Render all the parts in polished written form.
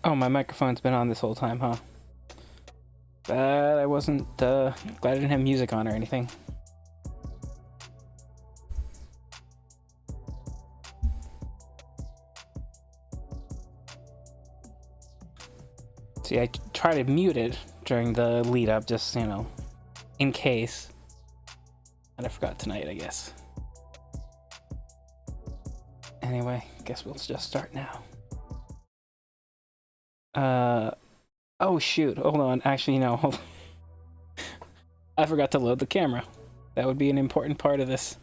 Oh, my microphone's been on this whole time, huh? But I wasn't, glad I didn't have music on or anything. See, I try to mute it during the lead up, just, you know, in case. And I forgot tonight, I guess. Anyway, guess we'll just start now. Oh shoot, hold on. Actually, no, hold on. I forgot to load the camera. That would be an important part of this.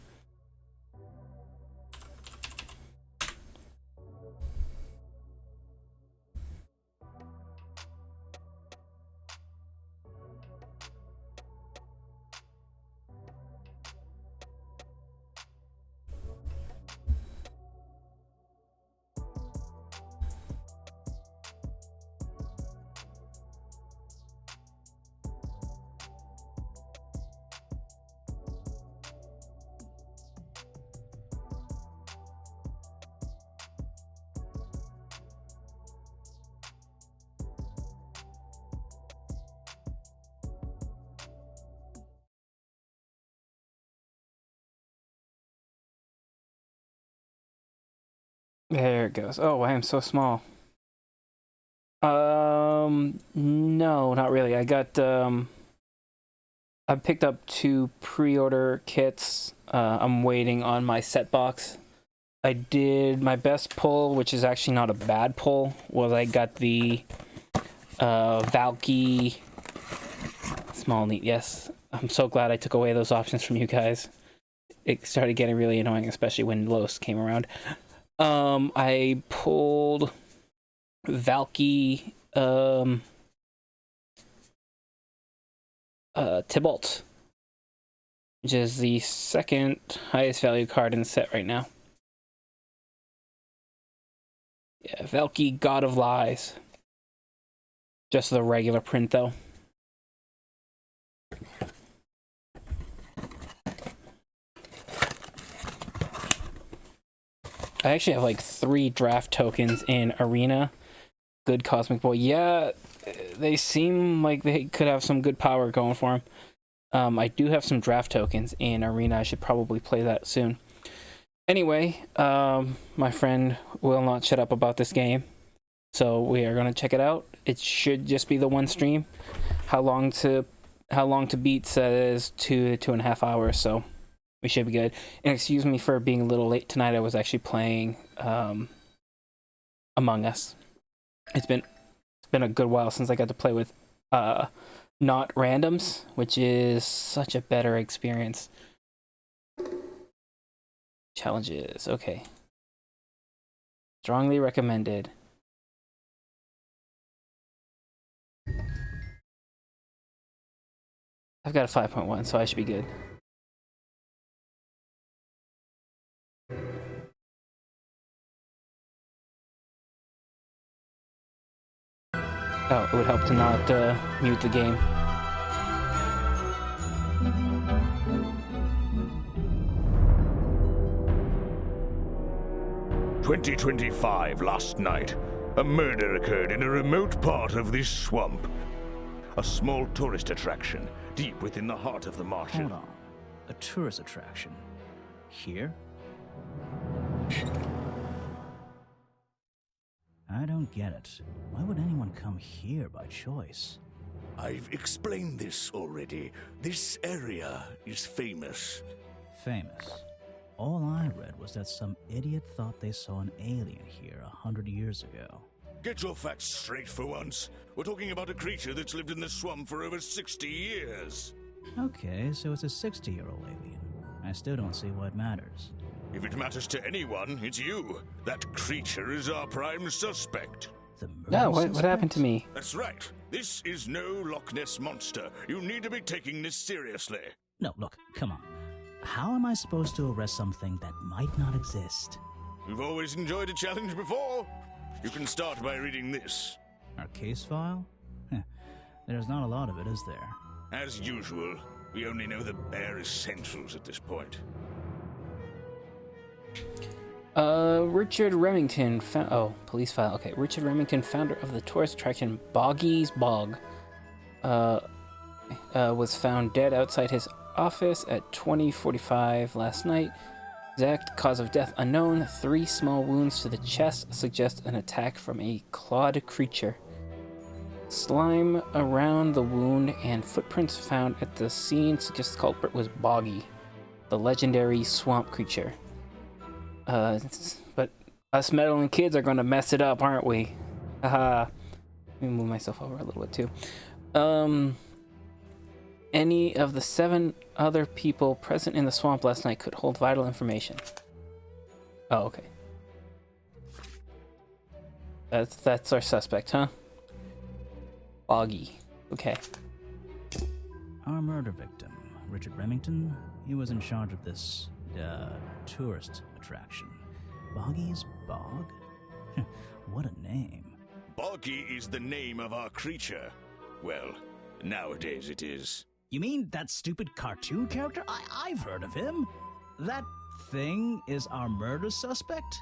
There it goes. Oh, I am so small. No, not really. I got, I picked up 2 pre-order kits. I'm waiting on my set box. I did my best pull, which is actually not a bad pull, was I got the, Valky small neat, yes. I'm so glad I took away those options from you guys. It started getting really annoying, especially when Los came around. I pulled Valky, Tybalt, which is the second highest value card in the set right now. Yeah, Valky, God of Lies. Just the regular print, though. I actually have like 3 draft tokens in Arena. Good Cosmic Boy. Yeah, they seem like they could have some good power going for them. I do have some draft tokens in Arena. I should probably play that soon. Anyway, my friend will not shut up about this game. So we are going to check it out. It should just be the one stream. How long to beat says 2 to 2.5 hours, so we should be good. And excuse me for being a little late tonight. I was actually playing Among Us. It's been a good while since I got to play with not randoms, which is such a better experience. Challenges, okay. Strongly recommended. I've got a 5.1, so I should be good. Oh, it would help to not mute the game. "2025 last night. A murder occurred in a remote part of this swamp. A small tourist attraction, deep within the heart of the marshland." Hold on. A tourist attraction? Here? I don't get it. Why would anyone come here by choice? I've explained this already. This area is famous. Famous. All I read was that some idiot thought they saw an alien here 100 years ago. Get your facts straight for once. We're talking about a creature that's lived in the swamp for over 60 years. Okay, so it's a 60-year-old alien. I still don't see what matters. If it matters to anyone, it's you. That creature is our prime suspect. The murder No, what happened to me? That's right. This is no Loch Ness monster. You need to be taking this seriously. No, look, come on. How am I supposed to arrest something that might not exist? You've always enjoyed a challenge before. You can start by reading this. Our case file? There's not a lot of it, is there? As usual, we only know the bare essentials at this point. Richard Remington police file. Okay, Richard Remington, founder of the tourist attraction Boggy's Bog, was found dead outside his office at 20:45 last night. Exact cause of death unknown. 3 small wounds to the chest suggest an attack from a clawed creature. Slime around the wound and footprints found at the scene suggest the culprit was Boggy, the legendary swamp creature. But us meddling kids are gonna mess it up, aren't we? Haha. Let me move myself over a little bit too. Any of the 7 other people present in the swamp last night could hold vital information. Oh, okay. That's our suspect, huh? Boggy. Okay. Our murder victim, Richard Remington, he was in charge of this, tourist attraction. Boggy's Bog? What a name. Boggy is the name of our creature. Well, nowadays it is. You mean that stupid cartoon character? I've heard of him. That thing is our murder suspect?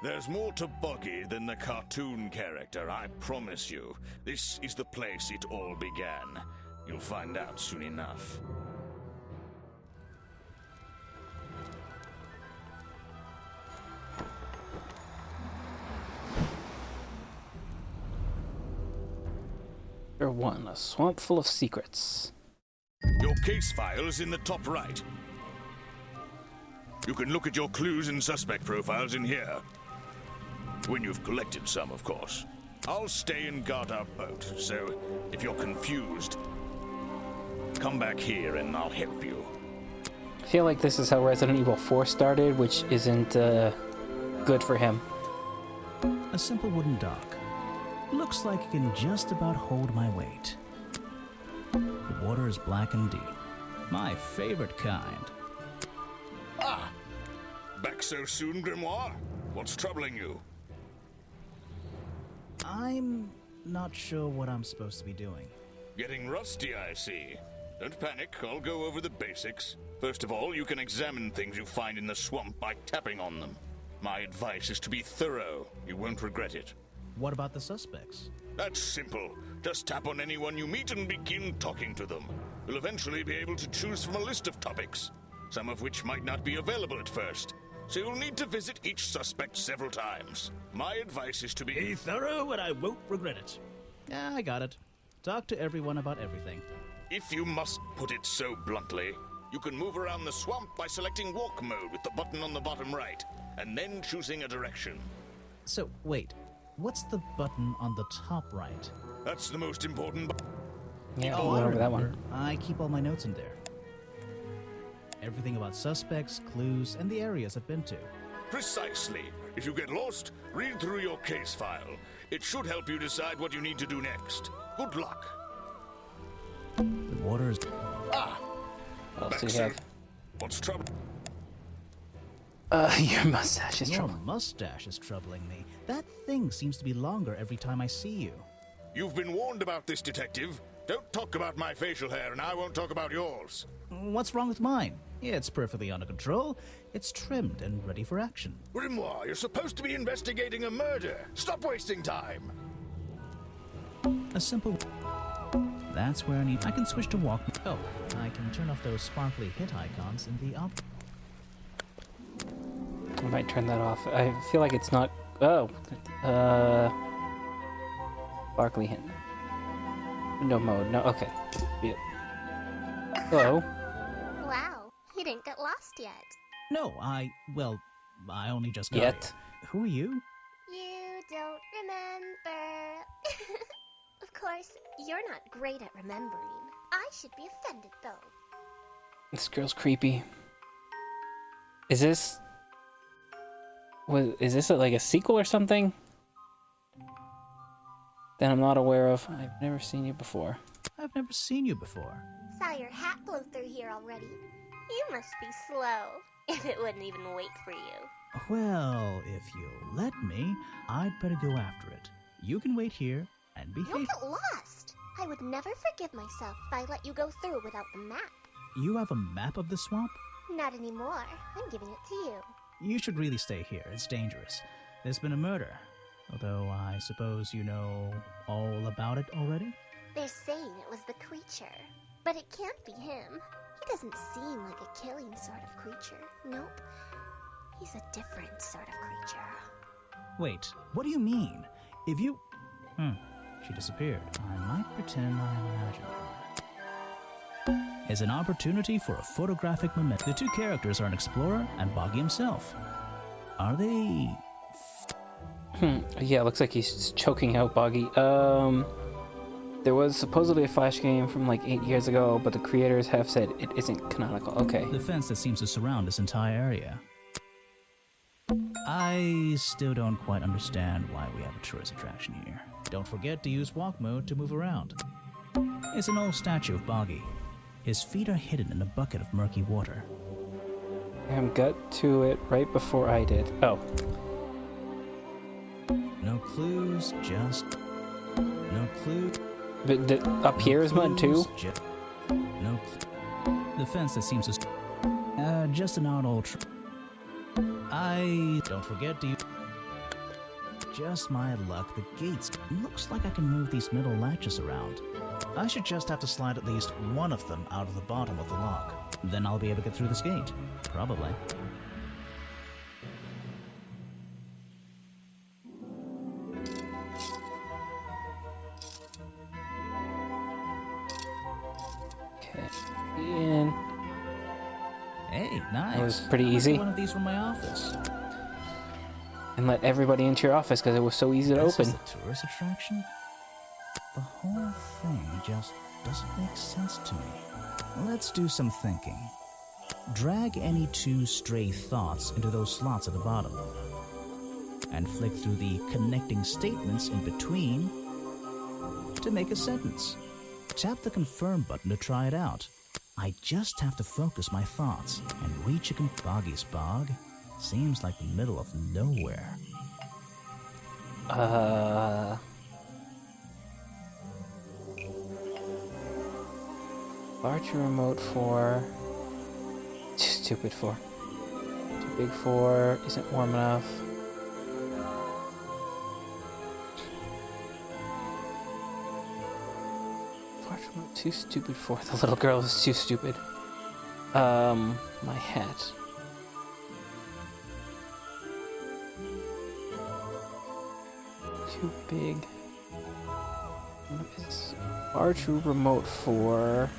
There's more to Boggy than the cartoon character, I promise you. This is the place it all began. You'll find out soon enough. Chapter 1, a swamp full of secrets. Your case file is in the top right. You can look at your clues and suspect profiles in here. When you've collected some, of course. I'll stay and guard our boat, so if you're confused, come back here and I'll help you. I feel like this is how Resident Evil 4 started, which isn't good for him. A simple wooden dock. Looks like it can just about hold my weight. The water is black and deep. My favorite kind. Ah! Back so soon, Grimoire? What's troubling you? I'm not sure what I'm supposed to be doing. Getting rusty, I see. Don't panic, I'll go over the basics. First of all, you can examine things you find in the swamp by tapping on them. My advice is to be thorough. You won't regret it. What about the suspects? That's simple. Just tap on anyone you meet and begin talking to them. You'll eventually be able to choose from a list of topics, some of which might not be available at first. So you'll need to visit each suspect several times. My advice is to be thorough and I won't regret it. Yeah, I got it. Talk to everyone about everything. If you must put it so bluntly, you can move around the swamp by selecting walk mode with the button on the bottom right, and then choosing a direction. So, wait. What's the button on the top right? That's the most important button. Yeah, Oh, we'll I go over that remember. one. I keep all my notes in there. Everything about suspects, clues, and the areas I've been to. Precisely. If you get lost, read through your case file. It should help you decide what you need to do next. Good luck. The water is... Ah! What else do Back we soon. have? What's trouble? Your mustache is Your trouble. mustache is troubling me. That thing seems to be longer every time I see you. You've been warned about this, Detective. Don't talk about my facial hair, and I won't talk about yours. What's wrong with mine? It's perfectly under control. It's trimmed and ready for action. Grimoire, you're supposed to be investigating a murder. Stop wasting time. A simple... That's where I need... I can switch to walk... Oh, I can turn off those sparkly hit icons in the op... I might turn that off. I feel like it's not... Oh. Sparkly hint. Window mode. No, okay. Yeah. Hello. Wow, you didn't get lost yet. No, well, I only just got Yet. here. Who are you? You don't remember. Of course, you're not great at remembering. I should be offended, though. This girl's creepy. Is this... Is this like a sequel or something? That I'm not aware of. I've never seen you before. I've never seen you before. Saw your hat blow through here already. You must be slow, if it wouldn't even wait for you. Well, if you'll let me, I'd better go after it. You can wait here and behave. You'll get lost. I would never forgive myself if I let you go through without the map. You have a map of the swamp? Not anymore. I'm giving it to you. You should really stay here. It's dangerous. There's been a murder. Although I suppose you know all about it already? They're saying it was the creature, but it can't be him. He doesn't seem like a killing sort of creature. Nope. He's a different sort of creature. Wait, what do you mean? If you... she disappeared. I might pretend I imagined her. Is an opportunity for a photographic moment. The two characters are an explorer and Boggy himself. Are they... Yeah, looks like he's choking out Boggy. There was supposedly a Flash game from like 8 years ago, but the creators have said it isn't canonical. Okay. The fence that seems to surround this entire area. I still don't quite understand why we have a tourist attraction here. Don't forget to use walk mode to move around. It's an old statue of Boggy. His feet are hidden in a bucket of murky water. Got to it right before I did. Oh. No clues, just... No clue... But up here is mud too? The fence that seems to... just an odd old... I... Don't forget to use... Just my luck, the gates... Looks like I can move these metal latches around. I should just have to slide at least one of them out of the bottom of the lock. Then I'll be able to get through this gate. Probably. Okay. And Hey, nice. that was pretty easy. One of these from my office. And let everybody into your office because it was so easy to This open. is a tourist attraction? The whole thing just doesn't make sense to me. Let's do some thinking. Drag any two stray thoughts into those slots at the bottom. And flick through the connecting statements in between to make a sentence. Tap the confirm button to try it out. I just have to focus my thoughts and reach a Boggy's bog. Seems like the middle of nowhere. Far too remote for... Too stupid for... Too big for... Isn't warm enough. Far too remote, too stupid for... The little girl is too stupid. My hat. Too big. It's far too remote for...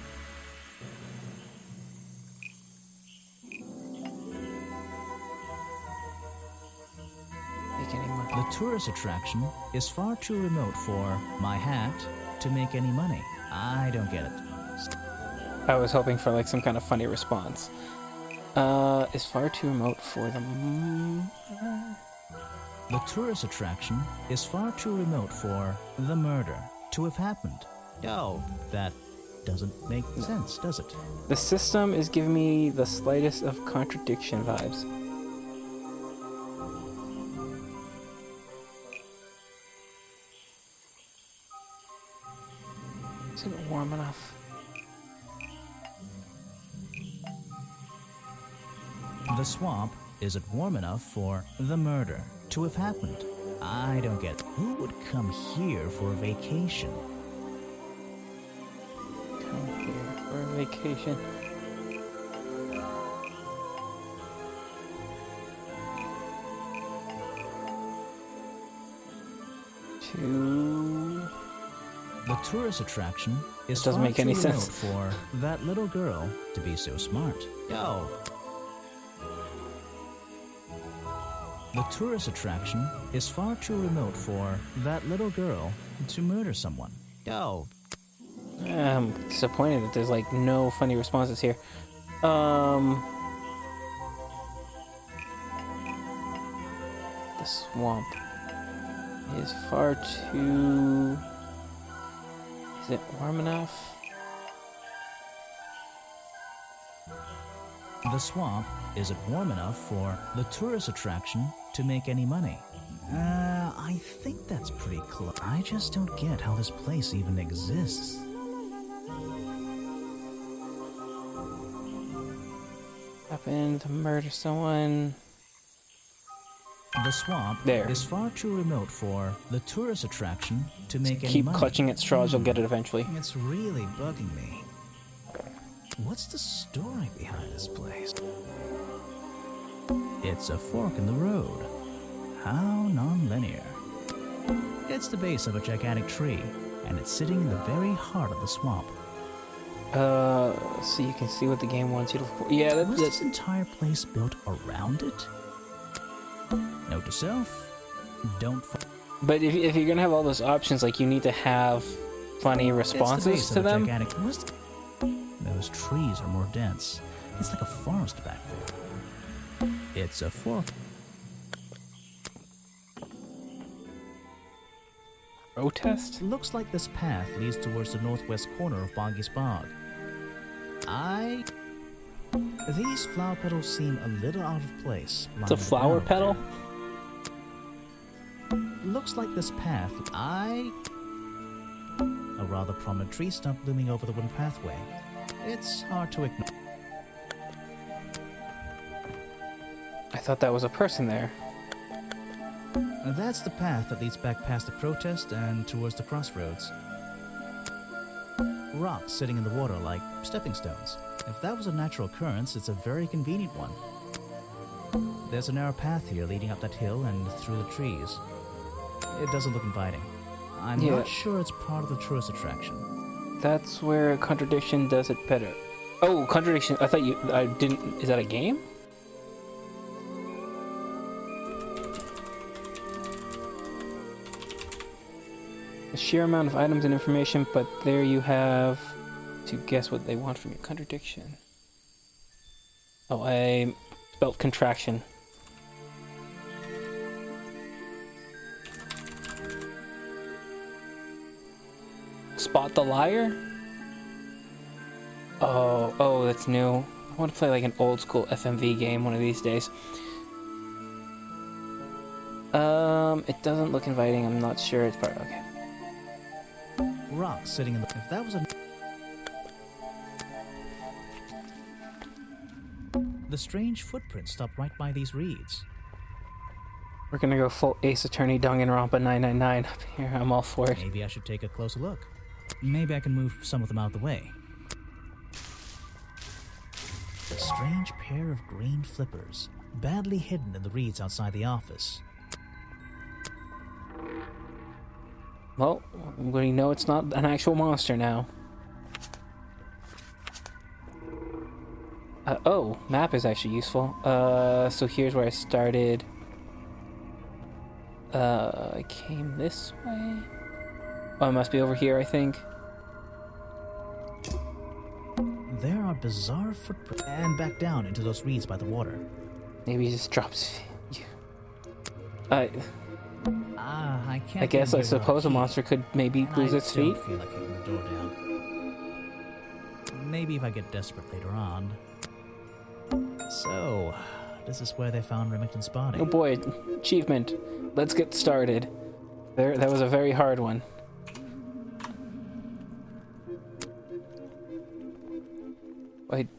Make any money. The tourist attraction is far too remote for my hat to make any money. I don't get it. I was hoping for like some kind of funny response. Is far too remote for them. The tourist attraction is far too remote for the murder to have happened. Oh, that doesn't make sense, does it? The system is giving me the slightest of contradiction vibes. Isn't warm enough? The swamp isn't warm enough for the murder to have happened. I don't get it. Who would come here for a vacation? Come here for a vacation. To... The tourist attraction is Doesn't far make any too sense. remote for that little girl to be so smart. Yo. The tourist attraction is far too remote for that little girl to murder someone. Yo. I'm disappointed that there's like no funny responses here. The swamp is far too... Is it warm enough? The swamp isn't warm enough for the tourist attraction to make any money. I think that's pretty close. I just don't get how this place even exists. Happened to murder someone. The swamp There. is far too remote for the tourist attraction to make any Keep money. clutching at straws, you'll get it eventually. It's really bugging me. What's the story behind this place? It's a fork in the road. How non-linear. It's the base of a gigantic tree, and it's sitting in the very heart of the swamp. So you can see what the game wants you to look for. Yeah, Was that's this entire place built around it? Note to self, don't fall. But if you're gonna have all those options, like, you need to have funny responses to them. Those trees are more dense. It's like a forest back there. It's a fork. Protest? Looks like this path leads towards the northwest corner of Boggy's Bog. These flower petals seem a little out of place. It's a flower petal? Looks like this path. A rather prominent tree stump looming over the wooden pathway. It's hard to ignore. I thought that was a person there. That's the path that leads back past the protest and towards the crossroads. Rocks sitting in the water like stepping stones. If that was a natural occurrence, it's a very convenient one. There's a narrow path here leading up that hill and through the trees. It doesn't look inviting. I'm not sure it's part of the tourist attraction. That's where Contradiction does it better. Oh, Contradiction. I thought I didn't. Is that a game? A sheer amount of items and information, but there you have to guess what they want from you. Contradiction. Oh, I spelled contraction. Spot the liar? Oh, that's new. I want to play like an old school FMV game one of these days. It doesn't look inviting. I'm not sure it's part. Okay. Rocks sitting in the. If that was a. The strange footprint stopped right by these reeds. We're gonna go full Ace Attorney Danganronpa 999 up here. I'm all for it. Maybe I should take a closer look. Maybe I can move some of them out of the way. A strange pair of green flippers, badly hidden in the reeds outside the office. Well, we know it's not an actual monster now. Oh, map is actually useful. So here's where I started. I came this way. Oh, it must be over here, I think. There are bizarre footprints and back down into those reeds by the water. Maybe he just drops you. I can't. I guess I suppose a monster could maybe lose its feet. I feel like kicking the door down. Maybe if I get desperate later on. So, this is where they found Remington's body. Oh boy, achievement. Let's get started. That was a very hard one.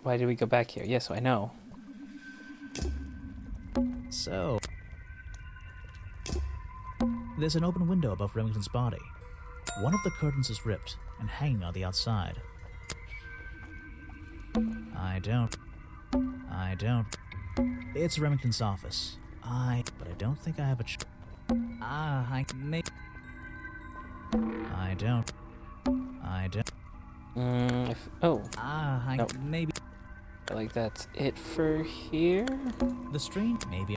Why did we go back here? Yes, I know. So, there's an open window above Remington's body. One of the curtains is ripped and hanging on the outside. I don't. It's Remington's office. But I don't think I have a I don't. No. Maybe. Like that's it for here. The strange, maybe.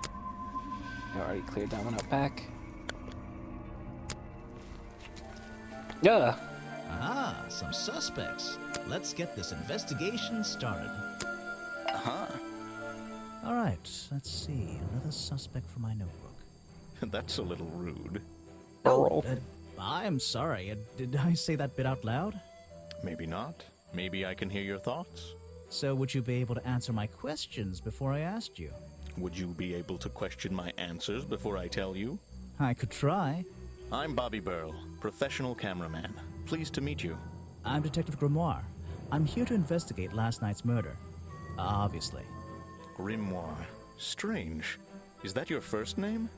I already cleared that one out back. Yeah. Some suspects. Let's get this investigation started. All right, let's see. Another suspect for my notebook. That's a little rude. I'm sorry. Did I say that bit out loud? Maybe not. Maybe I can hear your thoughts. So would you be able to answer my questions before I asked you? Would you be able to question my answers before I tell you? I could try. I'm Bobby Burl, professional cameraman. Pleased to meet you. I'm Detective Grimoire. I'm here to investigate last night's murder. Obviously. Grimoire. Strange. Is that your first name?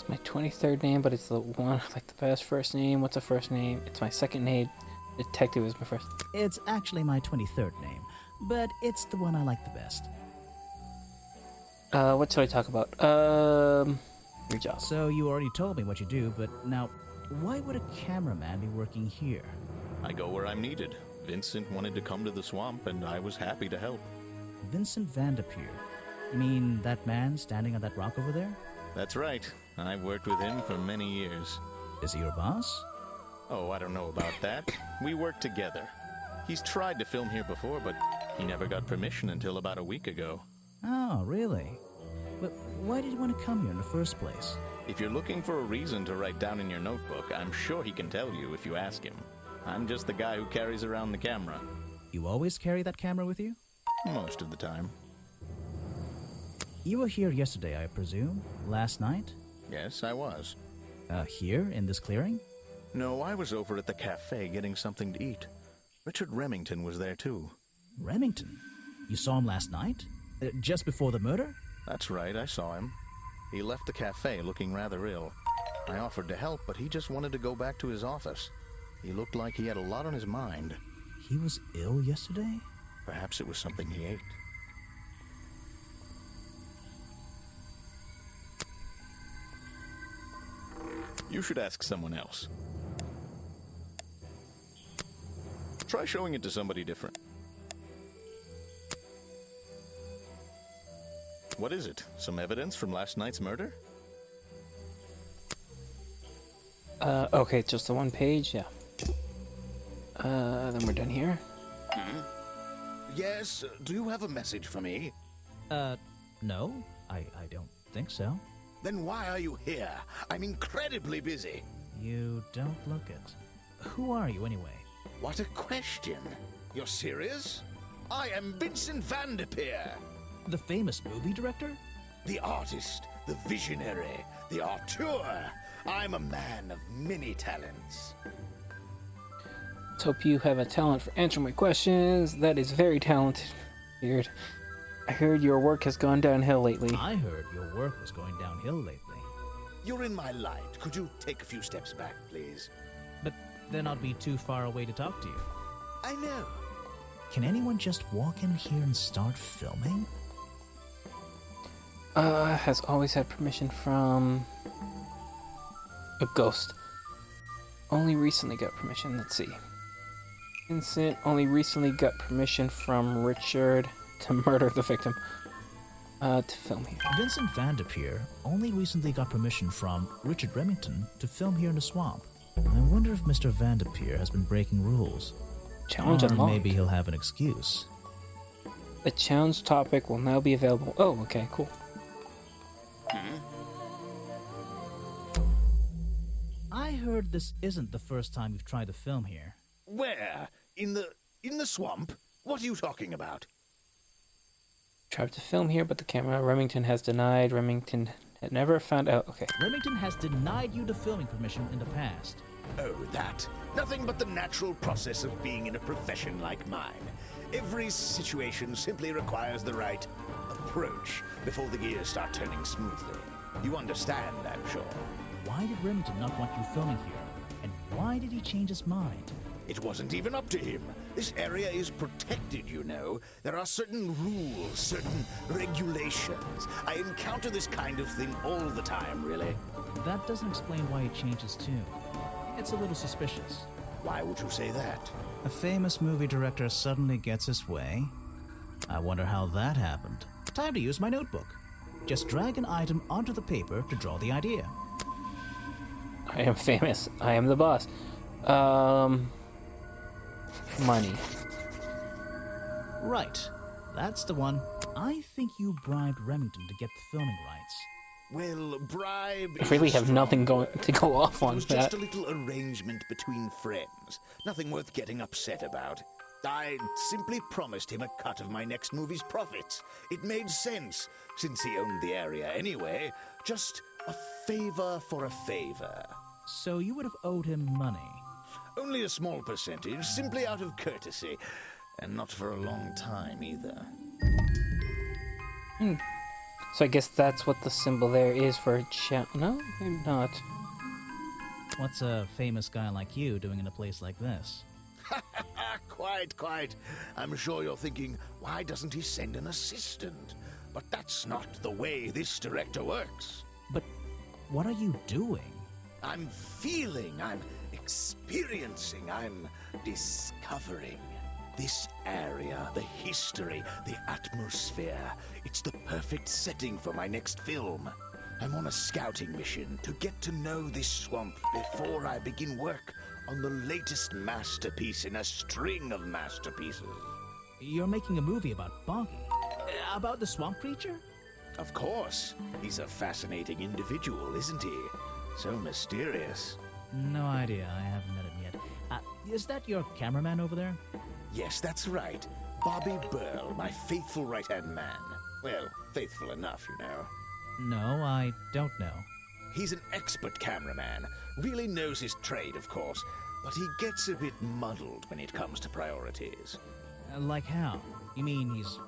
It's my 23rd name, but it's the one like the best first name. What's a first name? It's my second name. Detective is my first. It's actually my 23rd name, but it's the one I like the best. What should I talk about? Your job. So you already told me what you do, but now, why would a cameraman be working here? I go where I'm needed. Vincent wanted to come to the swamp, and I was happy to help. Vincent Vanderpeer. You mean that man standing on that rock over there? That's right. I've worked with him for many years. Is he your boss? Oh, I don't know about that. We work together. He's tried to film here before, but he never got permission until about a week ago. Oh, really? But why did he want to come here in the first place? If you're looking for a reason to write down in your notebook, I'm sure he can tell you if you ask him. I'm just the guy who carries around the camera. You always carry that camera with you? Most of the time. You were here yesterday, I presume? Last night? Yes, I was. Here, in this clearing? No, I was over at the cafe getting something to eat. Richard Remington was there too. Remington? You saw him last night? Just before the murder? That's right, I saw him. He left the cafe looking rather ill. I offered to help, but he just wanted to go back to his office. He looked like he had a lot on his mind. He was ill yesterday? Perhaps it was something he ate. You should ask someone else. Try showing it to somebody different. What is it? Some evidence from last night's murder? Okay, just the one page, yeah. Then we're done here. Yes, do you have a message for me? No, I don't think so. Then why are you here? I'm incredibly busy. You don't look it. Who are you, anyway? What a question. You're serious? I am Vincent Vanderpeer. The famous movie director? The artist, the visionary, the auteur. I'm a man of many talents. Let's hope you have a talent for answering my questions. That is very talented. Weird. I heard your work has gone downhill lately. I heard your work was going downhill lately. You're in my light. Could you take a few steps back, please? But then I'd be too far away to talk to you. I know. Can anyone just walk in here and start filming? Has always had permission from a ghost. Only recently got permission. Let's see. Vincent only recently got permission from Richard to murder the victim. To film here. Vincent Vanderpeer only recently got permission from Richard Remington to film here in the swamp. I wonder if Mr. Vanderpeer has been breaking rules. Challenge or unlocked. maybe he'll have an excuse. The challenge topic will now be available. Oh, okay, cool. I heard this isn't the first time you've tried to film here. Where? In the swamp? What are you talking about? Tried to film here, but the camera Remington has denied. Remington had never found out. Okay. Remington has denied you the filming permission in the past. Oh, that. Nothing but the natural process of being in a profession like mine. Every situation simply requires the right approach before the gears start turning smoothly. You understand, I'm sure. Why did Remington not want you filming here? And why did he change his mind? It wasn't even up to him. This area is protected, you know. There are certain rules, certain regulations. I encounter this kind of thing all the time, really. That doesn't explain why he changed his tune. It's a little suspicious. Why would you say that? A famous movie director suddenly gets his way. I wonder how that happened. Time to use my notebook. Just drag an item onto the paper to draw the idea. I am famous. I am the boss. Money. Right. That's the one. I think you bribed Remington to get the filming rights. Well, bribe... I really have nothing going to go off It on was that. just a little arrangement between friends. Nothing worth getting upset about. I simply promised him a cut of my next movie's profits. It made sense, since he owned the area anyway. Just a favor for a favor. So you would have owed him money. Only a small percentage, simply out of courtesy. And not for a long time, either. So I guess that's what the symbol there is for no, maybe not. What's a famous guy like you doing in a place like this? Quite. I'm sure you're thinking, why doesn't he send an assistant? But that's not the way this director works. But what are you doing? I'm feeling, I'm experiencing, I'm discovering. This area, the history, the atmosphere, it's the perfect setting for my next film. I'm on a scouting mission to get to know this swamp before I begin work on the latest masterpiece in a string of masterpieces. You're making a movie about Boggy? About the swamp creature? Of course. He's a fascinating individual, isn't he? So mysterious. No idea. I haven't met him yet. Is that your cameraman over there? Yes, that's right. Bobby Burl, my faithful right-hand man. Well, faithful enough, you know. No, I don't know. He's an expert cameraman. Really knows his trade, of course. But he gets a bit muddled when it comes to priorities. Like how? You mean he's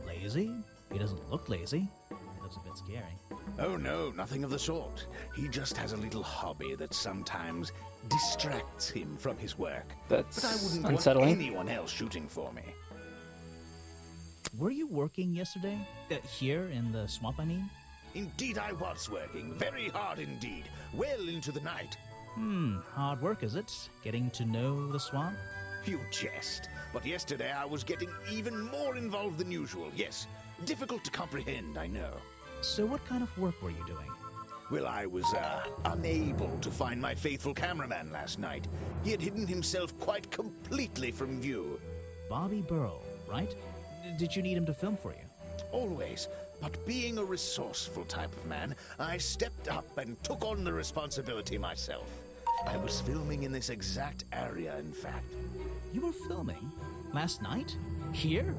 lazy? He doesn't look lazy. He looks a bit scary. Oh no, nothing of the sort. He just has a little hobby that sometimes distracts him from his work. That's but I wouldn't unsettling. want anyone else shooting for me. Were you working yesterday? Here in the swamp, I mean? Indeed I was working. Very hard indeed. Well into the night. Hard work, is it? Getting to know the swamp? You jest. But yesterday I was getting even more involved than usual. Yes, difficult to comprehend, I know. So what kind of work were you doing? Well, I was, unable to find my faithful cameraman last night. He had hidden himself quite completely from view. Bobby Burl, right? Did you need him to film for you? Always. But being a resourceful type of man, I stepped up and took on the responsibility myself. I was filming in this exact area, in fact. You were filming? Last night? Here?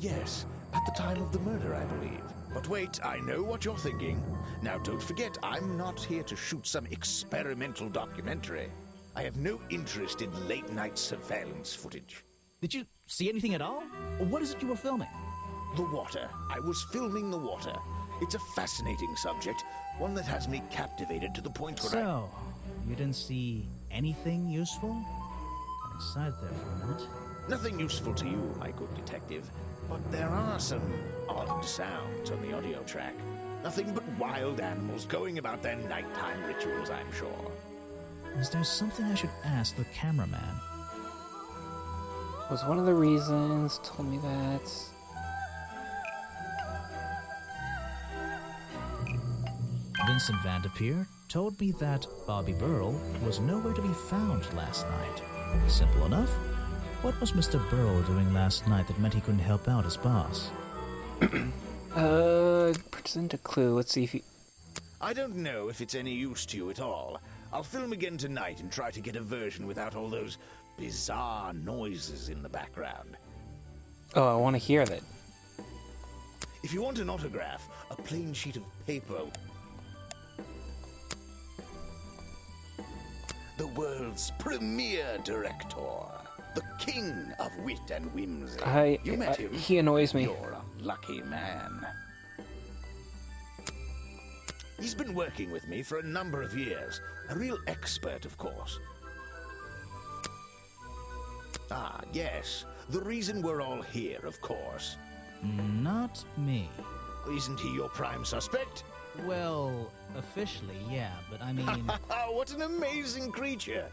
Yes, at the time of the murder, I believe. But wait, I know what you're thinking. Now, don't forget, I'm not here to shoot some experimental documentary. I have no interest in late-night surveillance footage. Did you see anything at all? What is it you were filming? The water. I was filming the water. It's a fascinating subject, one that has me captivated to the point where So, you didn't see anything useful? Got excited there for a minute. Nothing useful to you, my good detective, but there are some odd sounds on the audio track. Nothing but wild animals going about their nighttime rituals, I'm sure. Is there something I should ask the cameraman? Was one of the reasons told me that. Vincent Vanderpeer told me that Bobby Burl was nowhere to be found last night. Simple enough. What was Mr. Burl doing last night that meant he couldn't help out his boss? Present a clue. Let's see if he. I don't know if it's any use to you at all. I'll film again tonight and try to get a version without all those bizarre noises in the background. Oh, I want to hear that. If you want an autograph, a plain sheet of paper. The world's premier director, the king of wit and whimsy. You met him. He annoys me. You're a lucky man. He's been working with me for a number of years. A real expert, of course. Ah, yes. The reason we're all here, of course. Not me. Isn't he your prime suspect? Well, officially, yeah, but I mean... What an amazing creature!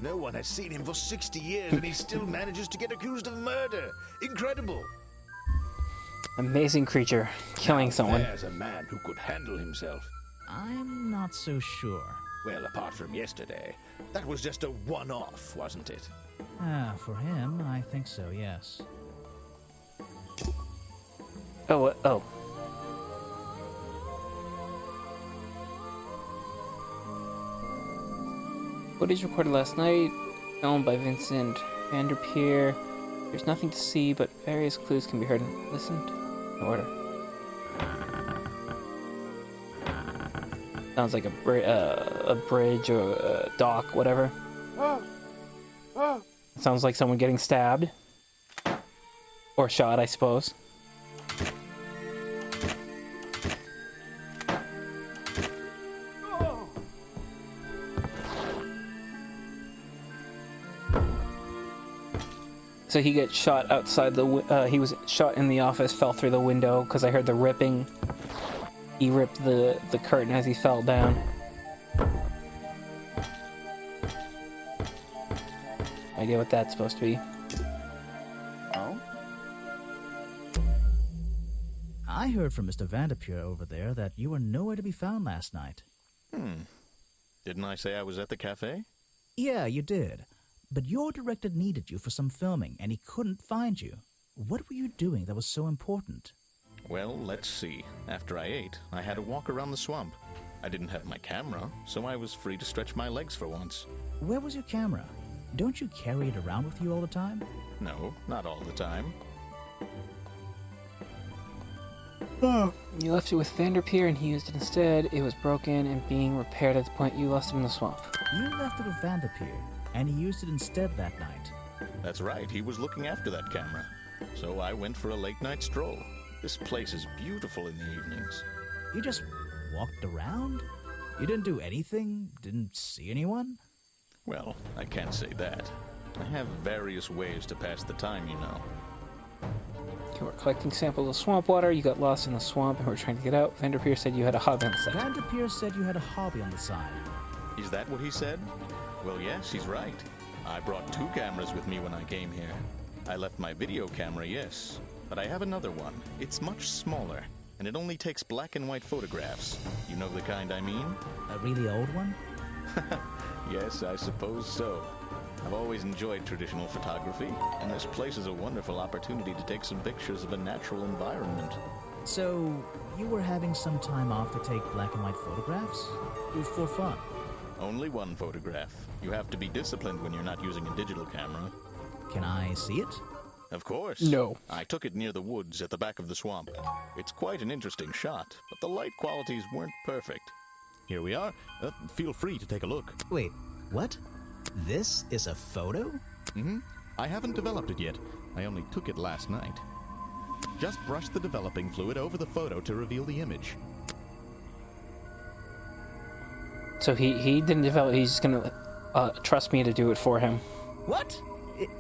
No one has seen him for 60 years and he still manages to get accused of murder. Incredible! Amazing creature. Killing someone. There's a man who could handle himself. I'm not so sure. Well, apart from yesterday. That was just a one-off, wasn't it? For him, I think so, yes. Oh. Footage recorded last night, filmed by Vincent Vanderpeer. There's nothing to see, but various clues can be heard and listened in order. Sounds like a bridge or a dock, whatever. Sounds like someone getting stabbed. Or shot, I suppose. So he gets shot outside he was shot in the office, fell through the window because I heard the ripping. He ripped the curtain as he fell down. Idea what that's supposed to be. Oh? I heard from Mr. Vanderpure over there that you were nowhere to be found last night. Didn't I say I was at the cafe? Yeah, you did. But your director needed you for some filming, and he couldn't find you. What were you doing that was so important? Well, let's see. After I ate, I had a walk around the swamp. I didn't have my camera, so I was free to stretch my legs for once. Where was your camera? Don't you carry it around with you all the time? No, not all the time. You left it with Vanderpeer and he used it instead. It was broken and being repaired at the point you lost it in the swamp. You left it with Vanderpeer, and he used it instead that night. That's right, he was looking after that camera. So I went for a late-night stroll. This place is beautiful in the evenings. You just walked around? You didn't do anything? Didn't see anyone? Well, I can't say that. I have various ways to pass the time, you know. You were collecting samples of swamp water, you got lost in the swamp and were trying to get out. Vanderpeer said you had a hobby on the side. Vanderpeer said you had a hobby on the side. Is that what he said? Well, yes, he's right. I brought 2 cameras with me when I came here. I left my video camera, yes, but I have another one. It's much smaller, and it only takes black and white photographs. You know the kind I mean? A really old one? Yes, I suppose so. I've always enjoyed traditional photography, and this place is a wonderful opportunity to take some pictures of a natural environment. So, you were having some time off to take black and white photographs? For fun? Only one photograph. You have to be disciplined when you're not using a digital camera. Can I see it? Of course. No. I took it near the woods at the back of the swamp. It's quite an interesting shot, but the light qualities weren't perfect. Here we are. Feel free to take a look. Wait, what? This is a photo? I haven't developed it yet. I only took it last night. Just brush the developing fluid over the photo to reveal the image. So he didn't develop, he's just gonna trust me to do it for him. What?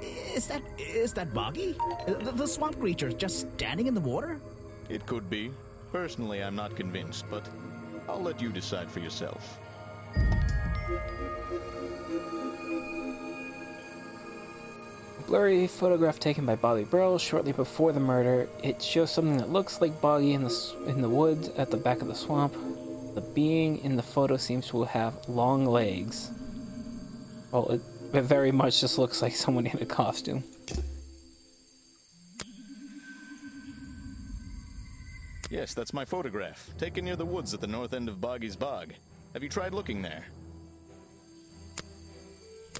Is that Boggy? The swamp creature just standing in the water? It could be. Personally, I'm not convinced, but I'll let you decide for yourself. Blurry photograph taken by Bobby Burrows shortly before the murder. It shows something that looks like Boggy in the woods at the back of the swamp. The being in the photo seems to have long legs. Well, it very much just looks like someone in a costume. Yes, that's my photograph, taken near the woods at the north end of Boggy's Bog. Have you tried looking there?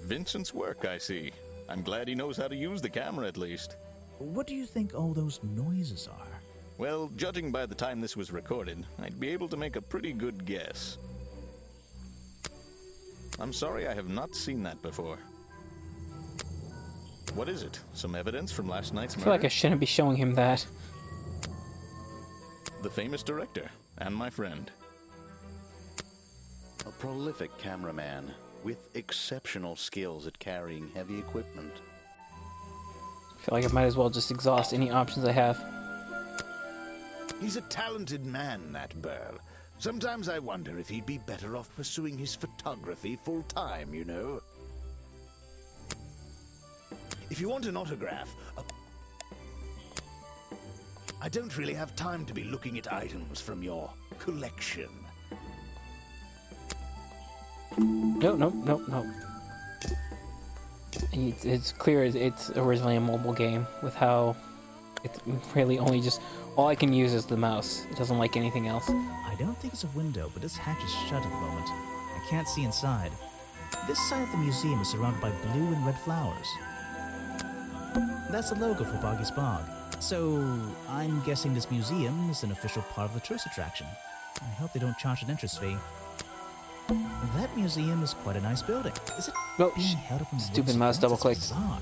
Vincent's work, I see. I'm glad he knows how to use the camera at least. What do you think all those noises are? Well, judging by the time this was recorded, I'd be able to make a pretty good guess. I'm sorry I have not seen that before. What is it? Some evidence from last night's I murder? feel like I shouldn't be showing him that. The famous director, and my friend. A prolific cameraman with exceptional skills at carrying heavy equipment. I feel like I might as well just exhaust any options I have. He's a talented man, that Burl. Sometimes I wonder if he'd be better off pursuing his photography full-time, you know. If you want an autograph, I don't really have time to be looking at items from your collection. No. It's clear it's originally a mobile game with how it's really only just all I can use is the mouse. It doesn't like anything else. I don't think it's a window, but this hatch is shut at the moment. I can't see inside. This side of the museum is surrounded by blue and red flowers. That's the logo for Boggy's Bog. So, I'm guessing this museum is an official part of the tourist attraction. I hope they don't charge an entrance fee. That museum is quite a nice building. Is it Oh, being held up in stupid wooden mouse supports? double-clicked. It's bizarre.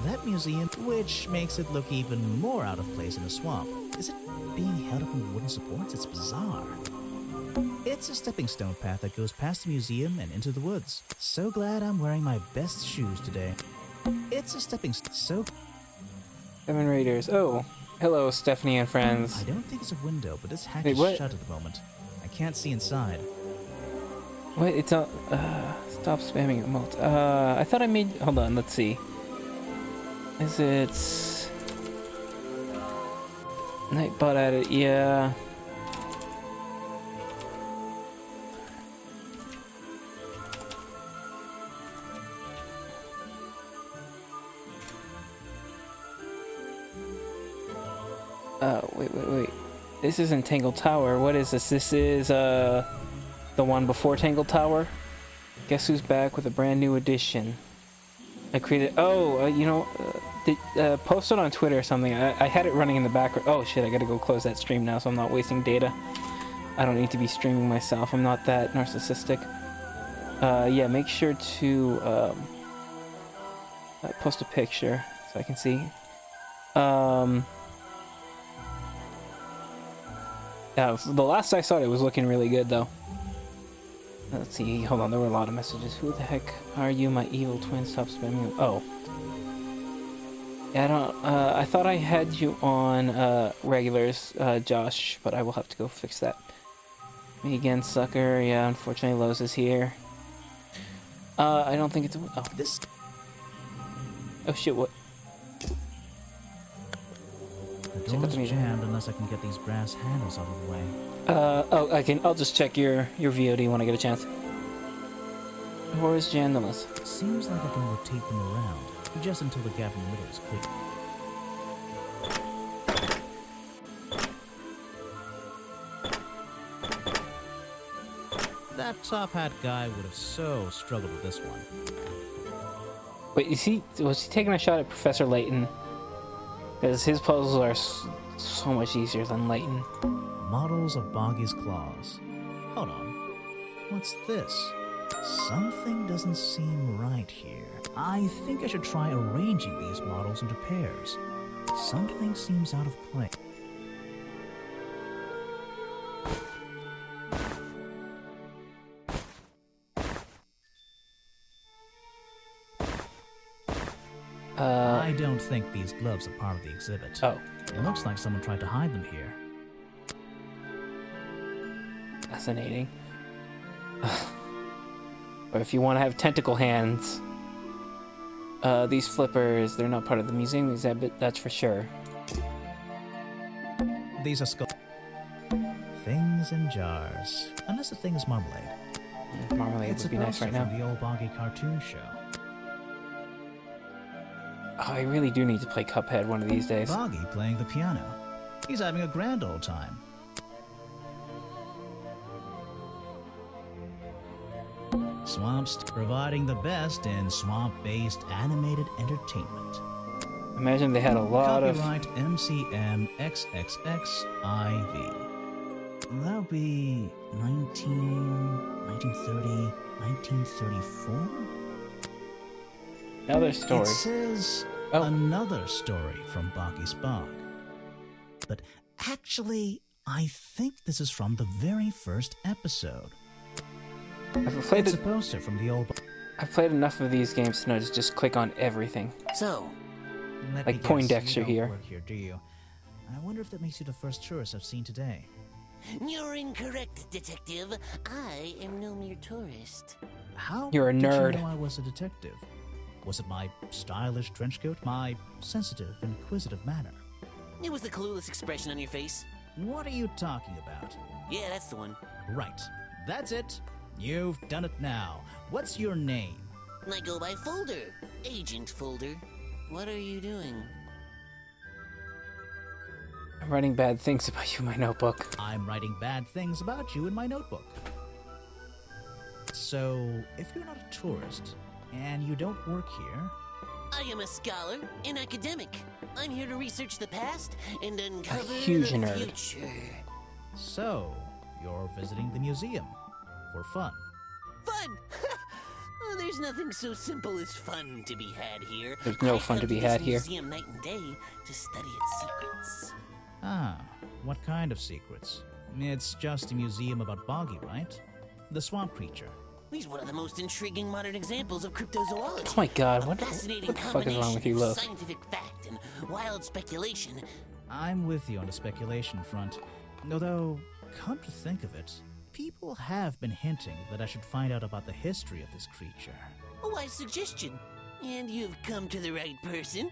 That museum, which makes it look even more out of place in a swamp, is it being held up in wooden supports? It's bizarre. It's a stepping stone path that goes past the museum and into the woods. So glad I'm wearing my best shoes today. It's a stepping stone. So 7 Raiders. Oh, hello, Stephanie and friends. I don't think it's a window, but this hatch Wait, is what? shut at the moment. I can't see inside. What? It's a. Stop spamming emotes. I thought I made. Hold on, let's see. Is it. Nightbot added. Yeah. Wait. This isn't Tangle Tower. What is this? This is, the one before Tangle Tower? Guess who's back with a brand new edition? I created... Oh, post it on Twitter or something. I had it running in the background. Oh, shit, I gotta go close that stream now so I'm not wasting data. I don't need to be streaming myself. I'm not that narcissistic. Yeah, make sure to, post a picture so I can see. Yeah, the last I saw it was looking really good, though. Let's see. Hold on, there were a lot of messages. Who the heck are you, my evil twin? Stop spamming. Oh. Yeah, I don't. I thought I had you on regulars, Josh, but I will have to go fix that. Me again, sucker. Yeah, unfortunately, Lowe's is here. I don't think it's. Oh, This. oh shit! What? The door's jammed unless I can get these brass handles out of the way. Oh, I can. I'll just check your VOD when I get a chance. Or is Jandalus? Seems like I can rotate them around, just until the gap in the middle is clear. That top hat guy would have so struggled with this one. Wait, was he taking a shot at Professor Layton? Because his puzzles are so much easier than Layton. Models of Boggy's claws. Hold on. What's this? Something doesn't seem right here. I think I should try arranging these models into pairs. Something seems out of place. I don't think these gloves are part of the exhibit. Oh. It looks like someone tried to hide them here. Fascinating. But if you want to have tentacle hands, these flippers, they're not part of the museum exhibit, that's for sure. These are things in jars. Unless the thing is marmalade. Marmalade It's would be a nice poster right now. from the old Boggy cartoon show. Oh, I really do need to play Cuphead one of these days. Boggy playing the piano. He's having a grand old time. Swamps providing the best in swamp-based animated entertainment. Imagine they had a lot Copyright MCM XXXIV. That'll be 1930, 1934? Another It story. says Oh. another story from Boggy's Bog. But actually, I think this is from the very first episode. It's a poster from the old... I've played enough of these games to know to just click on everything. So, Let Like me guess, Poindexter you don't here. work here, do you? I wonder if that makes you the first tourist I've seen today. you're incorrect, detective. I am no mere tourist. How You're a did nerd. you know I was a detective? Was it my stylish trench coat, my sensitive, inquisitive manner? It was the clueless expression on your face. What are you talking about? Yeah, that's the one. Right, that's it. You've done it now. What's your name? I go by Folder. Agent Folder. What are you doing? I'm writing bad things about you in my notebook. I'm writing bad things about you in my notebook. So, if you're not a tourist, and you don't work here, I am a scholar, an academic. I'm here to research the past and uncover huge the nerd. future. so you're visiting the museum for fun. Fun! Oh, there's nothing so simple as fun to be had here. There's no I fun come to be this had here. Museum night and day to study its secrets. Ah, what kind of secrets? It's just a museum about Boggy, right? The swamp creature. He's one of the most intriguing modern examples of cryptozoology. Oh my god, A what fascinating the fuck is wrong with you, combination of Los? scientific fact and wild speculation. I'm with you on the speculation front. Although, come to think of it, people have been hinting that I should find out about the history of this creature. A wise suggestion. And you've come to the right person.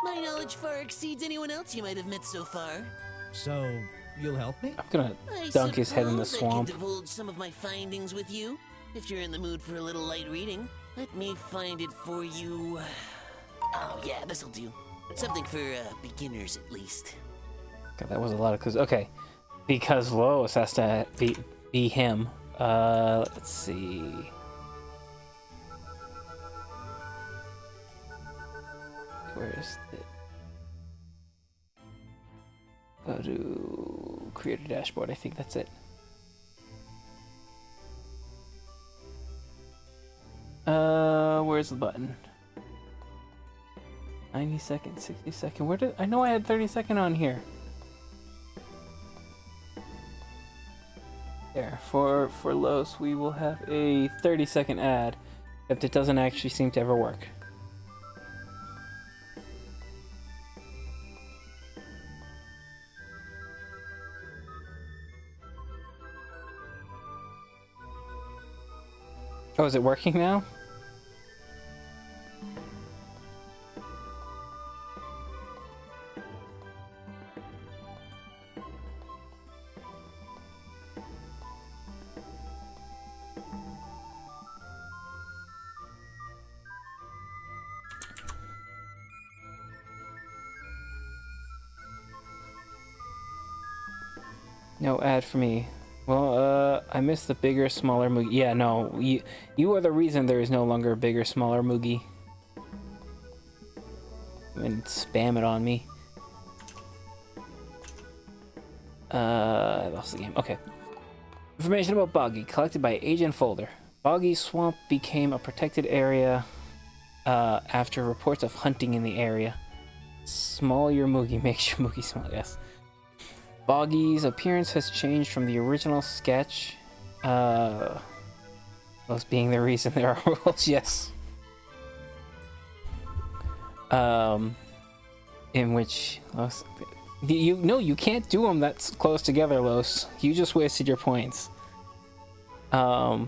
My knowledge far exceeds anyone else you might have met so far. So, you'll help me? I'm gonna I dunk his head in the suppose I swamp. can divulge some of my findings with you, if you're in the mood for a little light reading. Let me find it for you. Oh yeah, this'll do. Something for beginners, at least. God, that was a lot of clues. Okay, because Lois has to be him. Let's see. Where's it? Go to create a dashboard. I think that's it. Where's the button? 90 seconds, 60 seconds. Where did I know I had 30 second on here? There. For Los, we will have a 30-second ad, except it doesn't actually seem to ever work. Oh, is it working now? No ad for me. Well, I missed the bigger, smaller Moogie. Yeah, no, you are the reason there is no longer a bigger, smaller Moogie. And spam it on me. I lost the game. Okay. Information about Boggy, collected by Agent Folder. Boggy Swamp became a protected area after reports of hunting in the area. Small your Moogie makes your Moogie small, yes. Boggy's appearance has changed from the original sketch. Those being the reason there are rules, yes. In which Los, you can't do them that close together, Los. You just wasted your points. The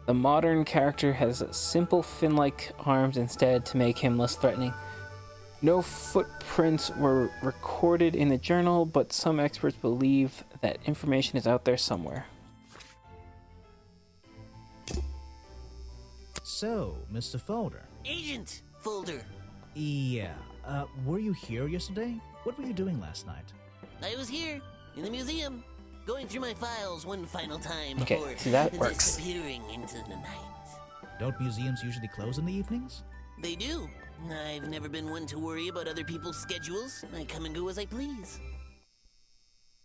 modern character has simple fin-like arms instead to make him less threatening. No footprints were recorded in the journal, but some experts believe that information is out there somewhere. So, Mr. Folder. Agent Folder. Yeah, were you here yesterday? What were you doing last night? I was here, in the museum, going through my files one final time Okay, before see, that works. disappearing into the night. Don't museums usually close in the evenings? They do. I've never been one to worry about other people's schedules. I come and go as I please.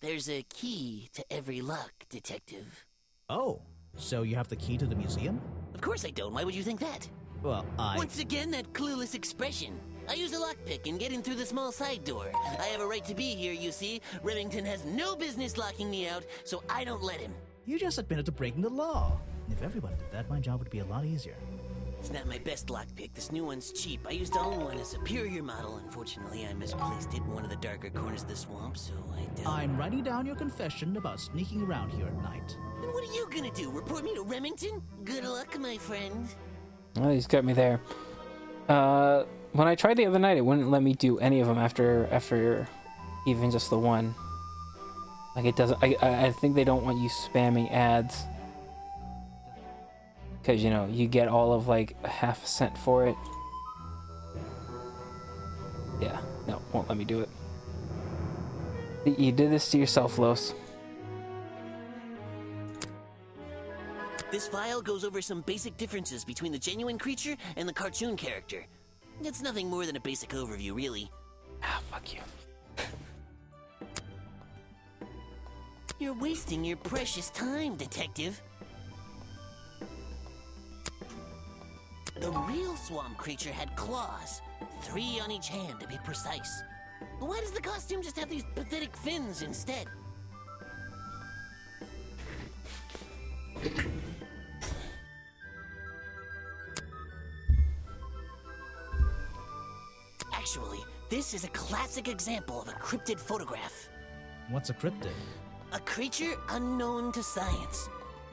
There's a key to every lock, Detective. Oh, so you have the key to the museum? Of course I don't. Why would you think that? Well, Once again, that clueless expression. I use a lockpick and get in through the small side door. I have a right to be here, you see. Remington has no business locking me out, so I don't let him. You just admitted to breaking the law. If everyone did that, my job would be a lot easier. It's not my best lockpick. This new one's cheap. I used to own one, a superior model. Unfortunately, I misplaced it in one of the darker corners of the swamp, so I'm writing down your confession about sneaking around here at night. Then what are you gonna do? Report me to Remington? Good luck, my friend. Oh, he's got me there. When I tried the other night, it wouldn't let me do any of them after even just the one. Like, it doesn't. I think they don't want you spamming ads. Because, you know, you get all of like a half a cent for it. Yeah, no, won't let me do it. You did this to yourself, Los. This file goes over some basic differences between the genuine creature and the cartoon character. It's nothing more than a basic overview, really. Ah, fuck you. You're wasting your precious time, Detective. The real swamp creature had claws, 3 on each hand to be precise. Why does the costume just have these pathetic fins instead? Actually, this is a classic example of a cryptid photograph. What's a cryptid? A creature unknown to science.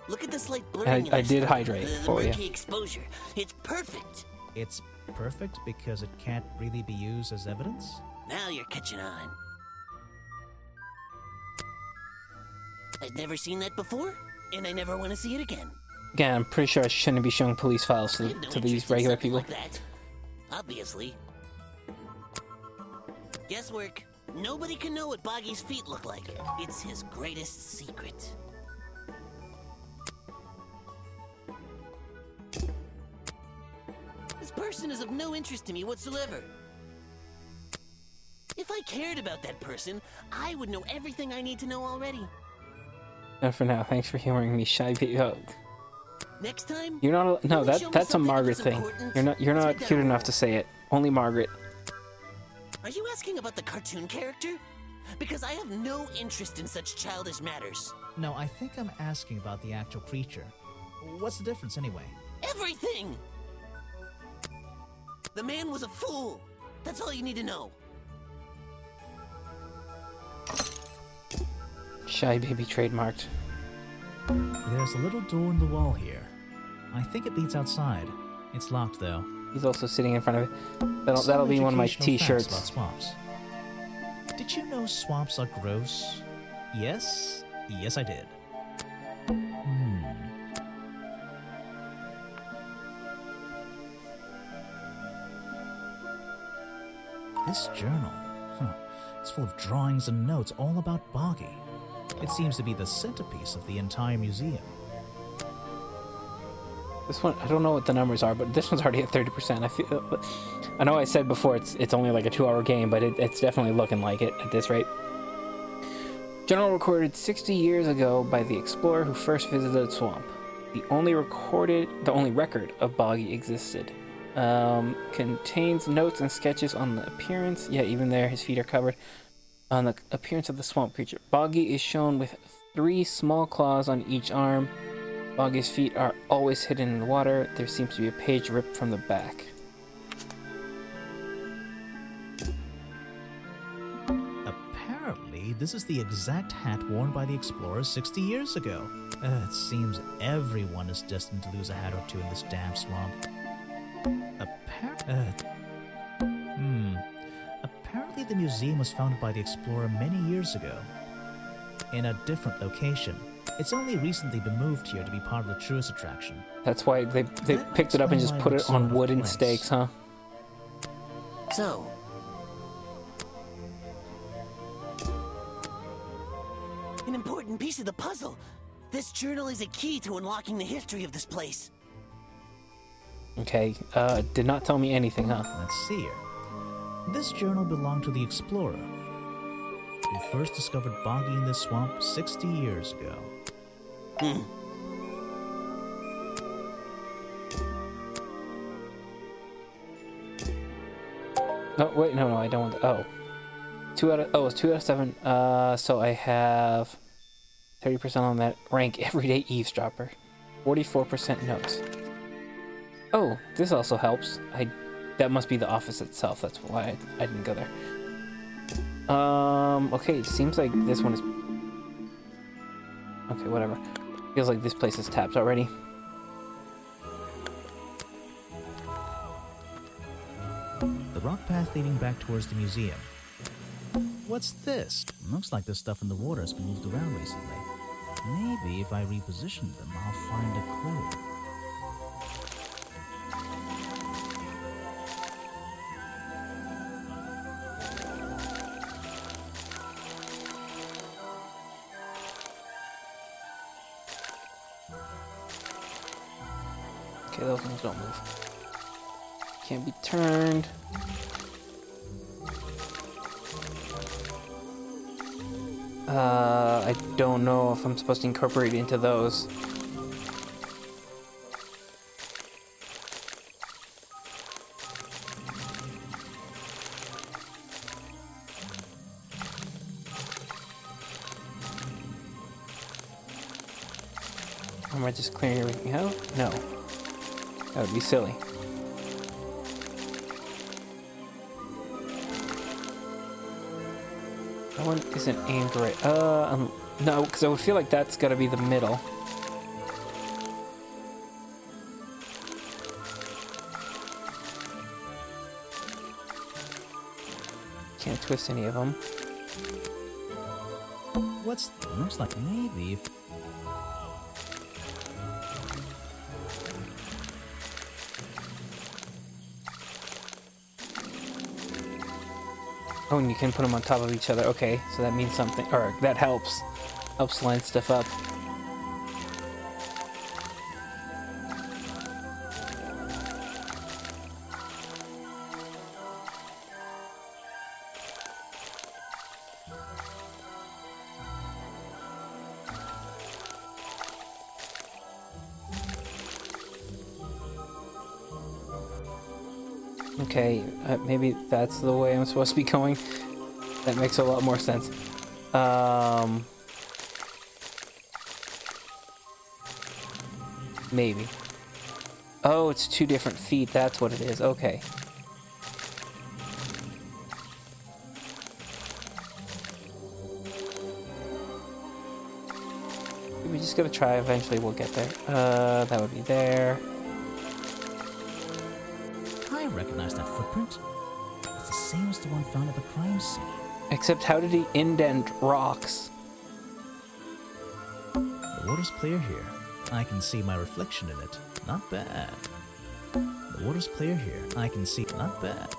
Look at the slight blurring. I did hydrate the for you. murky exposure. It's perfect. It's perfect because it can't really be used as evidence? Now you're catching on. I've never seen that before, and I never want to see it again. Again, I'm pretty sure I shouldn't be showing police files I to, have no to interest these in regular something people. like that. Obviously. Guesswork. Nobody can know what Boggy's feet look like. It's his greatest secret. This person is of no interest to me whatsoever. If I cared about that person, I would know everything I need to know already. And for now, thanks for humoring me, shy baby. Next time, You're not. No, really show me that's a something Margaret that's thing. important. You're Let's not make that cute a enough rule. to say it. Only Margaret. Are you asking about the cartoon character? Because I have no interest in such childish matters. No, I think I'm asking about the actual creature. What's the difference anyway? Everything! The man was a fool. That's all you need to know. Shy baby trademarked. There's a little door in the wall here. I think it leads outside. It's locked though. He's also sitting in front of it. That'll Some be one of my educational facts T-shirts. about swamps. Did you know swamps are gross? Yes? Yes, I did. This journal, it's full of drawings and notes all about Boggy. It seems to be the centerpiece of the entire museum. This one, I don't know what the numbers are, but this one's already at 30%. I know I said before it's only like a 2-hour game, but it's definitely looking like it at this rate. Journal recorded 60 years ago by the explorer who first visited the swamp. The only record of Boggy existed. Contains notes and sketches on the appearance. Yeah, even there, his feet are covered. On the appearance of the swamp creature. Boggy is shown with 3 small claws on each arm. Boggy's feet are always hidden in the water. There seems to be a page ripped from the back. Apparently, this is the exact hat worn by the explorer 60 years ago. It seems everyone is destined to lose a hat or two in this damn swamp. Apparently the museum was founded by the explorer many years ago. In a different location. It's only recently been moved here to be part of the tourist attraction. That's why they That picked it up and makes just my put mind it on sort of wooden place. stakes, huh? So, an important piece of the puzzle. This journal is a key to unlocking the history of this place. Okay, did not tell me anything, huh? Let's see here. This journal belonged to the explorer, who first discovered Boggy in this swamp 60 years ago. Oh, wait, no, I don't want that. Oh. It's 2 out of 7. So I have 30% on that. Rank everyday eavesdropper. 44% notes. Oh, this also helps. That must be the office itself. That's why I didn't go there. Okay, it seems like this one is... Okay, whatever. Feels like this place is tapped already. The rock path leading back towards the museum. What's this? Looks like the stuff in the water has been moved around recently. Maybe if I reposition them, I'll find a clue. Okay, those ones don't move. Can't be turned. I don't know if I'm supposed to incorporate into those. Or am I just clearing everything out? No. That would be silly. That one isn't aimed right. No, because I would feel like that's gotta be the middle. Can't twist any of them. Looks like maybe if... Oh, and you can put them on top of each other. Okay, so that means something, or that helps. Helps line stuff up. Okay, maybe that's the way I'm supposed to be going. That makes a lot more sense. Maybe. Oh, it's 2 different feet. That's what it is. Okay. We just gotta try. Eventually, we'll get there. That would be there. I recognize that footprint. It's the same as the one found at the crime scene. Except, how did he indent rocks? The water's clear here. I can see my reflection in it. Not bad. The water's clear here. I can see... Not bad.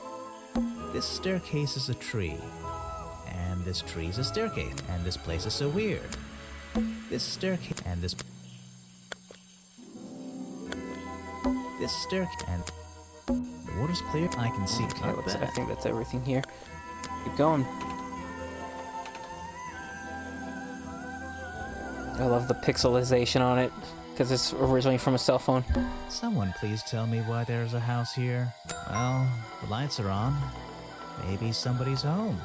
This staircase is a tree. And this tree's a staircase. And this place is so weird. This staircase... And this... This staircase... And... The water's clear. I can see... Okay, Not bad. I think that's everything here. Keep going. I love the pixelization on it, because it's originally from a cell phone. Someone please tell me why there's a house here. Well, the lights are on. Maybe somebody's home.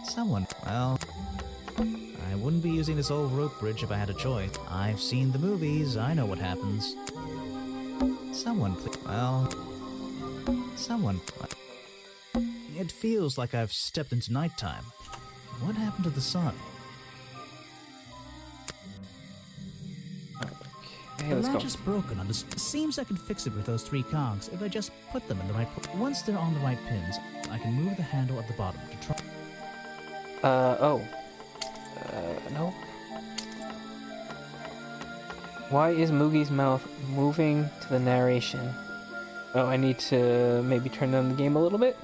Someone... Well... I wouldn't be using this old rope bridge if I had a choice. I've seen the movies. I know what happens. Someone please... Well... Someone... It feels like I've stepped into nighttime. What happened to the sun? Okay, The let's latch go. is broken on this. Seems I can fix it with those 3 cogs if I just put them in the right place. Once they're on the right pins, I can move the handle at the bottom to try. No. Why is Moogie's mouth moving to the narration? Oh, I need to maybe turn down the game a little bit?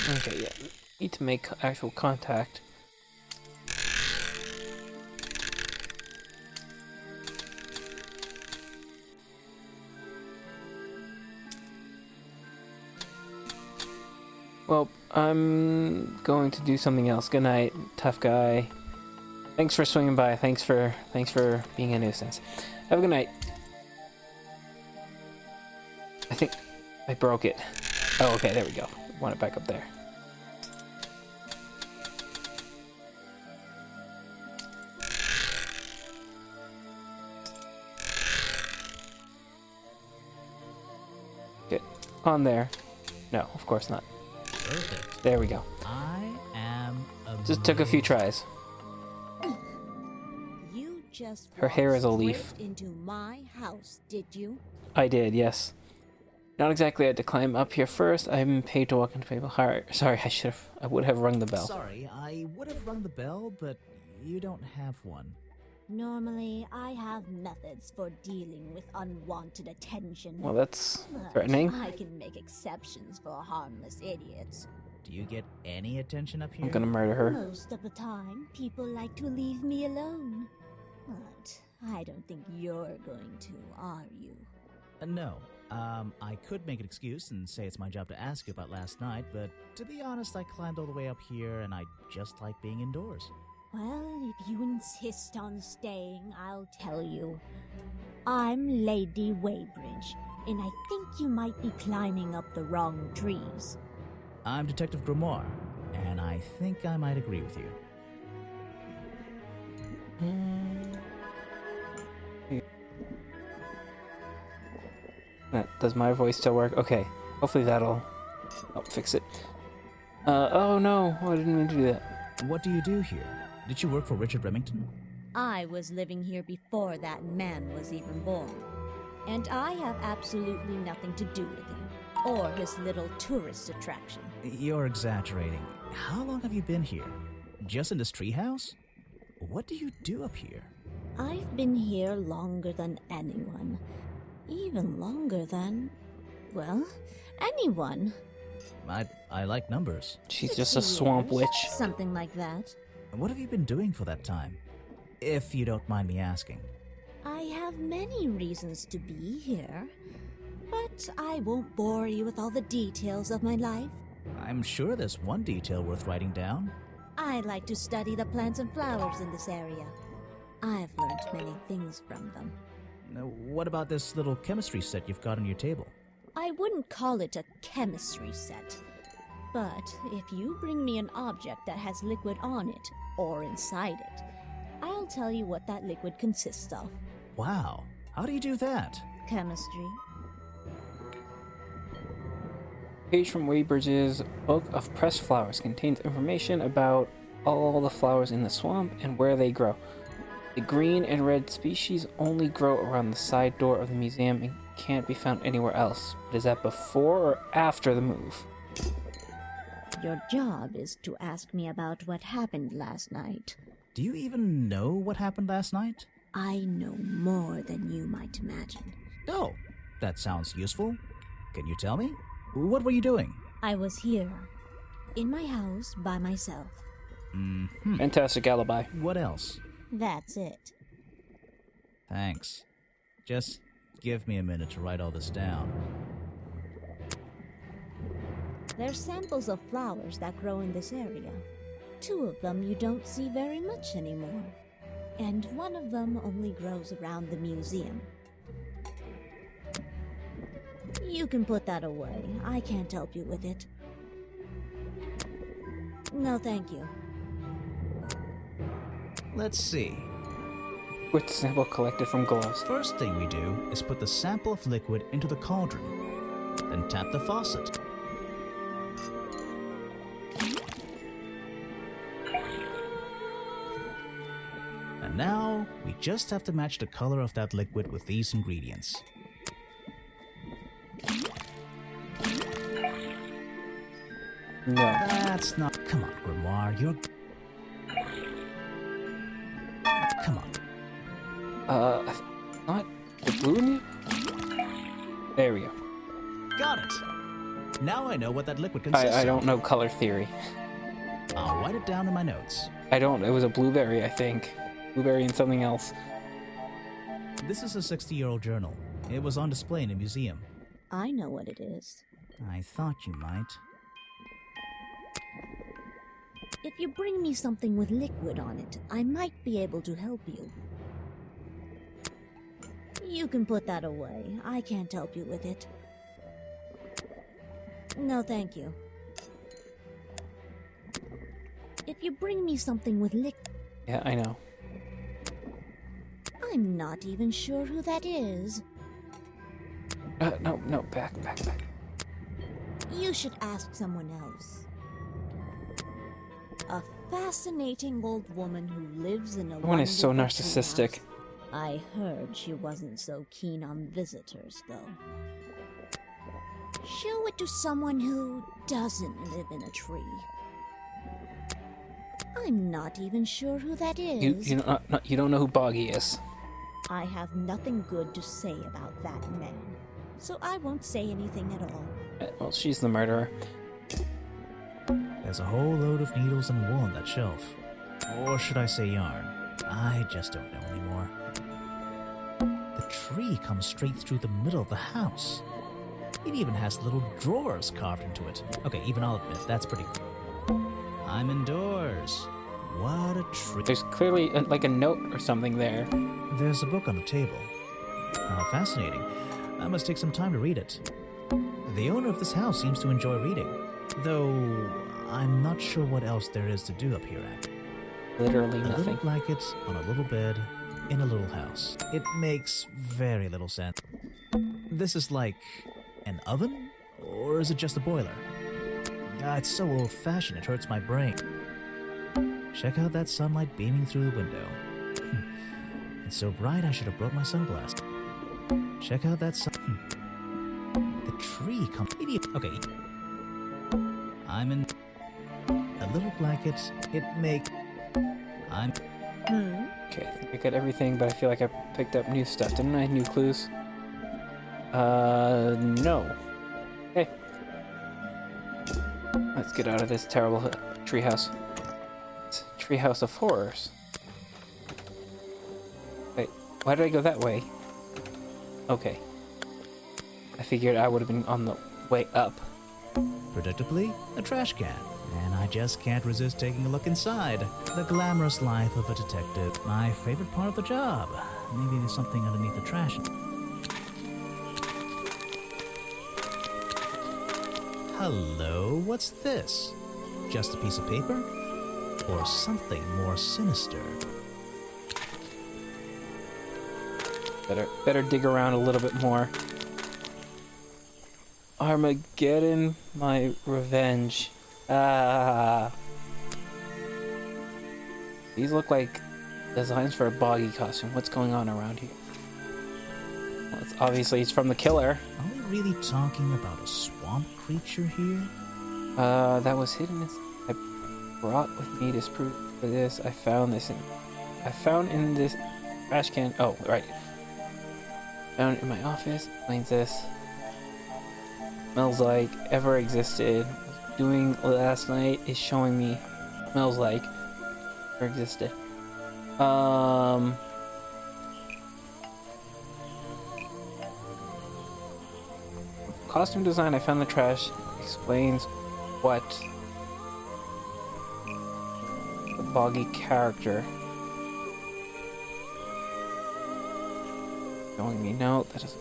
Okay, yeah. Need to make actual contact. Well, I'm going to do something else. Good night, tough guy. Thanks for swinging by. Thanks for being a nuisance. Have a good night. I think I broke it. Oh, okay, there we go. Want it back up there. Get on there. No, of course not. Perfect. There we go. I am Just took a few tries. You just Her hair is a walked leaf. straight into my house, did you? I did, yes. Not exactly. I had to climb up here first. I'm paid to walk into people. Sorry, I would have rung the bell. Sorry, I would have rung the bell, but you don't have one. Normally, I have methods for dealing with unwanted attention. Well, that's but threatening. I can make exceptions for harmless idiots. Do you get any attention up here? I'm gonna murder her. Most of the time, people like to leave me alone. But I don't think you're going to, are you? No, I could make an excuse and say it's my job to ask you about last night, but to be honest, I climbed all the way up here and I just like being indoors. Well, if you insist on staying, I'll tell you. I'm Lady Weybridge, and I think you might be climbing up the wrong trees. I'm Detective Grimoire, and I think I might agree with you. Does my voice still work? Okay. Hopefully that'll help fix it. Oh no, I didn't mean to do that. What do you do here? Did you work for Richard Remington? I was living here before that man was even born. And I have absolutely nothing to do with him, or his little tourist attraction. You're exaggerating. How long have you been here? Just in this treehouse? What do you do up here? I've been here longer than anyone. Even longer than, well, anyone. I like numbers. She's 60 just a swamp years, witch. Something like that. What have you been doing for that time? If you don't mind me asking. I have many reasons to be here, but I won't bore you with all the details of my life. I'm sure there's one detail worth writing down. I like to study the plants and flowers in this area. I've learned many things from them. What about this little chemistry set you've got on your table? I wouldn't call it a chemistry set, but if you bring me an object that has liquid on it, or inside it, I'll tell you what that liquid consists of. Wow, how do you do that? Chemistry. Page from Weybridge's Book of Pressed Flowers contains information about all the flowers in the swamp and where they grow. The green and red species only grow around the side door of the museum and can't be found anywhere else. But is that before or after the move? Your job is to ask me about what happened last night. Do you even know what happened last night? I know more than you might imagine. Oh, that sounds useful. Can you tell me? What were you doing? I was here, in my house, by myself. Fantastic alibi. What else? That's it. Thanks. Just give me a minute to write all this down. They're samples of flowers that grow in this area. 2 of them you don't see very much anymore. And 1 of them only grows around the museum. You can put that away. I can't help you with it. No, thank you. Let's see. With sample collected from gloves. First thing we do is put the sample of liquid into the cauldron. Then tap the faucet. And now, we just have to match the color of that liquid with these ingredients. No. That's not... Come on, Grimoire, you're... Come on. Not the blue in it? There we go. Got it! Now I know what that liquid consists I don't of. know color theory. I'll write it down in my notes. I don't. It was a blueberry, I think. Blueberry and something else. This is a 60-year-old journal. It was on display in a museum. I know what it is. I thought you might. If you bring me something with liquid on it, I might be able to help you. You can put that away. I can't help you with it. No, thank you. If you bring me something with liquid... Yeah, I know. I'm not even sure who that is. No, back. You should ask someone else. A fascinating old woman who lives in a Everyone is so wonderful narcissistic. treehouse. I heard she wasn't so keen on visitors, though. Show it to someone who doesn't live in a tree. I'm not even sure who that is. You don't know who Boggy is. I have nothing good to say about that man, so I won't say anything at all. Well, she's the murderer. There's a whole load of needles and wool on that shelf. Or should I say yarn? I just don't know anymore. The tree comes straight through the middle of the house. It even has little drawers carved into it. Okay, even I'll admit, that's pretty cool. I'm indoors. What a treat. There's clearly like a note or something there. There's a book on the table. Fascinating. I must take some time to read it. The owner of this house seems to enjoy reading, though I'm not sure what else there is to do up here at. Literally A nothing. little blanket on a little bed in a little house. It makes very little sense. This is like an oven? Or is it just a boiler? It's so old-fashioned it hurts my brain. Check out that sunlight beaming through the window. It's so bright I should have brought my sunglasses. Check out that sun. The tree comes. Okay. I'm in a little blanket. It makes. I'm. Okay, I think I got everything, but I feel like I picked up new stuff. Didn't I? New clues? No. Okay. Let's get out of this terrible treehouse. It's a treehouse of horrors. Wait, why did I go that way? Okay. I figured I would have been on the way up. Predictably, a trash can. And I just can't resist taking a look inside. The glamorous life of a detective. My favorite part of the job. Maybe there's something underneath the trash. Hello, what's this? Just a piece of paper? Or something more sinister? Better dig around a little bit more. Armageddon, my revenge. Ah. These look like designs for a boggy costume. What's going on around here? Well, it's from the killer. Are we really talking about a swamp creature here? That was hidden. I brought with me to prove for this. I found in this trash can. Oh, right. Found in my office. Explains this. Smells like ever existed. Doing last night is showing me. Smells like ever existed. Costume design. I found the trash. Explains what the boggy character. Showing me no, that doesn't.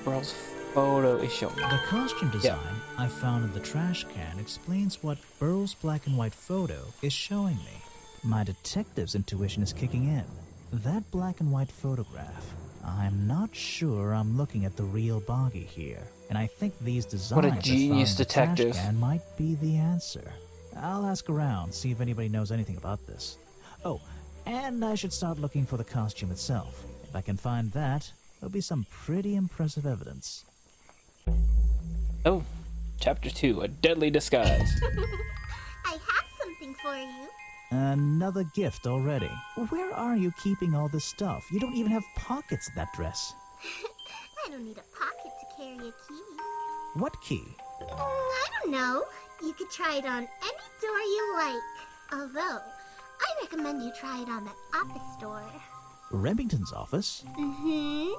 Burl's photo is showing me. The costume design I found in the trash can explains what Burl's black and white photo is showing me. My detective's intuition is kicking in. That black and white photograph. I'm not sure I'm looking at the real boggy here, and I think these designs What a genius detective. the trash can might be the answer. I'll ask around, see if anybody knows anything about this. Oh, and I should start looking for the costume itself. If I can find that, there'll be some pretty impressive evidence. Oh, chapter 2, a deadly disguise. I have something for you. Another gift already. Where are you keeping all this stuff? You don't even have pockets in that dress. I don't need a pocket to carry a key. What key? I don't know. You could try it on any door you like. Although, I recommend you try it on that office door. Remington's office? Mm-hmm.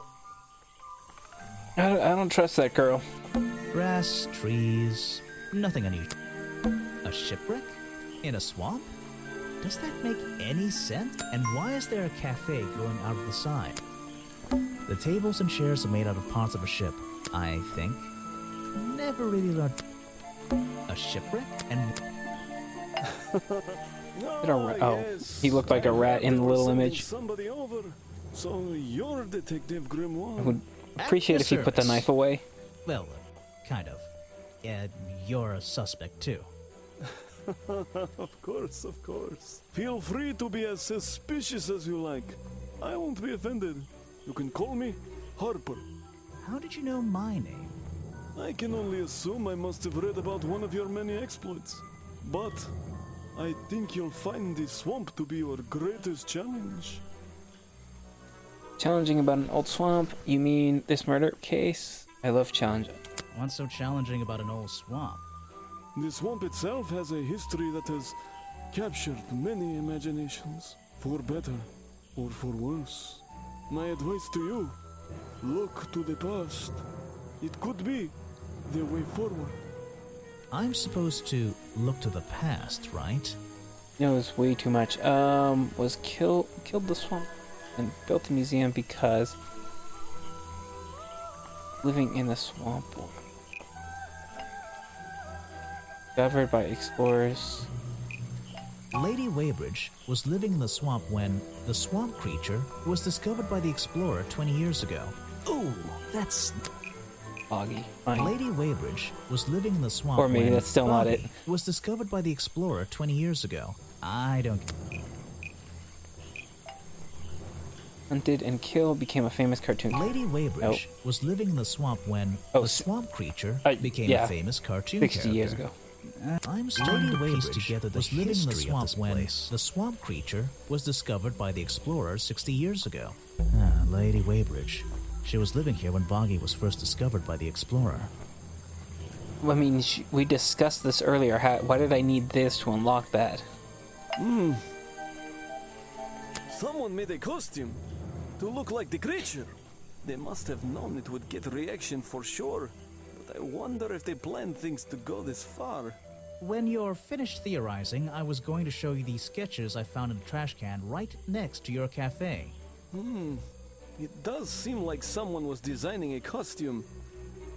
I don't trust that girl. Grass, trees, nothing unusual. A shipwreck? In a swamp? Does that make any sense? And why is there a cafe growing out of the side? The tables and chairs are made out of parts of a ship, I think. Never really learned. A shipwreck? And Oh, he looked like a rat in the little image. Somebody over. So you're Detective Grimoire. I would appreciate if you put the service. knife away. well, kind of. You're a suspect too. Of course, of course. Feel free to be as suspicious as you like. I won't be offended. You can call me Harper. How did you know my name? I can only assume I must have read about one of your many exploits. But I think you'll find the swamp to be your greatest challenge. Challenging about an old swamp? You mean this murder case? I love challenge. What's so challenging about an old swamp? The swamp itself has a history that has captured many imaginations, for better or for worse. My advice to you, look to the past. It could be the way forward. I'm supposed to look to the past, right? It was way too much. Was killed the swamp and built a museum because living in the swamp. Discovered by explorers. Lady Weybridge was living in the swamp when the swamp creature was discovered by the explorer 20 years ago. Ooh, that's... Boggy. Fine. Lady Weybridge was living in the swamp Or maybe when that's still not Boggy it. was discovered by the explorer 20 years ago. I don't... Hunted and killed, became a famous cartoon. Lady Weybridge was living in the swamp when Oh, the swamp creature became yeah. a famous cartoon 60 character. years ago. I'm starting to piece together the living in the swamp when the swamp creature was discovered by the explorer 60 years ago. Lady Weybridge. She was living here when Boggy was first discovered by the explorer. I mean, we discussed this earlier. Why did I need this to unlock that? Someone made a costume to look like the creature. They must have known it would get a reaction for sure. But I wonder if they planned things to go this far. When you're finished theorizing, I was going to show you these sketches I found in the trash can right next to your cafe. It does seem like someone was designing a costume.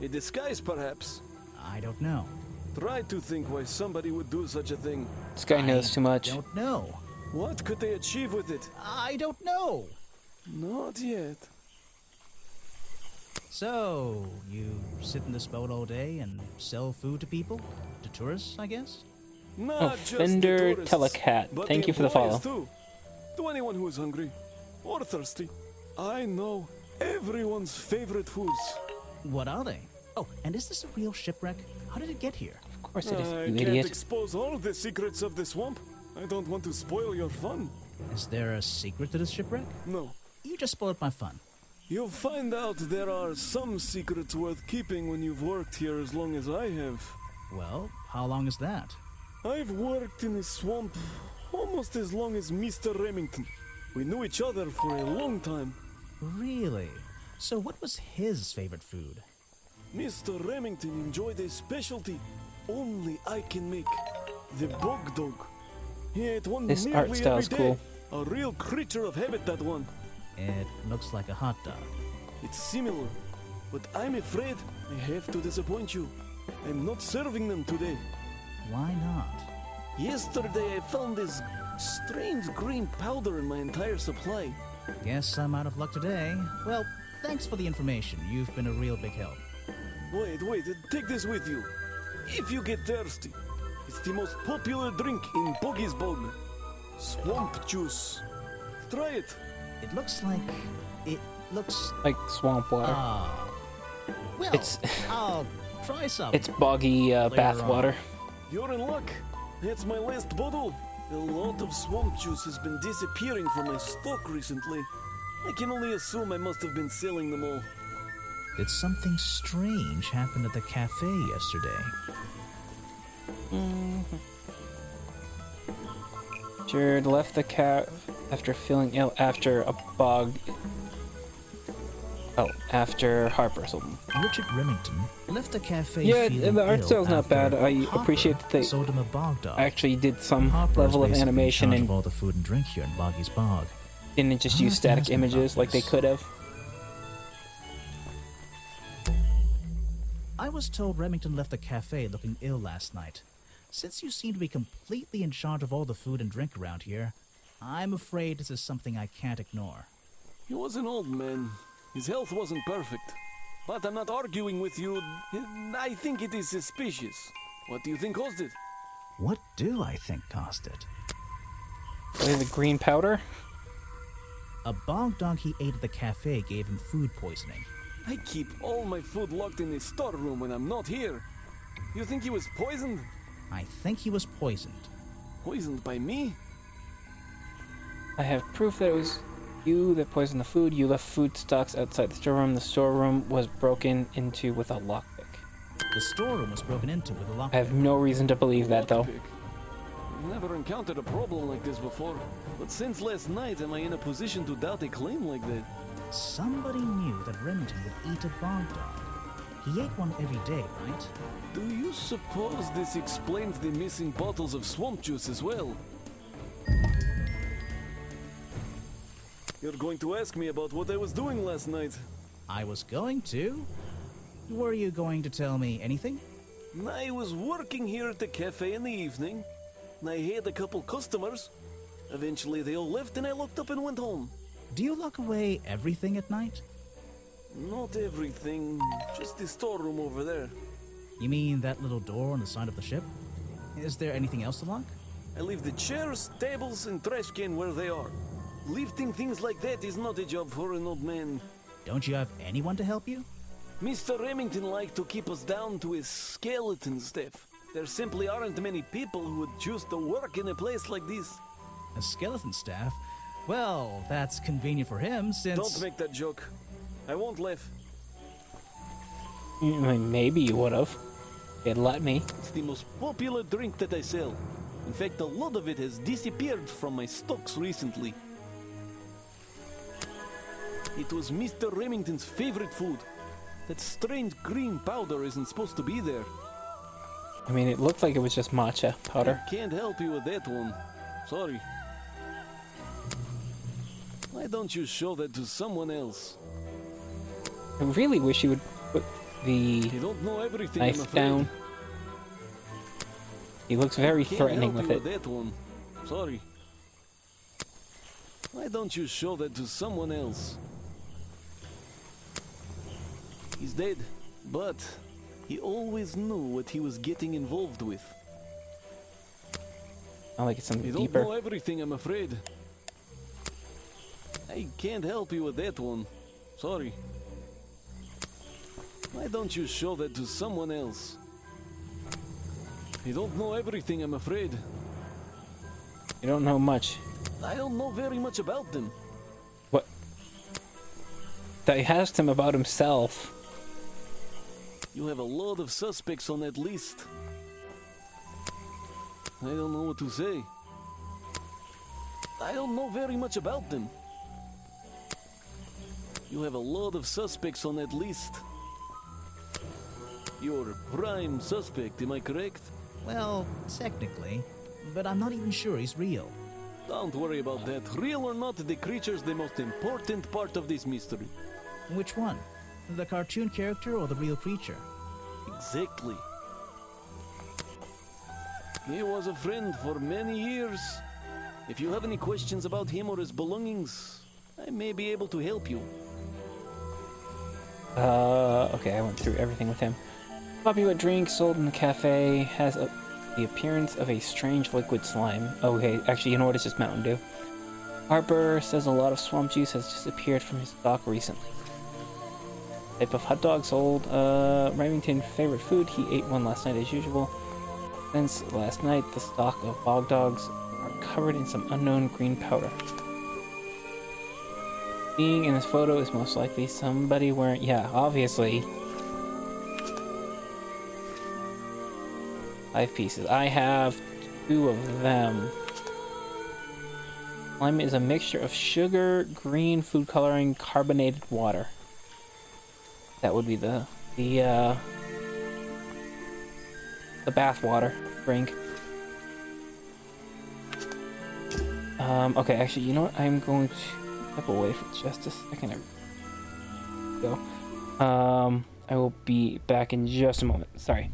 A disguise, perhaps. I don't know. Try to think why somebody would do such a thing. This guy knows too much. I don't know. What could they achieve with it? I don't know. Not yet. So, you sit in this boat all day and sell food to people? To tourists, I guess? Not just the Fender tourists, Telecat. but Thank you for the follow. employees too. To anyone who is hungry or thirsty, I know everyone's favorite foods. What are they? Oh, and is this a real shipwreck? How did it get here? Of course it is, I you can't idiot. expose all the secrets of the swamp. I don't want to spoil your fun. Is there a secret to this shipwreck? No. You just spoiled my fun. You'll find out there are some secrets worth keeping when you've worked here as long as I have. Well, how long is that? I've worked in the swamp almost as long as Mr. Remington. We knew each other for a long time. Really? So what was his favorite food? Mr. Remington enjoyed a specialty only I can make. The bog dog. He ate one This nearly art style every is day. cool. A real creature of habit, that one. It looks like a hot dog. It's similar, but I'm afraid I have to disappoint you. I'm not serving them today. Why not? Yesterday I found this strange green powder in my entire supply. Guess I'm out of luck today. Well, thanks for the information. You've been a real big help. Wait, take this with you. If you get thirsty, it's the most popular drink in Boggy's Bog. Swamp juice. Try it. It looks Like swamp water. well, It's- I'll try some. It's boggy bath on. water. You're in luck. That's my last bottle. A lot of swamp juice has been disappearing from my stock recently. I can only assume I must have been selling them all. Did something strange happen at the cafe yesterday? Jared left the cat after feeling ill after a bog. Oh, after Harper sold him. Richard Remington left the cafe Yeah, feeling the art ill style's not after bad. I Harper appreciate that they sold him a bog dog. actually did some Harper is level of basically animation in charge and of all the food and drink here in Boggy's Bog. didn't just I'll use have to static ask him about images like they this. could have. I was told Remington left the cafe looking ill last night. Since you seem to be completely in charge of all the food and drink around here, I'm afraid this is something I can't ignore. He was an old man. His health wasn't perfect. But I'm not arguing with you. I think it is suspicious. What do you think caused it? What do I think caused it? Play the green powder? A bog dog he ate at the cafe gave him food poisoning. I keep all my food locked in the storeroom when I'm not here. You think he was poisoned? I think he was poisoned. Poisoned by me? I have proof that it was you that poisoned the food. You left food stocks outside the storeroom. The storeroom was broken into with a lockpick. The storeroom was broken into with a lockpick. I have no reason to believe that, though. Lockpick. Never encountered a problem like this before. But since last night, am I in a position to doubt a claim like that? Somebody knew that Remington would eat a bog dog. He ate one every day, right? Do you suppose this explains the missing bottles of swamp juice as well? You're going to ask me about what I was doing last night. I was going to. Were you going to tell me anything? I was working here at the cafe in the evening. I had a couple customers. Eventually they all left and I locked up and went home. Do you lock away everything at night? Not everything, just the storeroom over there. You mean that little door on the side of the ship? Is there anything else to lock? I leave the chairs, tables, and trash can where they are. Lifting things like that is not a job for an old man. Don't you have anyone to help you? Mr. Remington liked to keep us down to his skeleton staff. There simply aren't many people who would choose to work in a place like this. A skeleton staff? Well, that's convenient for him since... Don't make that joke. I won't laugh. I mean, maybe you would have. You'd let me. It's the most popular drink that I sell. In fact, a lot of it has disappeared from my stocks recently. It was Mr. Remington's favorite food. That strange green powder isn't supposed to be there. I mean, it looked like it was just matcha powder. I can't help you with that one. Sorry. Why don't you show that to someone else? I really wish you would put the You don't know everything, I'm knife afraid. down. He looks very Can't threatening help with you it. that one. Sorry. Why don't you show that to someone else? He's dead, but he always knew what he was getting involved with. I like it something You don't deeper. know everything, I'm afraid. I can't help you with that one. Sorry. Why don't you show that to someone else? You don't know everything, I'm afraid. You don't know much. I don't know very much about them. What? I asked him about himself. You have a lot of suspects on that list. I don't know what to say. I don't know very much about them. You have a lot of suspects on that list. You're prime suspect, am I correct? Well, technically, but I'm not even sure he's real. Don't worry about that. Real or not, the creature's the most important part of this mystery. Which one? The cartoon character or the real creature? Exactly. He was a friend for many years. If you have any questions about him or his belongings, I may be able to help you. Okay, I went through everything with him. Popular drink sold in the cafe has the appearance of a strange liquid slime. Okay, actually, you know what? It's just Mountain Dew. Harper says a lot of swamp juice has disappeared from his stock recently. Type of hot dog sold. Remington's favorite food. He ate one last night as usual. Since last night, the stock of bog dogs are covered in some unknown green powder. Being in this photo is most likely somebody wearing... Yeah, obviously. 5 pieces. I have 2 of them. Slime is a mixture of sugar, green food coloring, carbonated water. That would be the bath water drink. Okay, actually, you know what? I'm going to step away for just a second. Go. I will be back in just a moment. Sorry.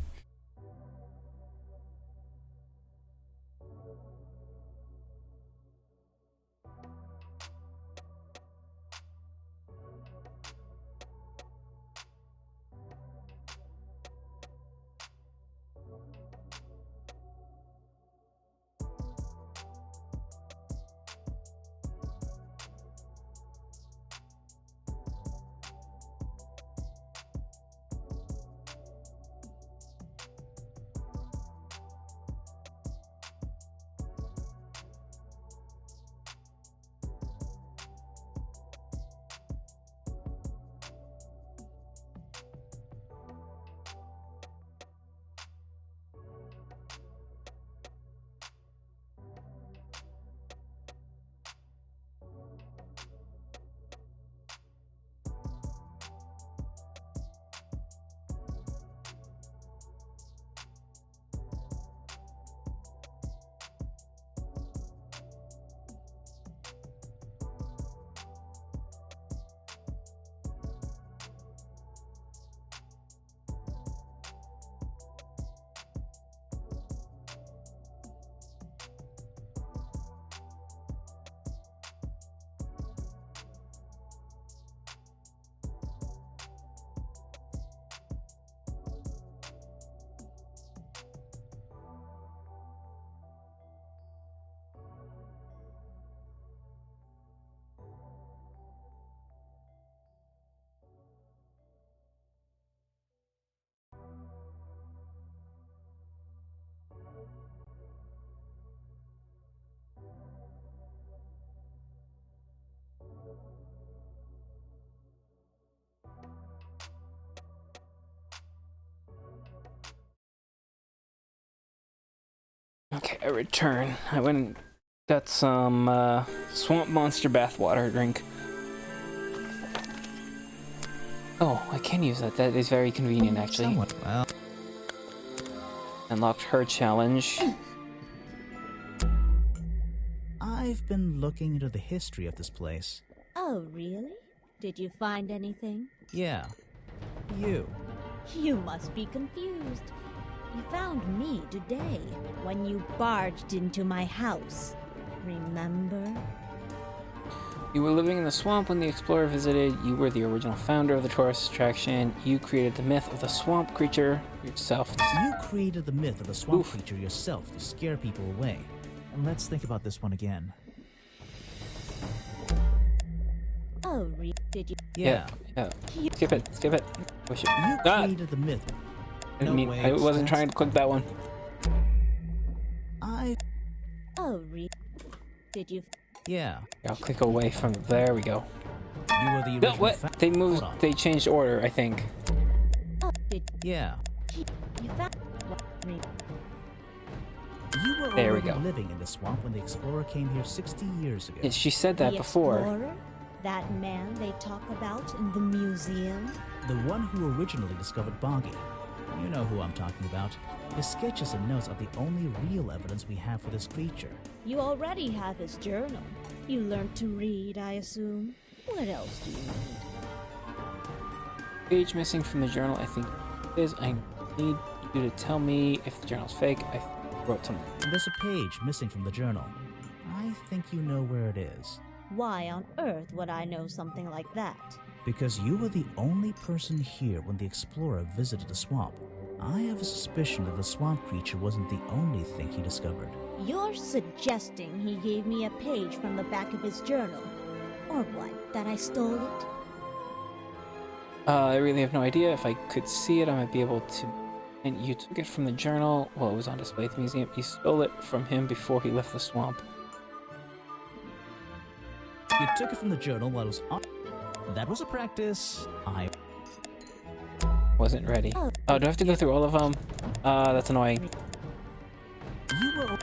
Okay, I return. I went and got some swamp monster bathwater to drink. Oh, I can use that. That is very convenient, actually. Somewhat well. Unlocked her challenge. I've been looking into the history of this place. Oh, really? Did you find anything? Yeah. You. You must be confused. You found me today, when you barged into my house. Remember? You were living in the swamp when the explorer visited. You were the original founder of the tourist attraction. You created the myth of the swamp creature yourself. You created the myth of the swamp creature yourself to scare people away. And let's think about this one again. Oh, did you? Yeah. Skip it. Push it. You created the myth. I wasn't trying to click that one. Oh, did you? Yeah. I'll click away from. There we go. You were the No, original. what? They moved. They changed order, I think. Oh, did Yeah. you found? You were There we already go. living in the swamp when the explorer came here 60 years ago. Yeah, she said that The before. Explorer? That man they talk about in the museum? The one who originally discovered Boggy. You know who I'm talking about. His sketches and notes are the only real evidence we have for this creature. You already have his journal. You learned to read, I assume. What else do you need? Page missing from the journal, I think it is. I need you to tell me if the journal's fake. I wrote something. There's a page missing from the journal. I think you know where it is. Why on earth would I know something like that? Because you were the only person here when the explorer visited the swamp. I have a suspicion that the swamp creature wasn't the only thing he discovered. You're suggesting he gave me a page from the back of his journal? Or what, that I stole it? I really have no idea. If I could see it, I might be able to. And you took it from the journal. Well, it was on display at the museum. You stole it from him before he left the swamp. You took it from the journal while it was on. That was a practice. I Wasn't ready. Oh, do I have to go through all of them? That's annoying. You were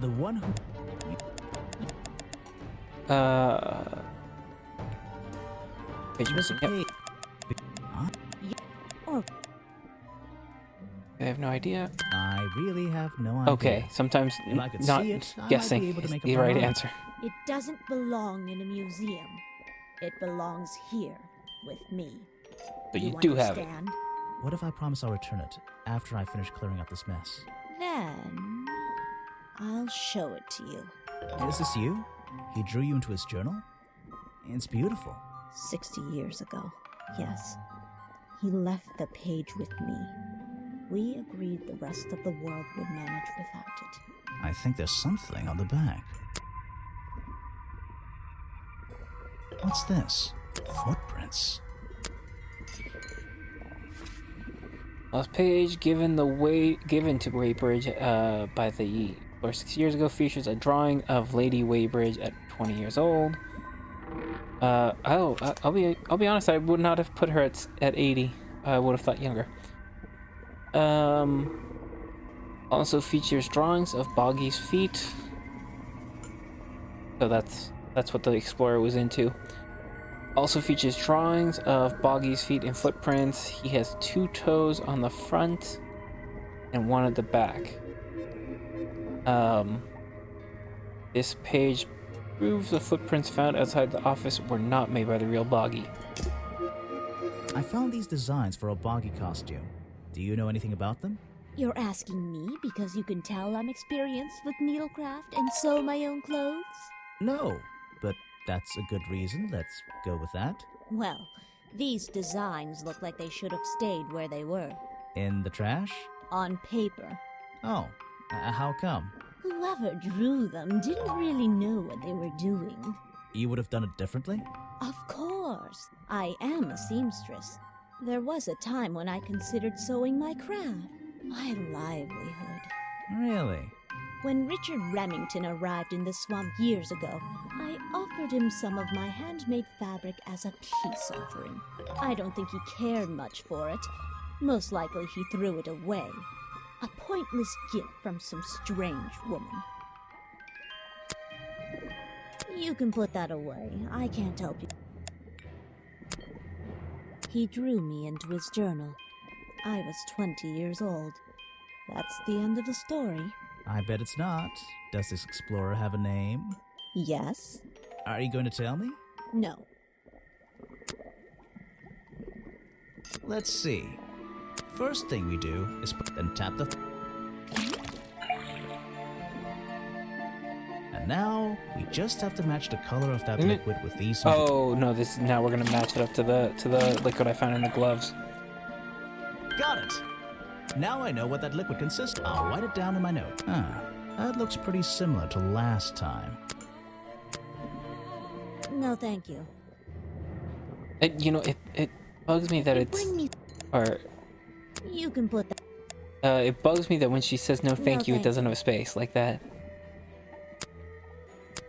the one who. Page missing. Yep. I have no idea. I really have no idea. Okay, sometimes If I could not see it, I might guessing be able to is make up the my right mind. answer. It doesn't belong in a museum. It belongs here, with me. But you do have it. understand? What if I promise I'll return it after I finish clearing up this mess? Then, I'll show it to you. Is this you? He drew you into his journal? It's beautiful. 60 years ago, yes. He left the page with me. We agreed the rest of the world would manage without it. I think there's something on the back. What's this? Footprints. Last page given to Weybridge by the or 6 years ago features a drawing of Lady Weybridge at 20 years old. I'll be honest, I would not have put her at 80. I would have thought younger. Also features drawings of Boggy's feet. So that's what the explorer was into. Also features drawings of Boggy's feet and footprints. He has 2 toes on the front and 1 at the back. This page proves the footprints found outside the office were not made by the real Boggy. I found these designs for a Boggy costume. Do you know anything about them? You're asking me because you can tell I'm experienced with needlecraft and sew my own clothes? No, but that's a good reason. Let's go with that. Well, these designs look like they should have stayed where they were. In the trash? On paper. Oh, how come? Whoever drew them didn't really know what they were doing. You would have done it differently? Of course. I am a seamstress. There was a time when I considered sewing my craft, my livelihood. Really? When Richard Remington arrived in the swamp years ago, I offered him some of my handmade fabric as a peace offering. I don't think he cared much for it. Most likely he threw it away. A pointless gift from some strange woman. You can put that away. I can't help you. He drew me into his journal. I was 20 years old. That's the end of the story. I bet it's not. Does this explorer have a name? Yes? Are you going to tell me? No. Let's see. First thing we do is then tap the... And now, we just have to match the color of that liquid with these... Oh, no, now we're gonna match it up to the liquid I found in the gloves. Got it! Now I know what that liquid consists of. I'll write it down in my note. That looks pretty similar to last time. No, thank you. It bugs me that it's... Or... You can put that... it bugs me that when she says no thank you, it thank doesn't have a space like that.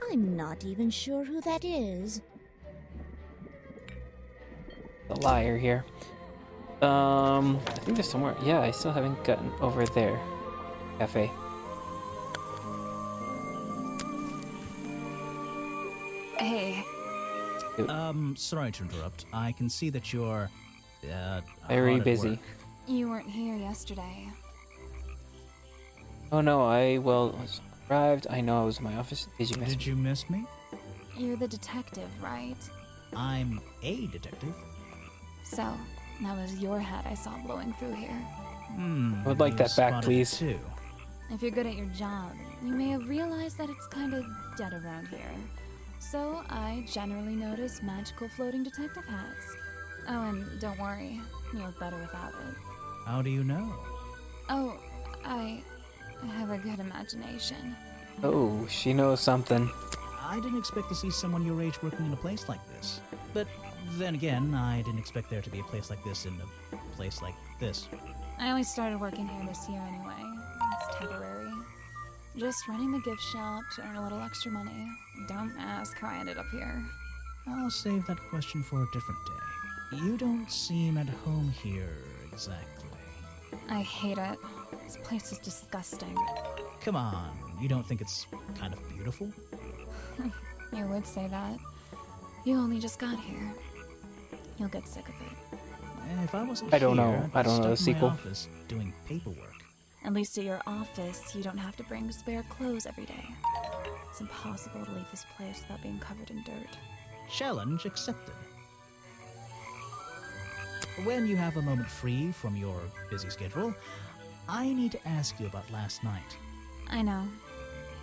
I'm not even sure who that is. The liar here. I think there's somewhere... Yeah, I still haven't gotten over there. Cafe. Hey. Sorry to interrupt. I can see that you're... Very hard at busy. work. You weren't here yesterday. Oh no, I arrived. I know I was in my office. Did you miss me? Did you miss me? You're the detective, right? I'm a detective. So, that was your hat I saw blowing through here. I would like you that back, spotted it please. Too. If you're good at your job, you may have realized that it's kind of dead around here. So, I generally notice magical floating detective hats. Oh, and don't worry, you look better without it. How do you know? Oh, I have a good imagination. Oh, she knows something. I didn't expect to see someone your age working in a place like this. But then again, I didn't expect there to be a place like this in a place like this. I only started working here this year anyway. It's temporary. Just running the gift shop to earn a little extra money. Don't ask how I ended up here. I'll save that question for a different day. You don't seem at home here exactly. I hate it. This place is disgusting. Come on, you don't think it's kind of beautiful? You would say that. You only just got here. You'll get sick of it. If I wasn't I don't here, know. I'd I don't know be the stuck in my sequel. office doing paperwork. At least at your office, you don't have to bring spare clothes every day. It's impossible to leave this place without being covered in dirt. Challenge accepted. When you have a moment free from your busy schedule, I need to ask you about last night. I know,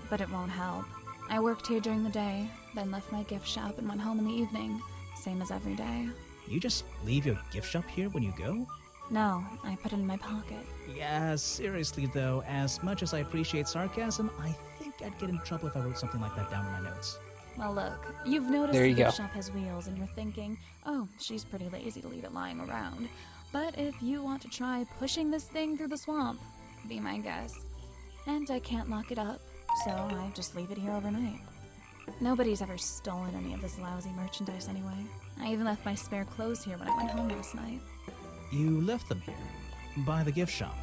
but it won't help. I worked here during the day, then left my gift shop and went home in the evening, same as every day. You just leave your gift shop here when you go? No, I put it in my pocket. Yeah, seriously though, as much as I appreciate sarcasm, I think I'd get in trouble if I wrote something like that down in my notes. Well, look, you've noticed There the you gift go. shop has wheels, and you're thinking, oh, she's pretty lazy to leave it lying around. But if you want to try pushing this thing through the swamp, be my guest. And I can't lock it up, so I just leave it here overnight. Nobody's ever stolen any of this lousy merchandise anyway. I even left my spare clothes here when I went home last night. You left them here? By the gift shop?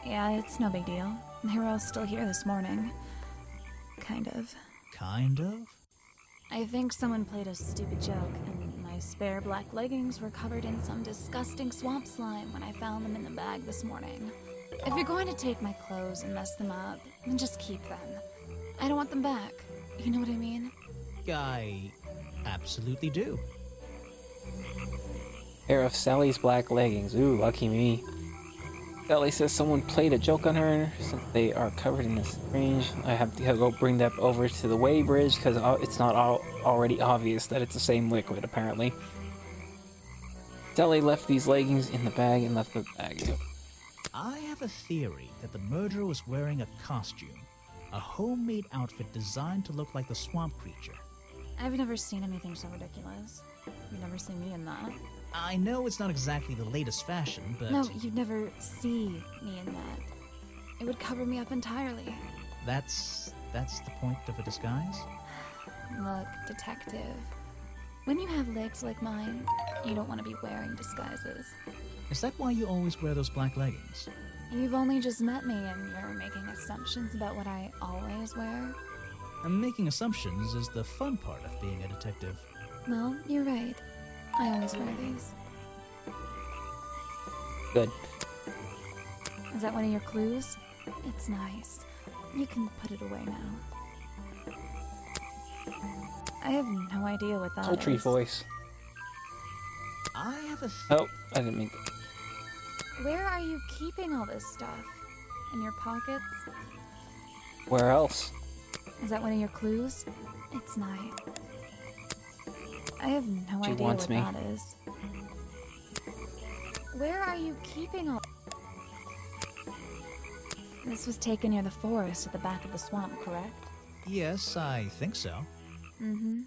Yeah, it's no big deal. They were all still here this morning. Kind of. Kind of? I think someone played a stupid joke, and my spare black leggings were covered in some disgusting swamp slime when I found them in the bag this morning. If you're going to take my clothes and mess them up, then just keep them. I don't want them back. You know what I mean? I absolutely do. Pair of Sally's black leggings. Ooh, lucky me. Sally says someone played a joke on her since they are covered in this strange. I have to go bring that over to the weighbridge because it's not already obvious that it's the same liquid, apparently. Sally left these leggings in the bag and left the bag. I have a theory that the murderer was wearing a costume. A homemade outfit designed to look like the swamp creature. I've never seen anything so ridiculous. You've never seen me in that. I know it's not exactly the latest fashion, but... No, you'd never see me in that. It would cover me up entirely. That's the point of a disguise? Look, detective. When you have legs like mine, you don't want to be wearing disguises. Is that why you always wear those black leggings? You've only just met me and you're making assumptions about what I always wear? Making assumptions is the fun part of being a detective. Well, you're right. I always wear these. Good. Is that one of your clues? It's nice. You can put it away now. I have no idea what that Sultry is. voice. I have a Oh, I didn't mean. Where are you keeping all this stuff? In your pockets? Where else? Is that one of your clues? It's nice. I have no She idea wants what me. that is. Where are you keeping all... This was taken near the forest at the back of the swamp, correct? Yes, I think so. Mm-hmm.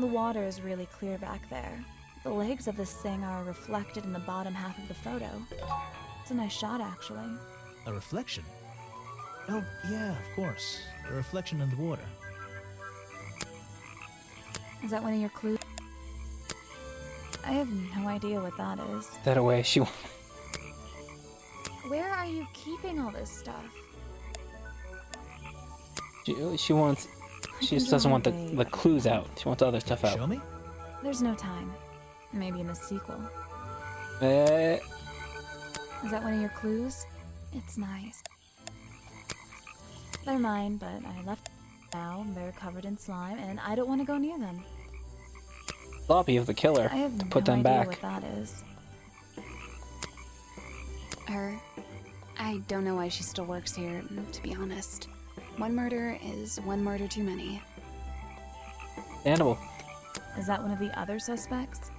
The water is really clear back there. The legs of this thing are reflected in the bottom half of the photo. It's a nice shot, actually. A reflection? Oh, yeah, of course. A reflection in the water. Is that one of your clues? I have no idea what that is. That away. She. Where are you keeping all this stuff? She wants. She just doesn't want the clues out. She wants other stuff out. Show me? There's no time. Maybe in the sequel. Eh, Is that one of your clues? It's nice. They're mine, but I left now. They're covered in slime, and I don't want to go near them. sloppy of the killer I have to put no them idea back. what that is. I don't know why she still works here, to be honest. One murder is one murder too many. Understandable. Is that one of the other suspects?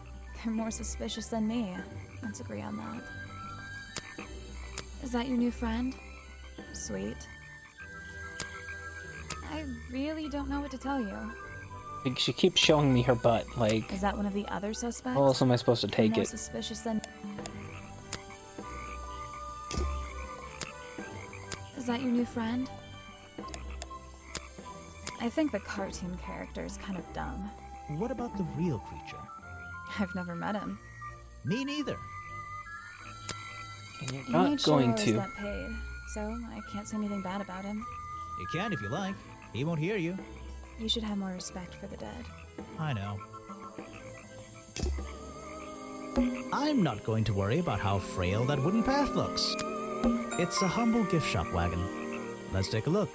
They're more suspicious than me. Let's agree on that. Is that your new friend? Sweet. I really don't know what to tell you. Like, she keeps showing me her butt. Like, Is that one of the other suspects? how else am I supposed to They're take more it? suspicious than... Is that your new friend? I think the cartoon character is kind of dumb. What about the real creature? I've never met him. Me neither. And you're He not made sure I going was to. got paid, so I can't say anything bad about him. You can if you like. He won't hear you. You should have more respect for the dead. I know. I'm not going to worry about how frail that wooden path looks. It's a humble gift shop wagon. Let's take a look.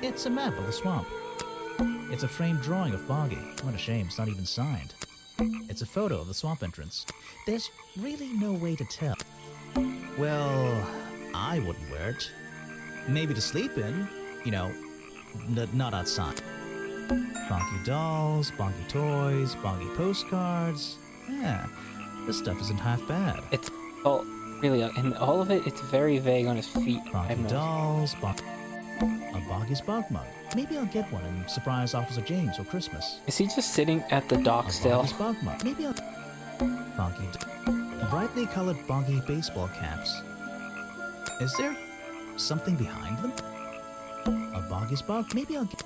It's a map of the swamp. It's a framed drawing of Boggy. What a shame, it's not even signed. It's a photo of the swamp entrance. There's really no way to tell. Well, I wouldn't wear it. Maybe to sleep in, you know, not outside. Bonky dolls, bonky toys, bonky postcards. Yeah, this stuff isn't half bad. It's all really, and all of it. It's very vague on his feet. I've Bonky noticed. dolls, a Boggy's bog mug. Maybe I'll get one and surprise Officer James for Christmas. Is he just sitting at the dock A still? Boggy's bog mug. Maybe I'll... Brightly colored Boggy baseball caps. Is there something behind them? A Boggy's bog? Maybe I'll get...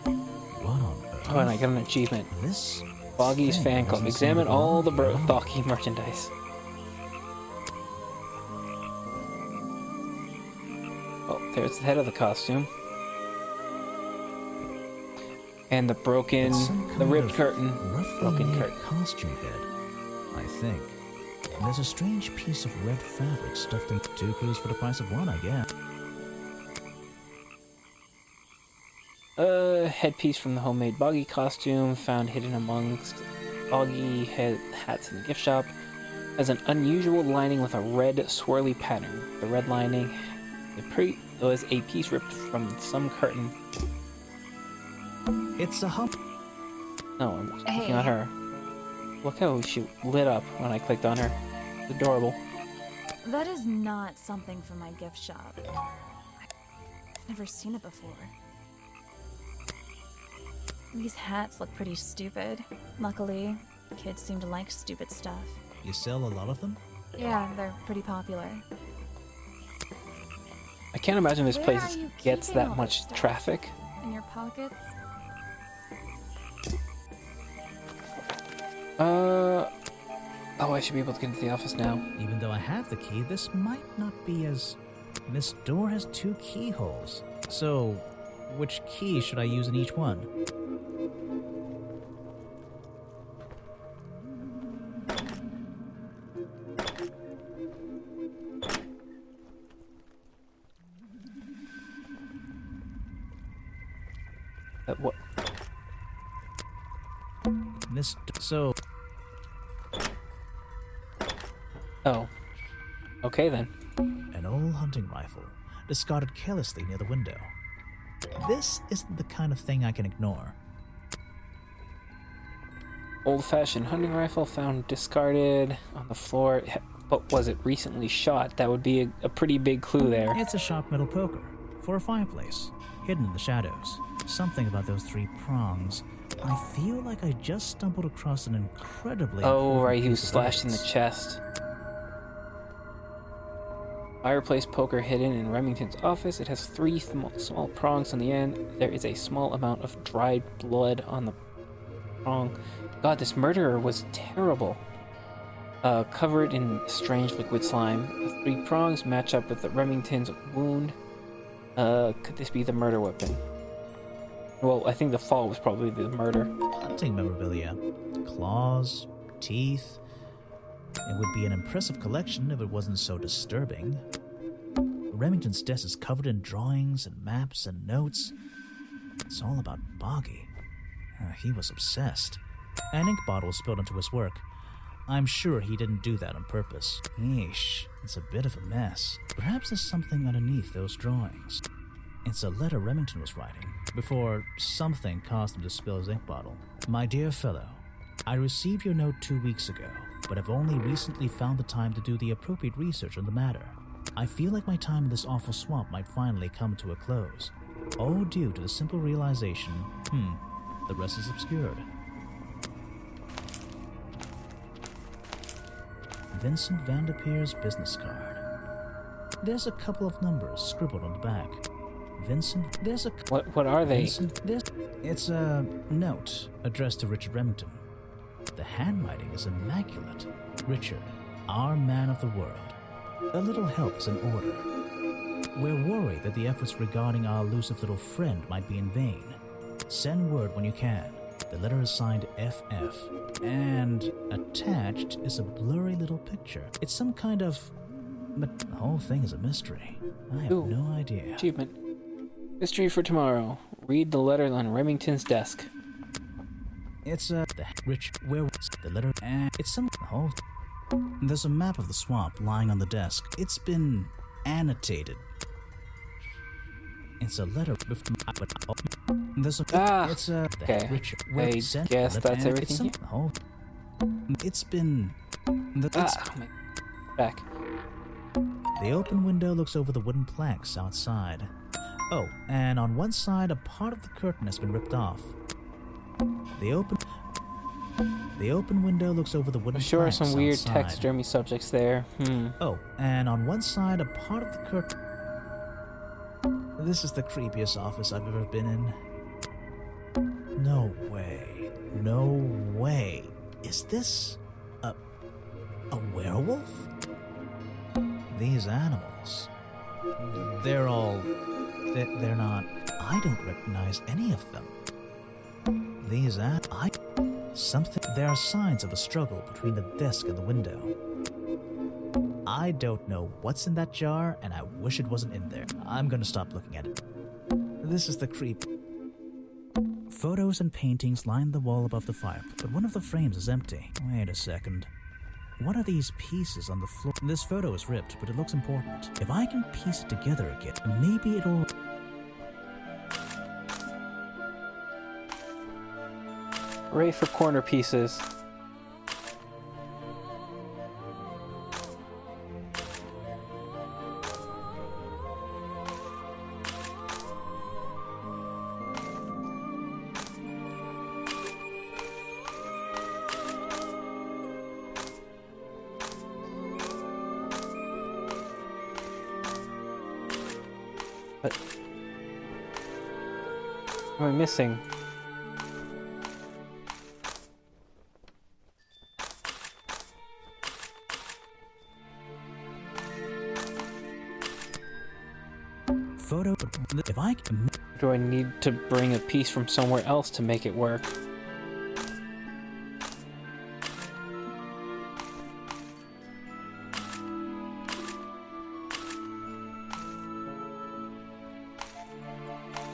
What on earth? Oh, and I got an achievement. This... Boggy's thing fan club. doesn't Examine seem to all the belong. Boggy merchandise. Oh, there's the head of the costume. And the broken, It's some the kind ripped of curtain, roughly broken made curtain. costume head, I think. There's a strange piece of red fabric stuffed into 2 clues for the price of 1, I guess. Headpiece from the homemade Boggy costume, found hidden amongst Boggy hats in the gift shop, has an unusual lining with a red swirly pattern. The red lining was a piece ripped from some curtain. It's a hump. No, I'm looking Hey. at her. Look how she lit up when I clicked on her. It's adorable. That is not something from my gift shop. I've never seen it before. These hats look pretty stupid. Luckily, kids seem to like stupid stuff. You sell a lot of them? Yeah, they're pretty popular. I can't imagine this Where place are you gets keeping that all much this stuff? traffic. In your pockets? Oh, I should be able to get into the office now. Even though I have the key, this might not be as... This door has 2 keyholes. So, which key should I use in each one? What? So... Oh. Okay then. An old hunting rifle, discarded carelessly near the window. This isn't the kind of thing I can ignore. Old-fashioned hunting rifle found discarded on the floor. But was it recently shot? That would be a pretty big clue there. It's a sharp metal poker for a fireplace, hidden in the shadows. Something about those 3 prongs. I feel like I just stumbled across an incredibly... Oh, right, he was piece of slashed in the evidence. chest. Fireplace poker hidden in Remington's office. It has 3 small prongs on the end. There is a small amount of dried blood on the prong. God, this murderer was terrible. Covered in strange liquid slime. The 3 prongs match up with the Remington's wound. Could this be the murder weapon? Well, I think the fall was probably the murder. Hunting memorabilia. Claws, teeth. It would be an impressive collection if it wasn't so disturbing. Remington's desk is covered in drawings and maps and notes. It's all about Boggy. He was obsessed. An ink bottle spilled into his work. I'm sure he didn't do that on purpose. Yeesh, it's a bit of a mess. Perhaps there's something underneath those drawings. It's a letter Remington was writing before something caused him to spill his ink bottle. My dear fellow, I received your note 2 weeks ago, but have only recently found the time to do the appropriate research on the matter. I feel like my time in this awful swamp might finally come to a close. All due to the simple realization, the rest is obscured. Vincent Vanderpeer's business card. There's a couple of numbers scribbled on the back. Vincent, there's a... What are they? Vincent, it's a note addressed to Richard Remington. The handwriting is immaculate. Richard, our man of the world. A little help is in order. We're worried that the efforts regarding our elusive little friend might be in vain. Send word when you can. The letter is signed FF. And attached is a blurry little picture. It's some kind of... But the whole thing is a mystery. I have no idea. Achievement. Mystery for tomorrow. Read the letter on Remington's desk. It's the letter, and it's some whole. There's a map of the swamp lying on the desk. It's been annotated. It's a letter. There's a. It's a. Okay. I guess that's everything. It's been. Back. The open window looks over the wooden planks outside. Oh, and on one side, a part of the curtain has been ripped off. The open window looks over the wooden planks Sure, some weird outside. taxidermy subjects there. Oh, and on one side, a part of the curtain. This is the creepiest office I've ever been in. No way. No way. Is this a werewolf? These animals. They're not. I don't recognize any of them. There are signs of a struggle between the desk and the window. I don't know what's in that jar, and I wish it wasn't in there. I'm gonna stop looking at it. This is the creep. Photos and paintings line the wall above the fire, but one of the frames is empty. Wait a second. What are these pieces on the floor? This photo is ripped, but it looks important. If I can piece it together again, maybe it'll... Hooray for corner pieces. What am I missing? photo. If I can... Do I need to bring a piece from somewhere else to make it work?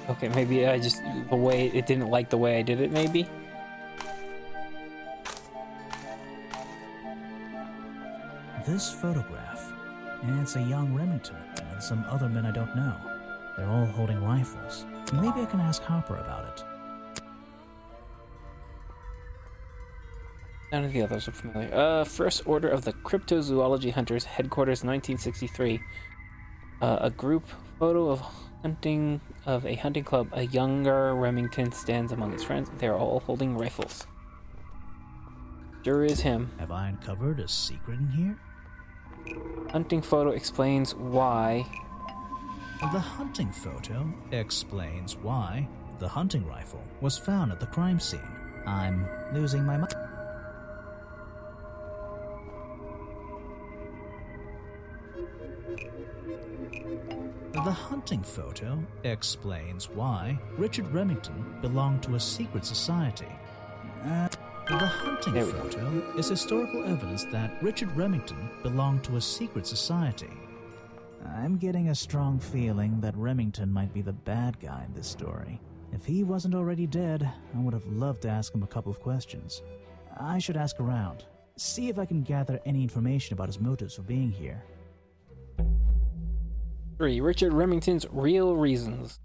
Okay, maybe I just, the way, it didn't like the way I did it, maybe? This photograph, it's a young Remington and some other men I don't know. They're all holding rifles. Maybe I can ask Harper about it. None of the others are familiar. First Order of the Cryptozoology Hunters, Headquarters, 1963. A group photo of a hunting club. A younger Remington stands among his friends. They are all holding rifles. Sure is him. Have I uncovered a secret in here? Hunting photo explains why. The hunting photo explains why the hunting rifle was found at the crime scene. I'm losing my mind. The hunting photo explains why Richard Remington belonged to a secret society. The hunting photo is historical evidence that Richard Remington belonged to a secret society. I'm getting a strong feeling that Remington might be the bad guy in this story. If he wasn't already dead, I would have loved to ask him a couple of questions. I should ask around, see if I can gather any information about his motives for being here. 3. Richard Remington's real reasons.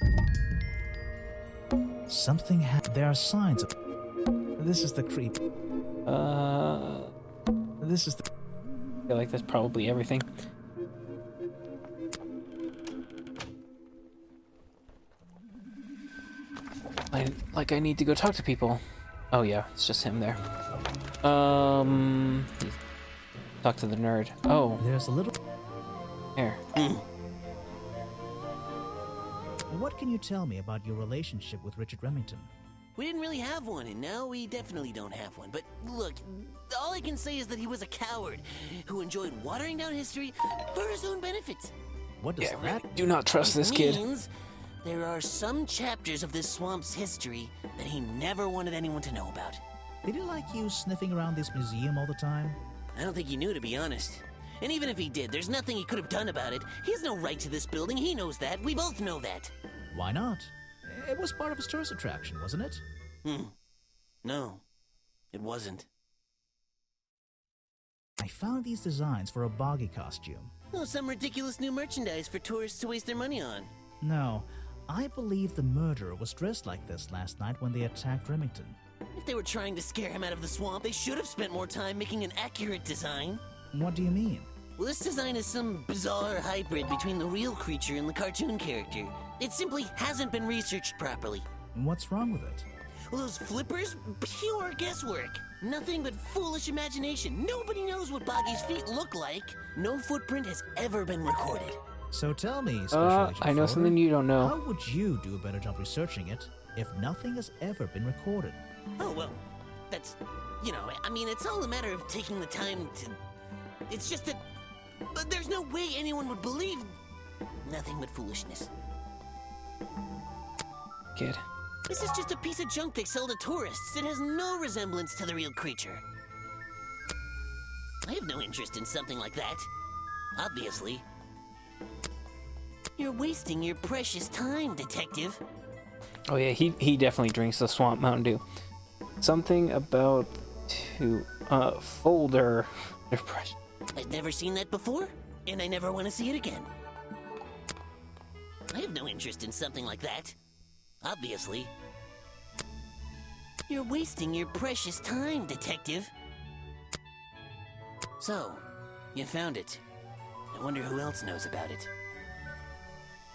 Something there are signs of... This is the creep. This is the... I feel like that's probably everything. I need to go talk to people. Oh yeah, it's just him there. Talk to the nerd. Oh. There's a little... Here. What can you tell me about your relationship with Richard Remington? We didn't really have one, and now we definitely don't have one. But look, all I can say is that he was a coward who enjoyed watering down history for his own benefit. What does that do not trust this kid. Means there are some chapters of this swamp's history that he never wanted anyone to know about. Did he like you sniffing around this museum all the time? I don't think he knew, to be honest. And even if he did, there's nothing he could have done about it. He has no right to this building. He knows that. We both know that. Why not? It was part of his tourist attraction, wasn't it? No, it wasn't. I found these designs for a boggy costume. Oh, some ridiculous new merchandise for tourists to waste their money on. No, I believe the murderer was dressed like this last night when they attacked Remington. If they were trying to scare him out of the swamp, they should have spent more time making an accurate design. What do you mean? Well, this design is some bizarre hybrid between the real creature and the cartoon character. It simply hasn't been researched properly. What's wrong with it? Well, those flippers? Pure guesswork. Nothing but foolish imagination. Nobody knows what Boggy's feet look like. No footprint has ever been recorded. So tell me, Special Agent I know Fowler, something you don't know. How would you do a better job researching it if nothing has ever been recorded? Oh, well, that's... I mean, it's all a matter of taking the time to... It's just that... But there's no way anyone would believe... Nothing but foolishness. Kid. This is just a piece of junk they sell to tourists. It has no resemblance to the real creature. I have no interest in something like that. Obviously. You're wasting your precious time, Detective. Oh yeah, he definitely drinks the Swamp Mountain Dew. Something about folder depression. I've never seen that before, and I never want to see it again. I have no interest in something like that. Obviously. You're wasting your precious time, Detective. So, you found it. I wonder who else knows about it.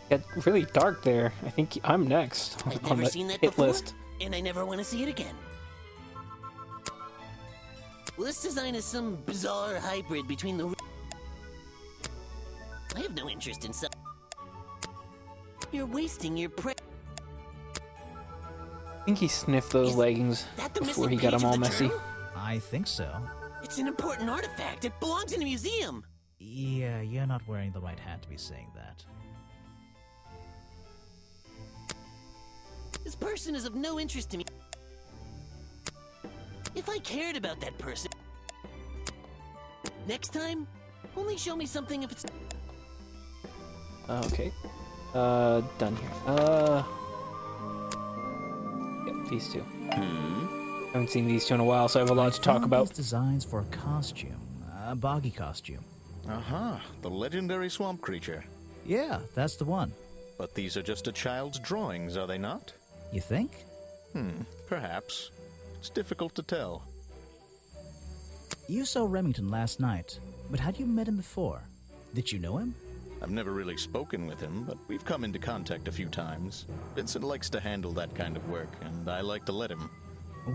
Got really dark there. I think I'm next I've on never the seen that hit before, list. and I never want to see it again. Well, this design is some bizarre hybrid between the... I have no interest in some... You're wasting your I think he sniffed those leggings before he got them all messy. I think so. It's an important artifact. It belongs in a museum. Yeah, you're not wearing the right hat to be saying that. This person is of no interest to me. If I cared about that person, next time, only show me something if it's... Okay. Done here. Yep, these two. Haven't seen these two in a while, so I have a lot to talk about. These designs for a costume, a boggy costume. The legendary swamp creature. Yeah, that's the one. But these are just a child's drawings, are they not? You think? Perhaps. It's difficult to tell. You saw Remington last night, but had you met him before? Did you know him? I've never really spoken with him, but we've come into contact a few times. Vincent likes to handle that kind of work, and I like to let him.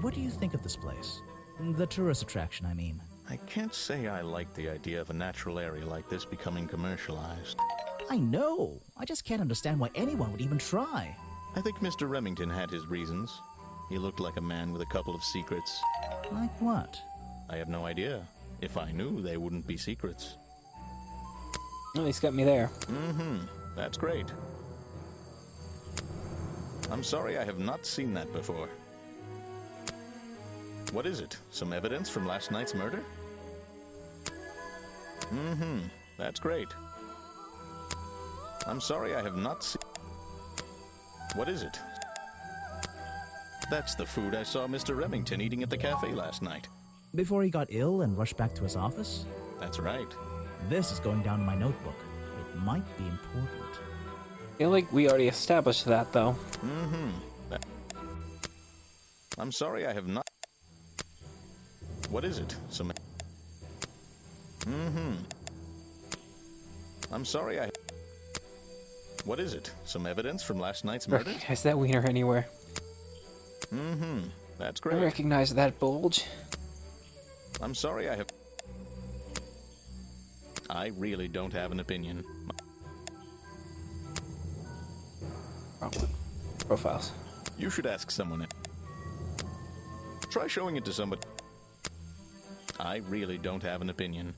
What do you think of this place? The tourist attraction, I mean. I can't say I like the idea of a natural area like this becoming commercialized. I know! I just can't understand why anyone would even try. I think Mr. Remington had his reasons. He looked like a man with a couple of secrets. Like what? I have no idea. If I knew, they wouldn't be secrets. Oh, he's got me there. That's great. I'm sorry I have not seen that before. What is it? Some evidence from last night's murder? That's great. I'm sorry I have not seen... What is it? That's the food I saw Mr. Remington eating at the cafe last night. Before he got ill and rushed back to his office? That's right. This is going down in my notebook. It might be important. I feel like we already established that, though. I'm sorry I have not... What is it? Some... I'm sorry I... What is it? Some evidence from last night's murder? Recognize that wiener anywhere. That's I great. recognize that bulge. I'm sorry I have... I really don't have an opinion. Wrong one. Profiles. You should ask someone. Try showing it to somebody. I really don't have an opinion.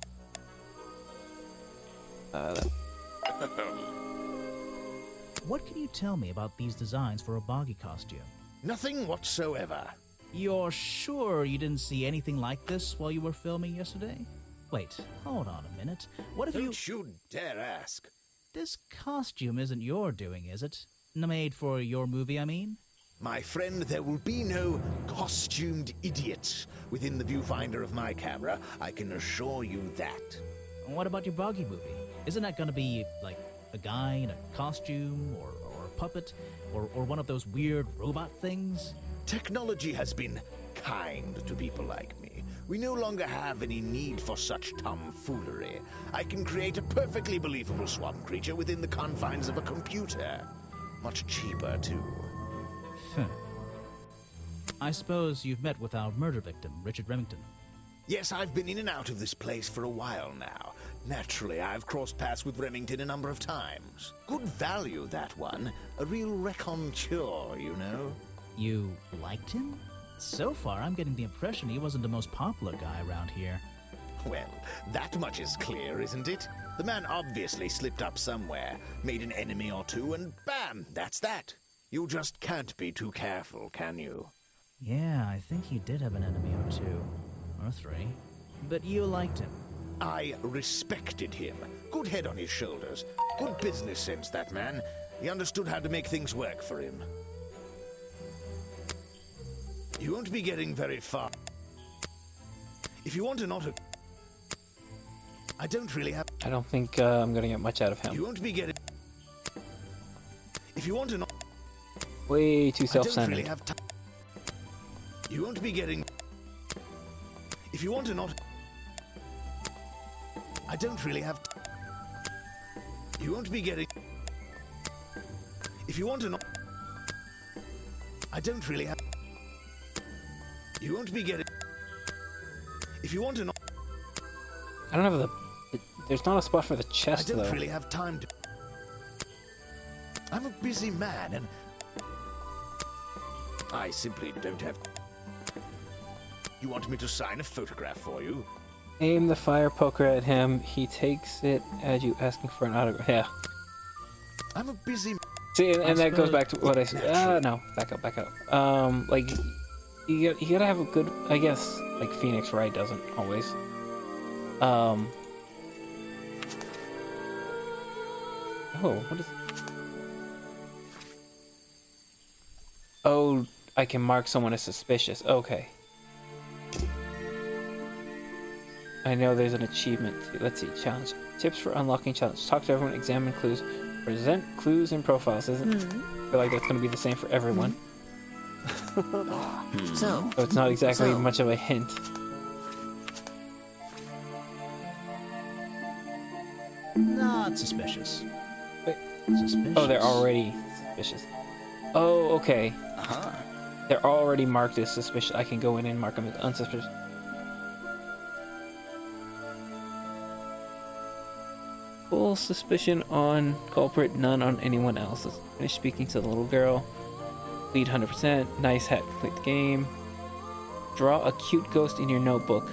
What can you tell me about these designs for a boggy costume? Nothing whatsoever. You're sure you didn't see anything like this while you were filming yesterday? Wait, hold on a minute. What if Don't you dare ask. This costume isn't your doing, is it? Made for your movie, I mean? My friend, there will be no costumed idiots within the viewfinder of my camera. I can assure you that. What about your boggy movie? Isn't that gonna be, like, a guy in a costume, or a puppet, or one of those weird robot things? Technology has been kind to people like me. We no longer have any need for such tomfoolery. I can create a perfectly believable swamp creature within the confines of a computer. Much cheaper, too. I suppose you've met with our murder victim, Richard Remington. Yes, I've been in and out of this place for a while now. Naturally, I've crossed paths with Remington a number of times. Good value, that one. A real raconteur, you know. You liked him? So far, I'm getting the impression he wasn't the most popular guy around here. Well, that much is clear, isn't it? The man obviously slipped up somewhere, made an enemy or two, and bam, that's that. You just can't be too careful, can you? Yeah, I think he did have an enemy or two. Or three. But you liked him. I respected him. Good head on his shoulders. Good business sense, that man. He understood how to make things work for him. You won't be getting very far. If you want an auto... I don't really have... I don't think I'm gonna get much out of him. You won't be getting... If you want an... Way too self-centered. I don't really have time. You won't be getting... If you want an auto... I don't really have... You won't be getting... If you want an... I don't really have... You won't be getting... If you want an... I don't have the... There's not a spot for the chest, I don't though. really have time to... I'm a busy man, and... I simply don't have... You want me to sign a photograph for you? Aim the fire poker at him. He takes it as you asking for an autograph. Yeah. I'm a busy... See, and that goes back to what I said. No, back up. Like, you gotta have a good, I guess, like Phoenix Wright doesn't always. Oh, what is... Oh, I can mark someone as suspicious. Okay. I know there's an achievement too. Let's see, challenge. Tips for unlocking challenge. Talk to everyone, examine clues, present clues and profiles. I feel like that's going to be the same for everyone. So it's not exactly much of a hint. Not suspicious. Wait. Suspicious. Oh, they're already suspicious. Oh, okay. They're already marked as suspicious. I can go in and mark them as unsuspicious. Full suspicion on culprit, none on anyone else. Let's finish speaking to the little girl. Lead 100%. Nice hat. Complete the game. Draw a cute ghost in your notebook.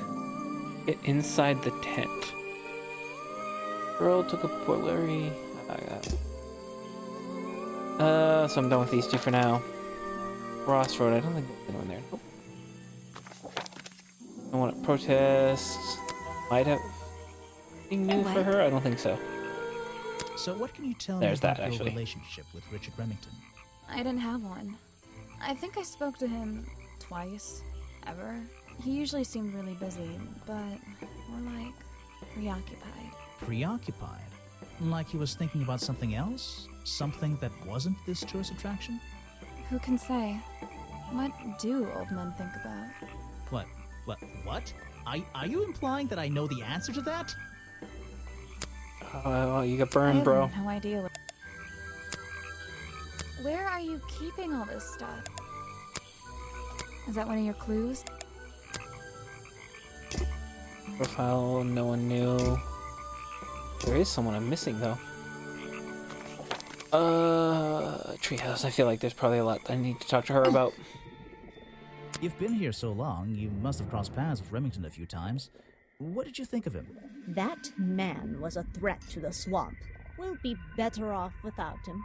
Get inside the tent. Girl took a Portlery. So I'm done with these two for now. Crossroad. I don't think there's anyone there. Nope. I want to protest. Might have anything new for her? I don't think so. So what can you tell There's me about that, your actually. relationship with Richard Remington? I didn't have one. I think I spoke to him twice, ever. He usually seemed really busy, but more like preoccupied. Preoccupied? Like he was thinking about something else? Something that wasn't this tourist attraction? Who can say? What do old men think about? What? Are you implying that I know the answer to that? Oh, you got I burned, have bro. no idea. Where are you keeping all this stuff? Is that one of your clues? Profile, no one knew. There is someone I'm missing, though. Treehouse. I feel like there's probably a lot I need to talk to her about. You've been here so long, you must have crossed paths with Remington a few times. What did you think of him? That man was a threat to the swamp. We'll be better off without him.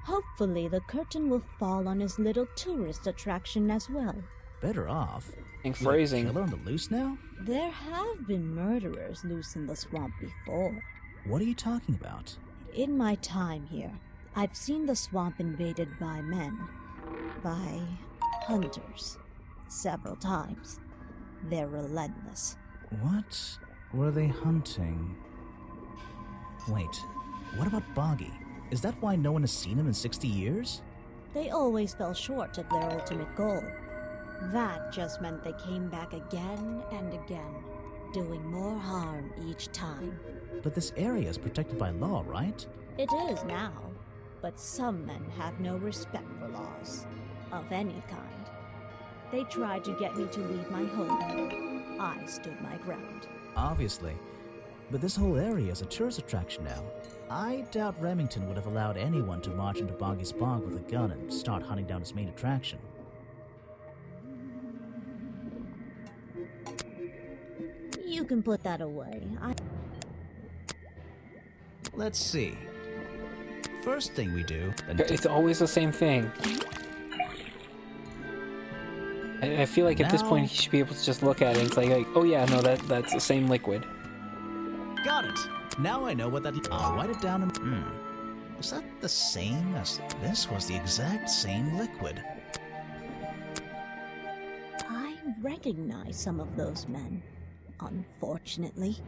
Hopefully the curtain will fall on his little tourist attraction as well. Better off? And phrasing. Killer on the loose now? There have been murderers loose in the swamp before. What are you talking about? In my time here, I've seen the swamp invaded by men. By hunters. Several times. They're relentless. What were they hunting? Wait, what about Boggy? Is that why no one has seen him in 60 years? They always fell short of their ultimate goal. That just meant they came back again and again, doing more harm each time. But this area is protected by law, right? It is now, but some men have no respect for laws, of any kind. They tried to get me to leave my home. I stood my ground. Obviously. But this whole area is a tourist attraction now. I doubt Remington would have allowed anyone to march into Boggy's Bog with a gun and start hunting down his main attraction. You can put that away. Let's see. First thing we do... It's always the same thing. I feel like at this point he should be able to just look at it. It's like oh yeah, no, that's the same liquid. Got it. Now I know what that... I'll write it down and... Was that the same as... This was the exact same liquid. I recognize some of those men. Unfortunately,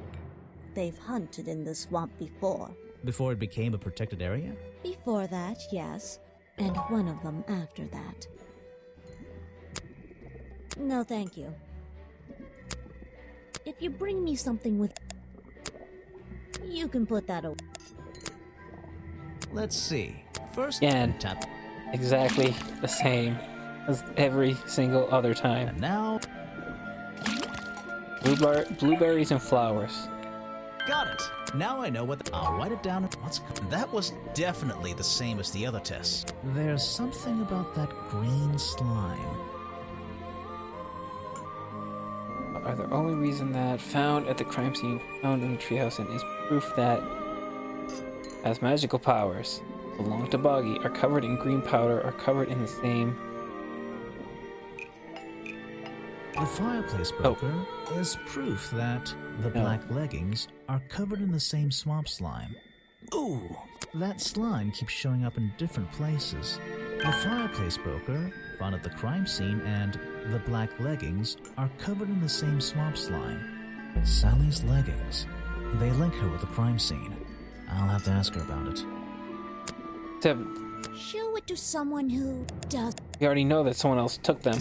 they've hunted in the swamp before. Before it became a protected area? Before that, yes. And one of them after that. No, thank you. If you bring me something with... You can put that away. Let's see. First, Again, tap. exactly the same as every single other time. And now... Blueberries and flowers. Got it. Now I know what I'll write it down. That was definitely the same as the other tests. There's something about that green slime. Are the only reason that found at the crime scene, found in the treehouse, and is proof that has magical powers. belong to Boggy, are covered in green powder, are covered in the same... The fireplace poker is proof that the black leggings are covered in the same swamp slime. Ooh, that slime keeps showing up in different places. The fireplace poker found at the crime scene and the black leggings are covered in the same swamp slime. Sally's leggings. They link her with the crime scene. I'll have to ask her about it. 7. Show it to someone who does. We already know that someone else took them.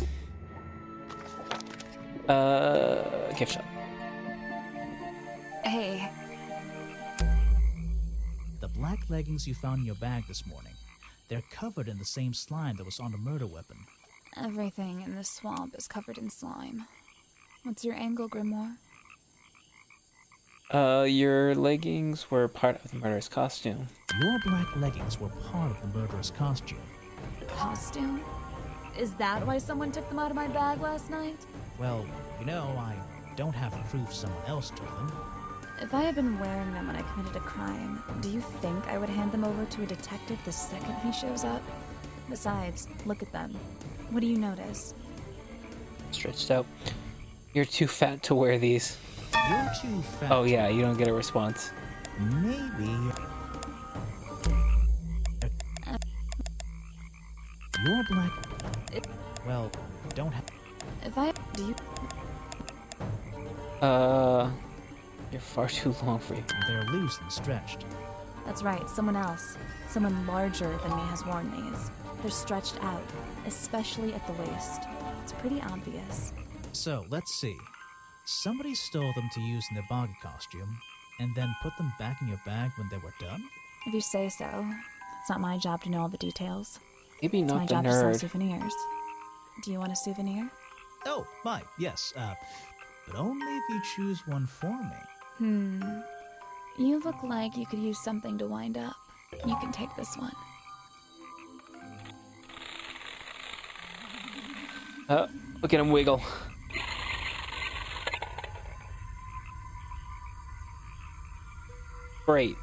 Gift shop. Hey. The black leggings you found in your bag this morning, they're covered in the same slime that was on the murder weapon. Everything in this swamp is covered in slime. What's your angle, Grimoire? Your leggings were part of the murderer's costume. Your black leggings were part of the murderer's costume. Costume? Is that why someone took them out of my bag last night? Well, you know, I don't have proof someone else took them. If I had been wearing them when I committed a crime, do you think I would hand them over to a detective the second he shows up? Besides, look at them. What do you notice? Stretched out. You're too fat to wear these. You're too fat. Oh yeah, you don't get a response. Maybe. You're black. Well, don't have. If I do you? You're far too long for you. They're loose and stretched. That's right. Someone else, someone larger than me, has worn these. They're stretched out, especially at the waist. It's pretty obvious. So let's see. Somebody stole them to use in their Boggy costume, and then put them back in your bag when they were done? If you say so. It's not my job to know all the details. Maybe It's not my the job to sell nerd. souvenirs. Do you want a souvenir? Oh, my, yes, but only if you choose one for me. You look like you could use something to wind up. You can take this one. Look at him wiggle. Great.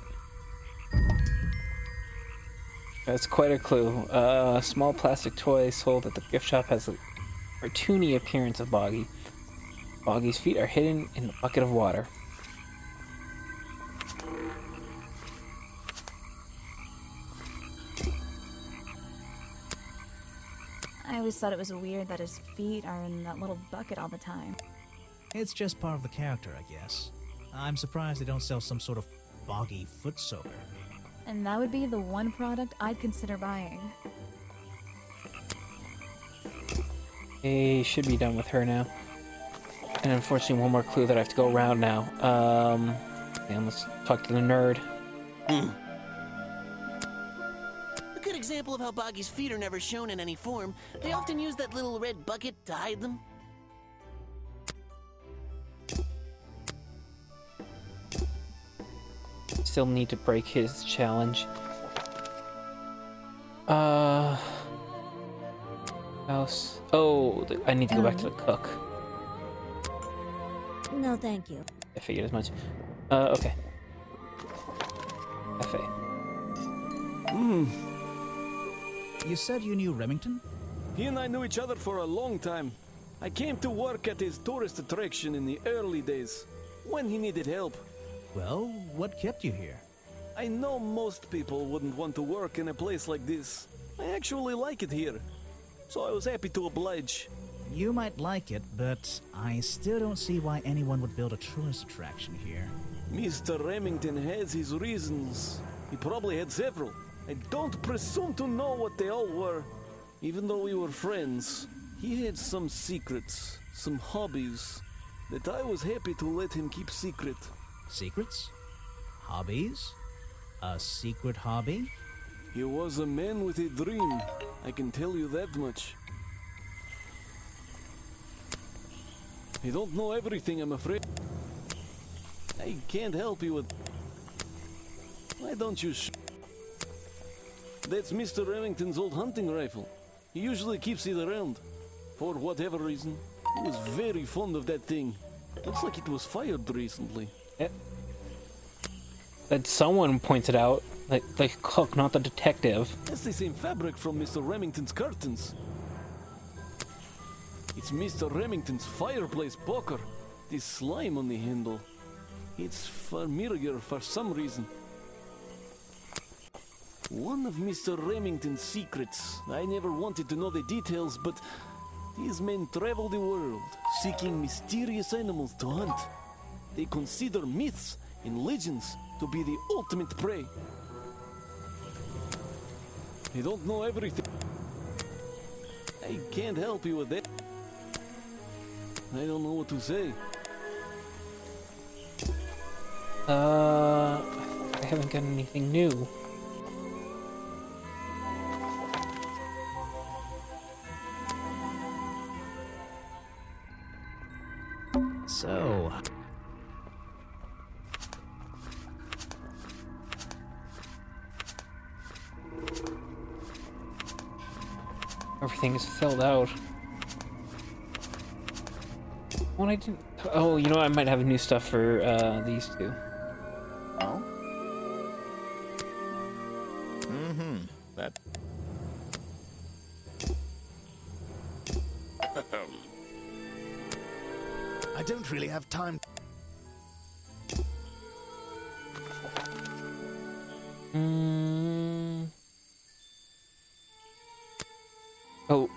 That's quite a clue. A small plastic toy sold at the gift shop has a cartoony appearance of Boggy. Boggy's feet are hidden in a bucket of water. I always thought it was weird that his feet are in that little bucket all the time. It's just part of the character, I guess. I'm surprised they don't sell some sort of Boggy foot soaker. And that would be the one product I'd consider buying. They should be done with her now. And unfortunately, one more clue that I have to go around now. And let's talk to the nerd. A good example of how Boggy's feet are never shown in any form. They often use that little red bucket to hide them. Still need to break his challenge. House. Oh, I need to go back to the cook. No, thank you. I figured as much. Okay. Cafe. You said you knew Remington? He and I knew each other for a long time. I came to work at his tourist attraction in the early days, when he needed help. Well, what kept you here? I know most people wouldn't want to work in a place like this. I actually like it here, so I was happy to oblige. You might like it, but I still don't see why anyone would build a tourist attraction here. Mr. Remington has his reasons. He probably had several. I don't presume to know what they all were. Even though we were friends, he had some secrets, some hobbies, that I was happy to let him keep secret. Secrets? Hobbies? A secret hobby? He was a man with a dream, I can tell you that much. I don't know everything, I'm afraid. I can't help you with... Why don't you That's Mr. Remington's old hunting rifle. He usually keeps it around. For whatever reason. He was very fond of that thing. Looks like it was fired recently. Yep. that someone pointed out. Like the cook, not the detective. That's the same fabric from Mr. Remington's curtains. It's Mr. Remington's fireplace poker. This slime on the handle. It's familiar for some reason. One of Mr. Remington's secrets. I never wanted to know the details, but these men travel the world, seeking mysterious animals to hunt. They consider myths and legends to be the ultimate prey. I don't know everything. I can't help you with that. I don't know what to say. I haven't got anything new. So, Everything is filled out. What I didn't. Oh, you know, I might have new stuff for these two. Oh? That. I don't really have time. Oh.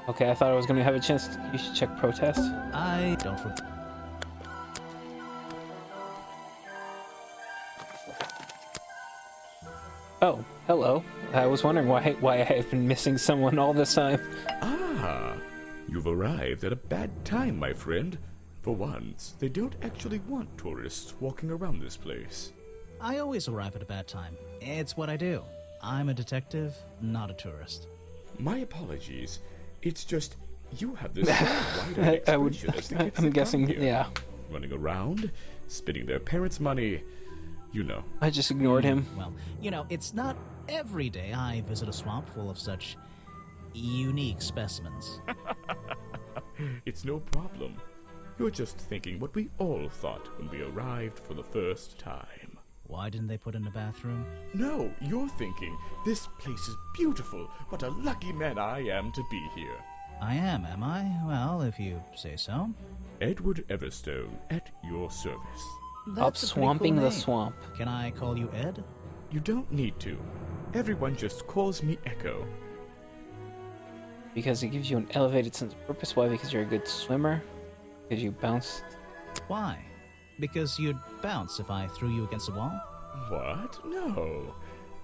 Okay, I thought I was gonna have a chance. You should check protest. I don't forget. Oh, hello. I was wondering why I have been missing someone all this time. Ah, you've arrived at a bad time, my friend. For once, they don't actually want tourists walking around this place. I always arrive at a bad time. It's what I do. I'm a detective, not a tourist. My apologies. It's just you have this wider expression as the kids I'm that guessing, come here. yeah. Running around, spending their parents' money, you know. I just ignored him. Well, you know, it's not every day I visit a swamp full of such unique specimens. It's no problem. You're just thinking what we all thought when we arrived for the first time. Why didn't they put in a bathroom? No, you're thinking, this place is beautiful. What a lucky man I am to be here. I am I? Well, if you say so. Edward Everstone, at your service. Up swamping the swamp. Can I call you Ed? You don't need to. Everyone just calls me Echo. Because it gives you an elevated sense of purpose. Why? Because you're a good swimmer? Because you bounce? Why? Because you'd bounce if I threw you against a wall? What? No.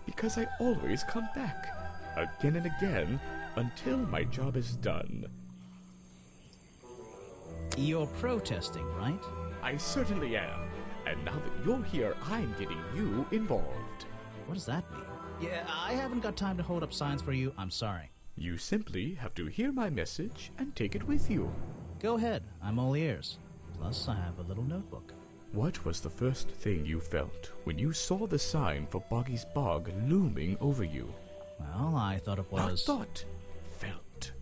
Because I always come back. Again and again, until my job is done. You're protesting, right? I certainly am. And now that you're here, I'm getting you involved. What does that mean? Yeah, I haven't got time to hold up signs for you. I'm sorry. You simply have to hear my message and take it with you. Go ahead. I'm all ears. Plus, I have a little notebook. What was the first thing you felt when you saw the sign for Boggy's Bog looming over you? Well, I thought it was... Not thought. Felt.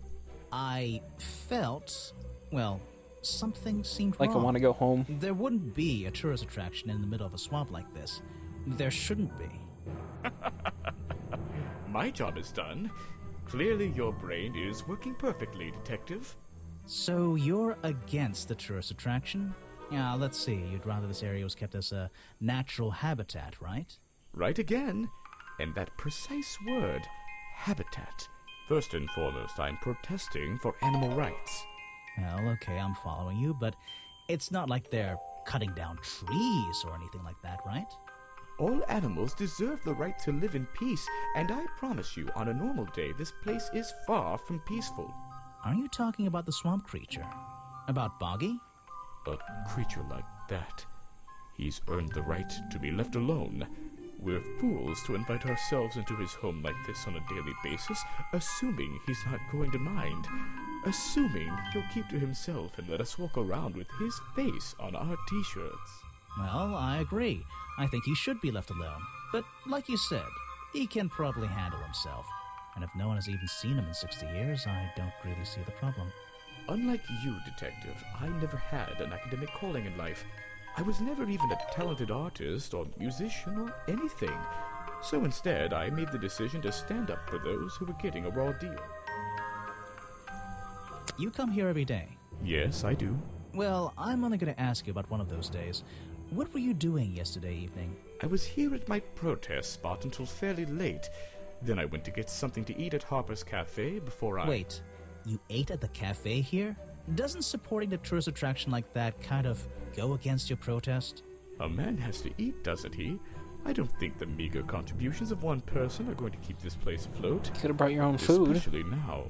I felt... Well, something seemed like wrong. I want to go home. There wouldn't be a tourist attraction in the middle of a swamp like this. There shouldn't be. My job is done. Clearly your brain is working perfectly, Detective. So you're against the tourist attraction? Yeah, let's see. You'd rather this area was kept as a natural habitat, right? Right again. And that precise word, habitat. First and foremost, I'm protesting for animal rights. Well, okay, I'm following you, but it's not like they're cutting down trees or anything like that, right? All animals deserve the right to live in peace, and I promise you, on a normal day, this place is far from peaceful. Are you talking about the swamp creature? About Boggy? A creature like that. He's earned the right to be left alone. We're fools to invite ourselves into his home like this on a daily basis, assuming he's not going to mind. Assuming he'll keep to himself and let us walk around with his face on our t-shirts. Well, I agree. I think he should be left alone. But like you said, he can probably handle himself. And if no one has even seen him in 60 years, I don't really see the problem. Unlike you, Detective, I never had an academic calling in life. I was never even a talented artist or musician or anything. So instead, I made the decision to stand up for those who were getting a raw deal. You come here every day? Yes, I do. Well, I'm only going to ask you about one of those days. What were you doing yesterday evening? I was here at my protest spot until fairly late. Then I went to get something to eat at Harper's Cafe before I... Wait, you ate at the cafe here? Doesn't supporting a tourist attraction like that kind of go against your protest? A man has to eat, doesn't he? I don't think the meager contributions of one person are going to keep this place afloat. You could have brought your own food. Especially now.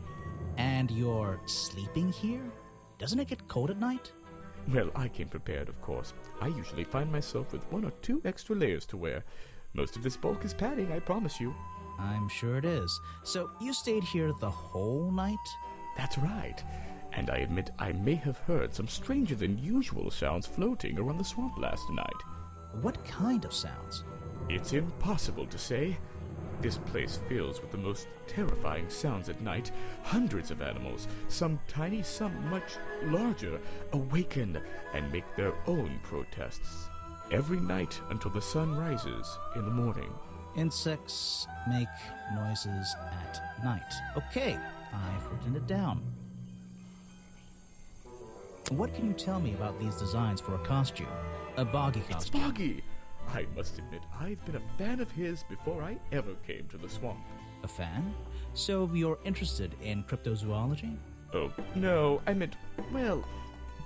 And you're sleeping here? Doesn't it get cold at night? Well, I came prepared, of course. I usually find myself with 1 or 2 extra layers to wear. Most of this bulk is padding, I promise you. I'm sure it is. So you stayed here the whole night? That's right. And I admit I may have heard some stranger than usual sounds floating around the swamp last night. What kind of sounds? It's impossible to say. This place fills with the most terrifying sounds at night. Hundreds of animals, some tiny, some much larger, awaken and make their own protests. Every night until the sun rises in the morning. Insects make noises at night. Okay, I've written it down. What can you tell me about these designs for a costume? A Boggy costume. It's Boggy! I must admit, I've been a fan of his before I ever came to the swamp. A fan? So you're interested in cryptozoology? Oh, no, I meant, well,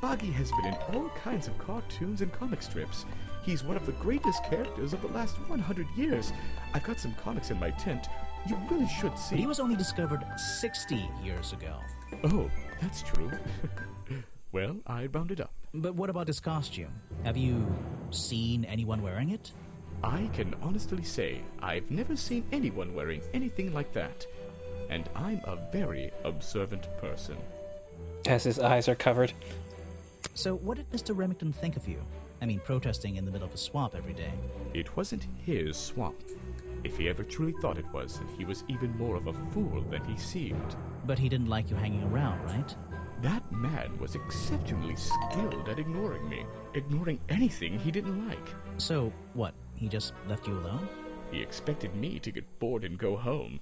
Boggy has been in all kinds of cartoons and comic strips. He's one of the greatest characters of the last 100 years. I've got some comics in my tent. You really should see. But he was only discovered 60 years ago. Oh, that's true. Well, I rounded up. But what about his costume? Have you seen anyone wearing it? I can honestly say I've never seen anyone wearing anything like that. And I'm a very observant person. As his eyes are covered. So what did Mr. Remington think of you? I mean, protesting in the middle of a swamp every day. It wasn't his swamp. If he ever truly thought it was, then he was even more of a fool than he seemed. But he didn't like you hanging around, right? That man was exceptionally skilled at ignoring me. Ignoring anything he didn't like. So, what? He just left you alone? He expected me to get bored and go home.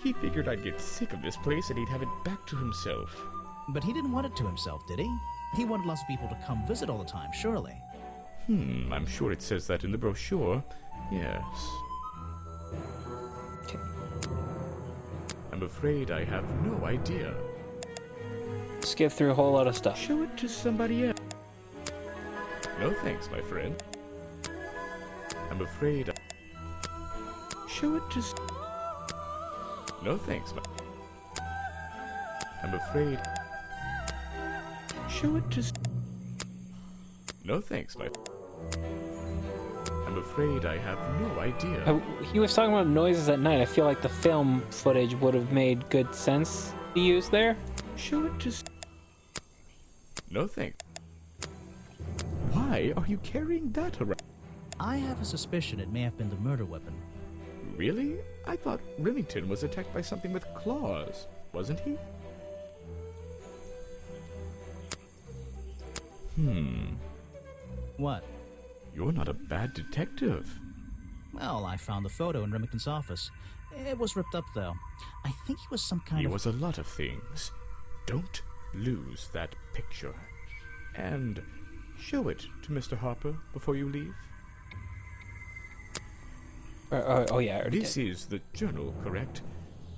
He figured I'd get sick of this place and he'd have it back to himself. But he didn't want it to himself, did he? He wanted lots of people to come visit all the time, surely. I'm sure it says that in the brochure. Yes. Okay. I'm afraid I have no idea. Skip through a whole lot of stuff. Show it to somebody else. No thanks, my friend. I'm afraid Show it to No thanks, I'm afraid Show it to No thanks, I'm afraid I have no idea. He was talking about noises at night. I feel like the film footage would have made good sense to use there. Show it to No thanks. Why are you carrying that around? I have a suspicion it may have been the murder weapon. Really? I thought Remington was attacked by something with claws, wasn't he? What? You're not a bad detective. Well, I found the photo in Remington's office. It was ripped up, though. I think he was some kind of... He was a lot of things. Don't lose that picture. And show it to Mr. Harper before you leave. Oh yeah, I already This did. is the journal, correct?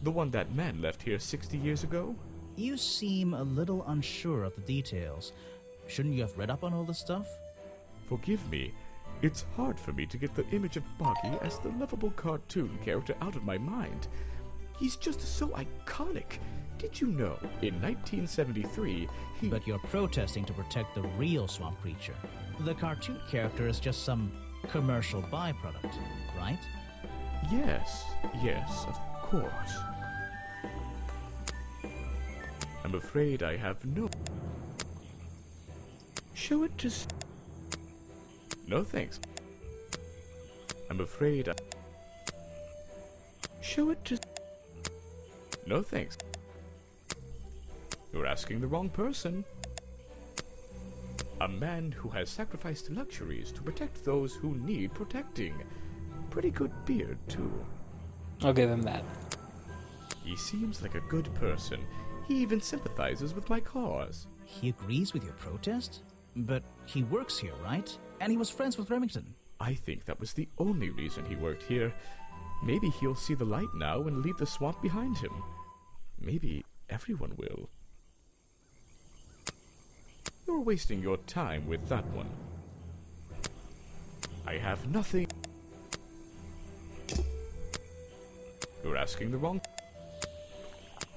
The one that man left here 60 years ago? You seem a little unsure of the details. Shouldn't you have read up on all this stuff? Forgive me. It's hard for me to get the image of Boggy as the lovable cartoon character out of my mind. He's just so iconic. Did you know, in 1973, he... But you're protesting to protect the real swamp creature. The cartoon character is just some commercial byproduct, right? Yes, of course. I'm afraid I have no... Show it to... No thanks. I'm afraid I... Show it to... No thanks. You're asking the wrong person. A man who has sacrificed luxuries to protect those who need protecting. Pretty good beard, too. I'll give him that. He seems like a good person. He even sympathizes with my cause. He agrees with your protest? But he works here, right? And he was friends with Remington. I think that was the only reason he worked here. Maybe he'll see the light now and leave the swamp behind him. Maybe everyone will. You're wasting your time with that one. I have nothing. You're asking the wrong...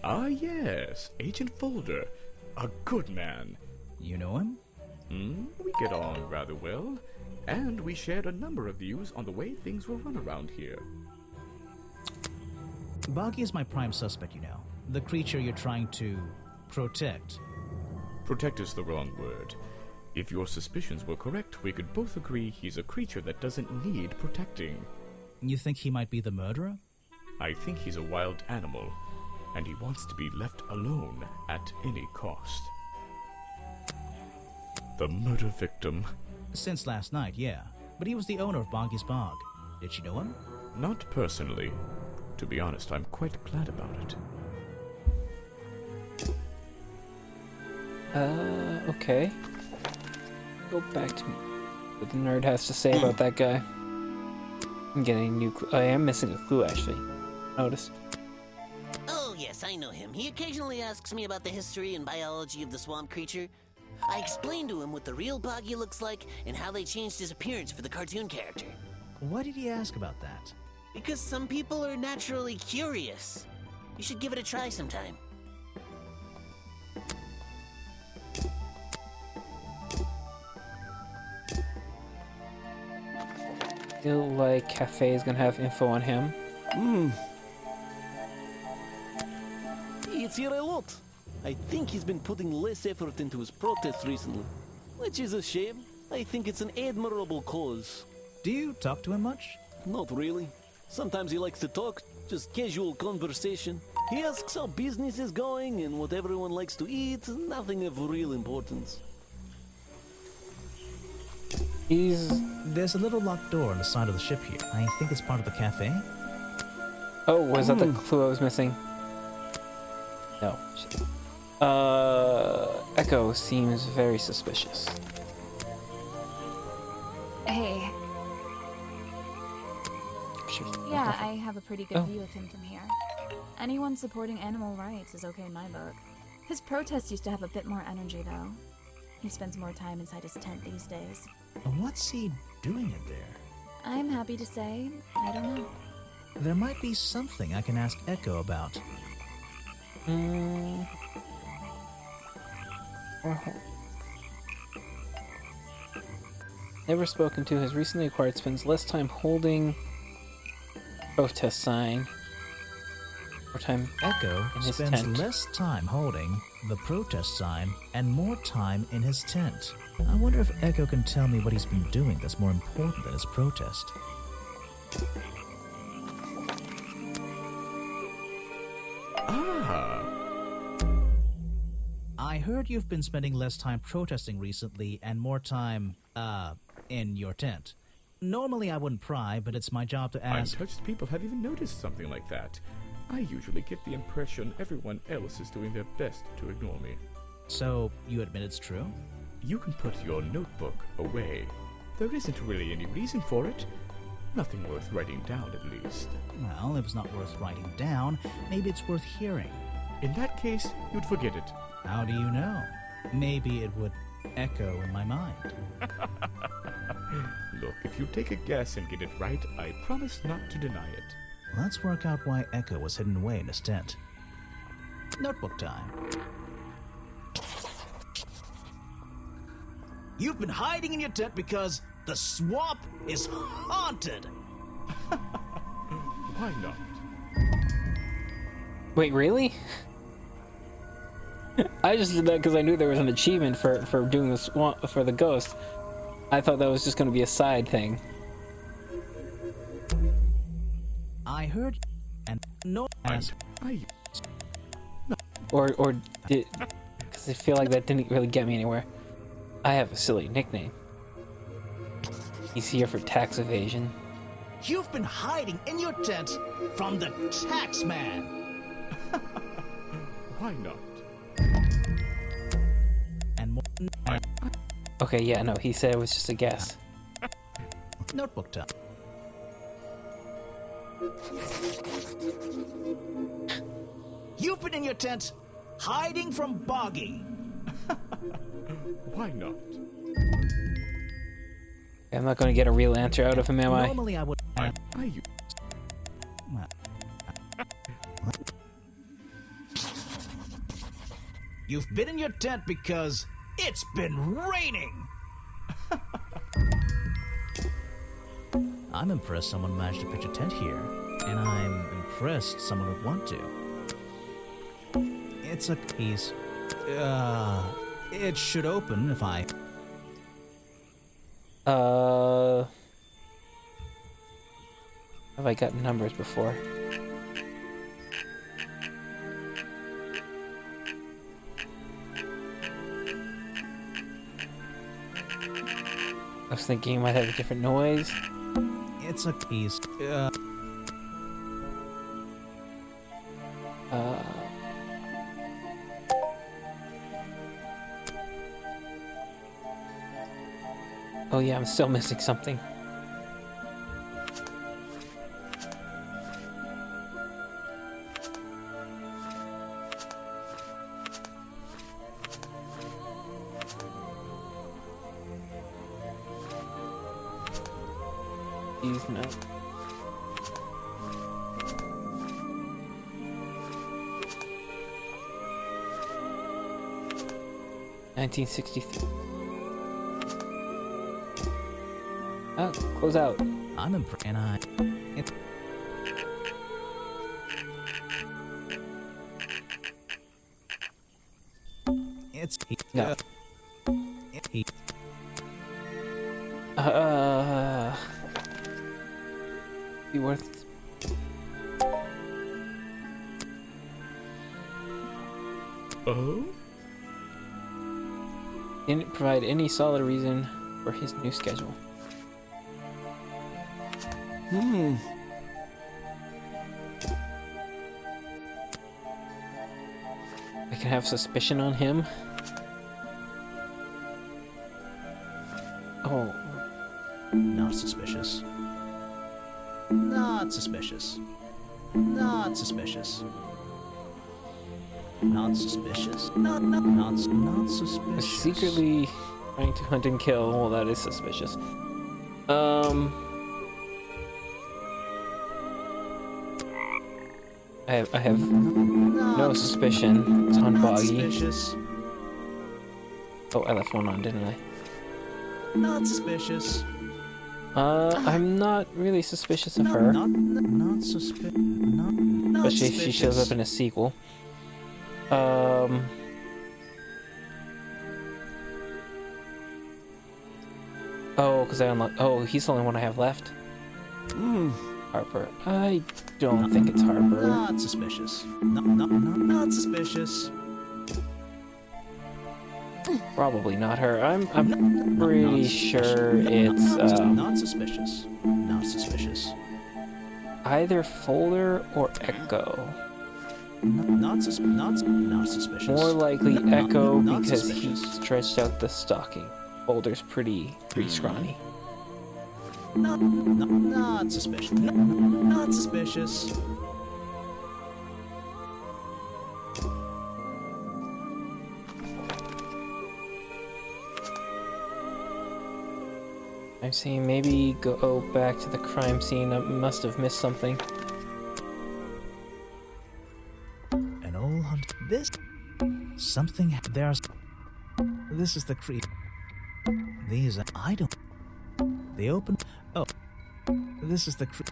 Ah, yes, Agent Folder. A good man. You know him? We get on rather well, and we shared a number of views on the way things were run around here. Boggy is my prime suspect, you know. The creature you're trying to protect. Protect is the wrong word. If your suspicions were correct, we could both agree he's a creature that doesn't need protecting. You think he might be the murderer? I think he's a wild animal, and he wants to be left alone at any cost. The murder victim. Since last night, yeah. But he was the owner of Boggy's Bog. Did she know him? Not personally. To be honest, I'm quite glad about it. Okay. Go back to what the nerd has to say about that guy. I'm getting a new clue. I am missing a clue, actually. Notice. Oh, yes, I know him. He occasionally asks me about the history and biology of the swamp creature. I explained to him what the real Boggy looks like and how they changed his appearance for the cartoon character. Why did he ask about that? Because some people are naturally curious. You should give it a try sometime. Feel like Cafe is gonna have info on him. It's here a lot. I think he's been putting less effort into his protests recently, which is a shame. I think it's an admirable cause. Do you talk to him much? Not really. Sometimes he likes to talk, just casual conversation. He asks how business is going and what everyone likes to eat, nothing of real importance. There's a little locked door on the side of the ship here. I think it's part of the cafe. Oh, was that the clue I was missing? No. Echo seems very suspicious. Hey. Yeah, I have a pretty good view of him from here. Anyone supporting animal rights is okay in my book. His protests used to have a bit more energy, though. He spends more time inside his tent these days. What's he doing in there? I'm happy to say, I don't know. There might be something I can ask Echo about. Never spoken to. Has recently acquired, spends less time holding protest sign. More time Echo in his spends tent. less time holding the protest sign and more time in his tent. I wonder if Echo can tell me what he's been doing that's more important than his protest. Ah! I heard you've been spending less time protesting recently and more time, in your tent. Normally I wouldn't pry, but it's my job to ask... I'm touched people have even noticed something like that. I usually get the impression everyone else is doing their best to ignore me. So, you admit it's true? You can put your notebook away. There isn't really any reason for it. Nothing worth writing down, at least. Well, if it's not worth writing down, maybe it's worth hearing. In that case, you'd forget it. How do you know? Maybe it would echo in my mind. Look, if you take a guess and get it right, I promise not to deny it. Let's work out why Echo was hidden away in his tent. Notebook time. You've been hiding in your tent because the swamp is haunted! Why not? Wait, really? I just did that because I knew there was an achievement for doing the swamp for the ghost. I thought that was just going to be a side thing. I heard and no asked. Or did... Because I feel like that didn't really get me anywhere. I have a silly nickname. He's here for tax evasion. You've been hiding in your tent from the tax man. Why not? And more. Okay, yeah, no, he said it was just a guess. Notebook time. You've been in your tent, hiding from Boggy. Why not? I'm not going to get a real answer out of him, am I? Normally I would. You've been in your tent because it's been raining. I'm impressed someone managed to pitch a tent here, and I'm impressed someone would want to. It's a piece. It should open if I. Have I got numbers before? I was thinking it might have a different noise. It's a piece. Oh yeah, I'm still missing something. Please no. $1963. Oh, close out. I'm impressed, and I. It's no. Be worth. Oh? Didn't provide any solid reason for his new schedule. I can have suspicion on him. Oh. Not suspicious. Not suspicious. Not suspicious. Not suspicious. Not suspicious. Secretly trying to hunt and kill. Well, that is suspicious. I have no suspicion on Boggy. Suspicious. Oh, I left one on, didn't I? Not suspicious. I'm not really suspicious of her. Not suspicious. Especially if she shows up in a sequel. Oh, because I unlocked. Oh, he's the only one I have left. Harper. I don't think it's Harper. Not suspicious. Not suspicious. Probably not her. I'm pretty sure it's not suspicious. Not suspicious. Either Folder or Echo. Not suspicious. More likely Echo because he stretched out the stocking. Folder's pretty scrawny. Not suspicious. Not suspicious. I'm saying maybe go back to the crime scene. I must have missed something. An old hunt. This. Something. There's. This is the creep. These. I don't. They open. Oh. This is the creep.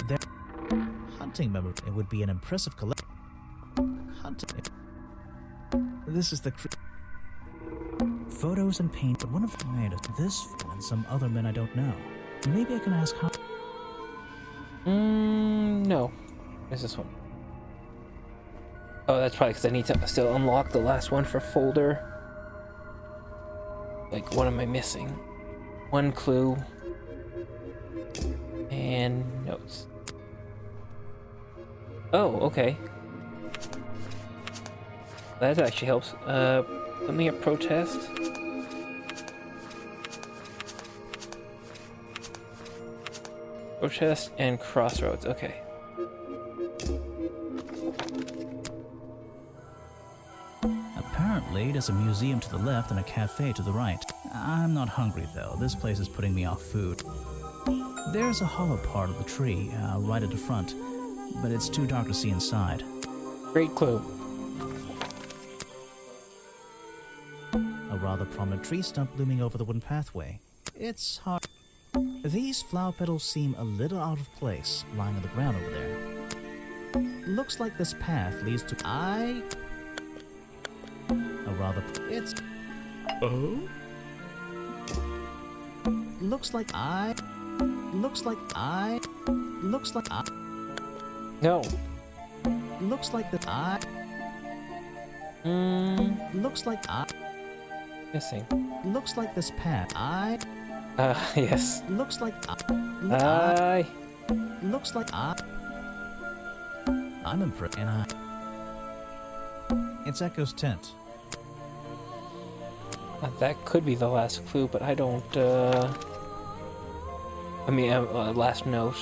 Their hunting memory. It would be an impressive collection. Hunting. This is the creep. Photos and paint, but one of them made this and some other men I don't know. Maybe I can ask how. No. Where's this one? Oh, that's probably because I need to still unlock the last one for Folder. Like, what am I missing? One clue. And notes. Oh, okay. That actually helps. Let me get protest. Protest and crossroads, okay. Apparently, there's a museum to the left and a cafe to the right. I'm not hungry though. This place is putting me off food. There's a hollow part of the tree right at the front, but it's too dark to see inside. Great clue. A rather prominent tree stump looming over the wooden pathway. It's hard. These flower petals seem a little out of place, lying on the ground over there. Looks like this path leads to It's... Oh? Looks like No. Looks like Looks like Missing. Looks like this path. Yes. Looks like Looks like I'm impressed. And it's Echo's tent. That could be the last clue, but I don't, last note.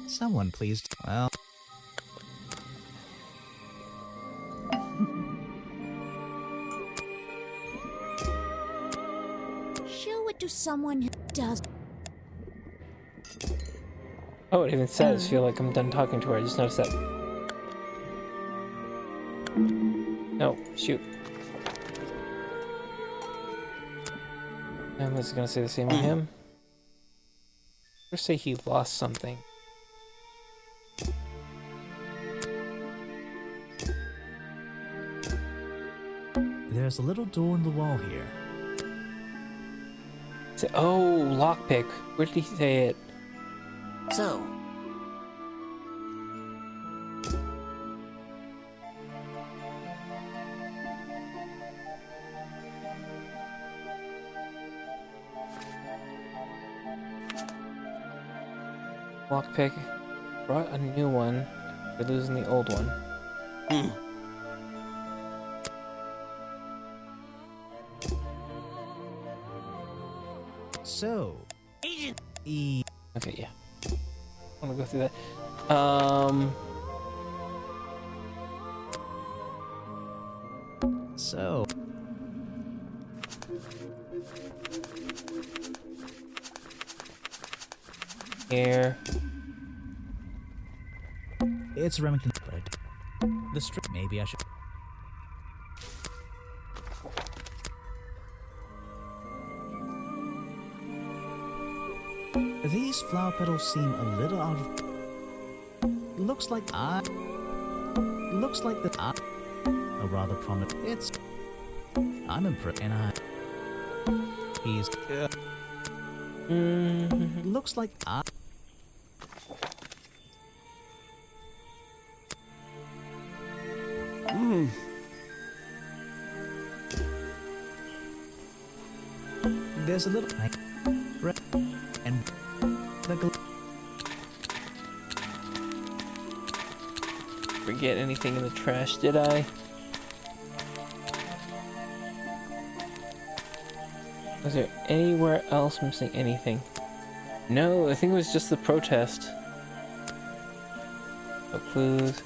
Someone please. Well. Show it to someone who does. Oh, it even says, feel like I'm done talking to her. I just noticed that. No, shoot. I was gonna say the same on him. Let's say he lost something. There's a little door in the wall here. Oh, lockpick. Where did he say it? So, Lockpick. Brought a new one. We're losing the old one. So, Agent. Okay, yeah. I'm gonna go through that. So. Here. It's Remington, but the strip. Maybe I should. These flower petals seem a little out of. Looks like Looks like the a rather prominent. It's. I'm impressed, and he's. Looks like There's a little and the Forget anything in the trash, did I? Was there anywhere else missing anything? No, I think it was just the protest. No clues.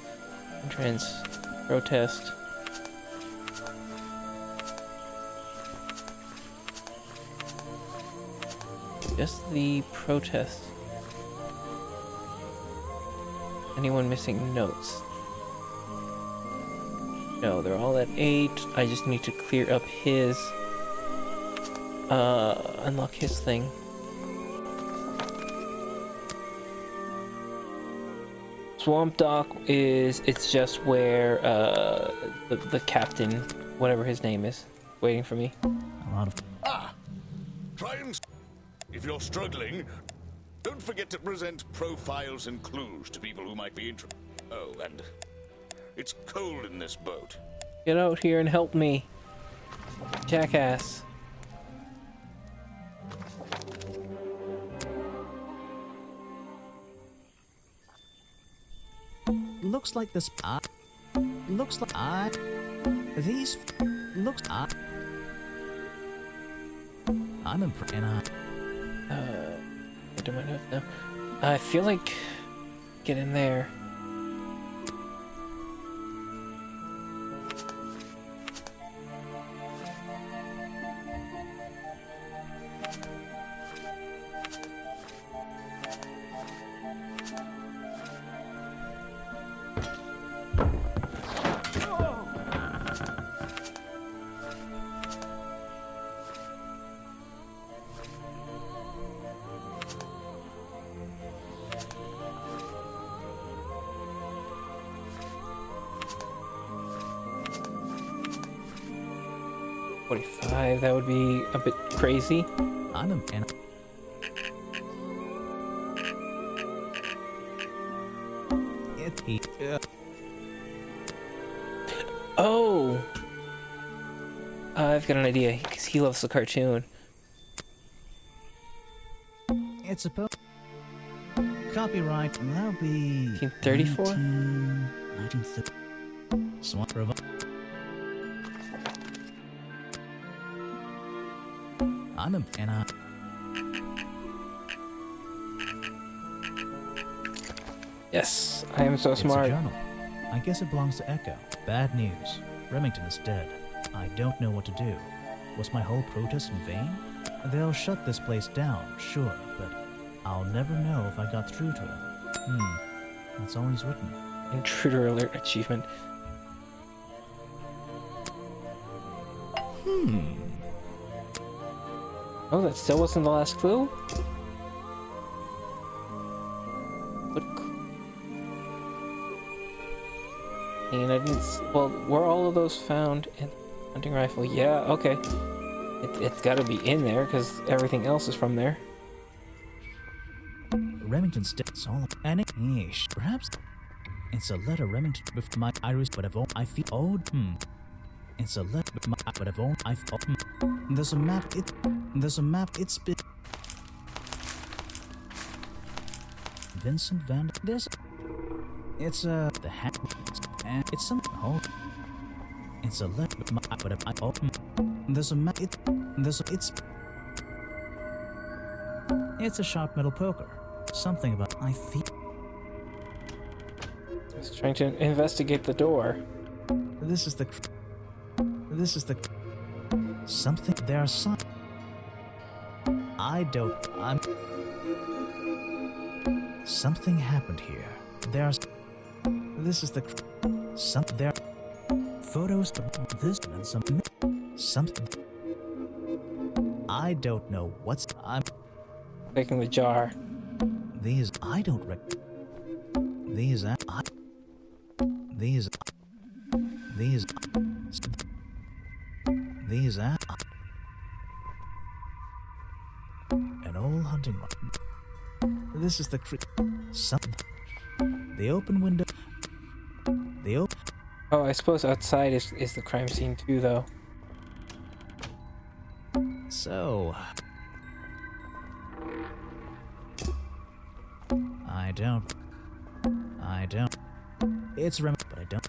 Entrance. Protest. Just the protest. Anyone missing notes? No, they're all at 8. I just need to clear up his... unlock his thing. Swamp Dock is... it's just where, the captain, whatever his name is, waiting for me. A lot of... Try and... If you're struggling, don't forget to present profiles and clues to people who might be interested. Oh, and it's cold in this boat. Get out here and help me. Jackass. Looks like this. Looks like these. Looks. I'm impressed. What do I know now? I feel like get in there. That would be a bit crazy. I'm a man. Oh! I've got an idea, because he loves the cartoon. It's supposed. Copyright, that'll be. 1934? 1930. Swamp River. I'm a man. Yes, I am so It's smart. a journal. I guess it belongs to Echo. Bad news. Remington is dead. I don't know what to do. Was my whole protest in vain? They'll shut this place down, sure, but I'll never know if I got through to him. That's all he's written. Intruder alert achievement. Oh, that still wasn't the last clue? What? And I didn't well, were all of those found in the hunting rifle? Yeah, okay. It's gotta be in there, because everything else is from there. Remington's dead. It's all Anish. Perhaps it's a letter Remington with my iris, but I've I feel old. It's a letter with my but I've I feel. There's a map. There's a map. It's been Vincent Van. There's. It's the hat. And it's some. Oh. It's a letter with my but I oh. There's a map. It's a sharp metal poker. Something about I feel. I was trying to investigate the door. This is the something. There are some. I'm. Something happened here. There's. This is the. Some there. Photos of this and something. I don't know what's. I'm taking the jar. These I don't rec. These I. These. These are an old hunting rifle. This is the the open window. The open. Oh, I suppose outside is the crime scene too, though. So I don't. It's but I don't.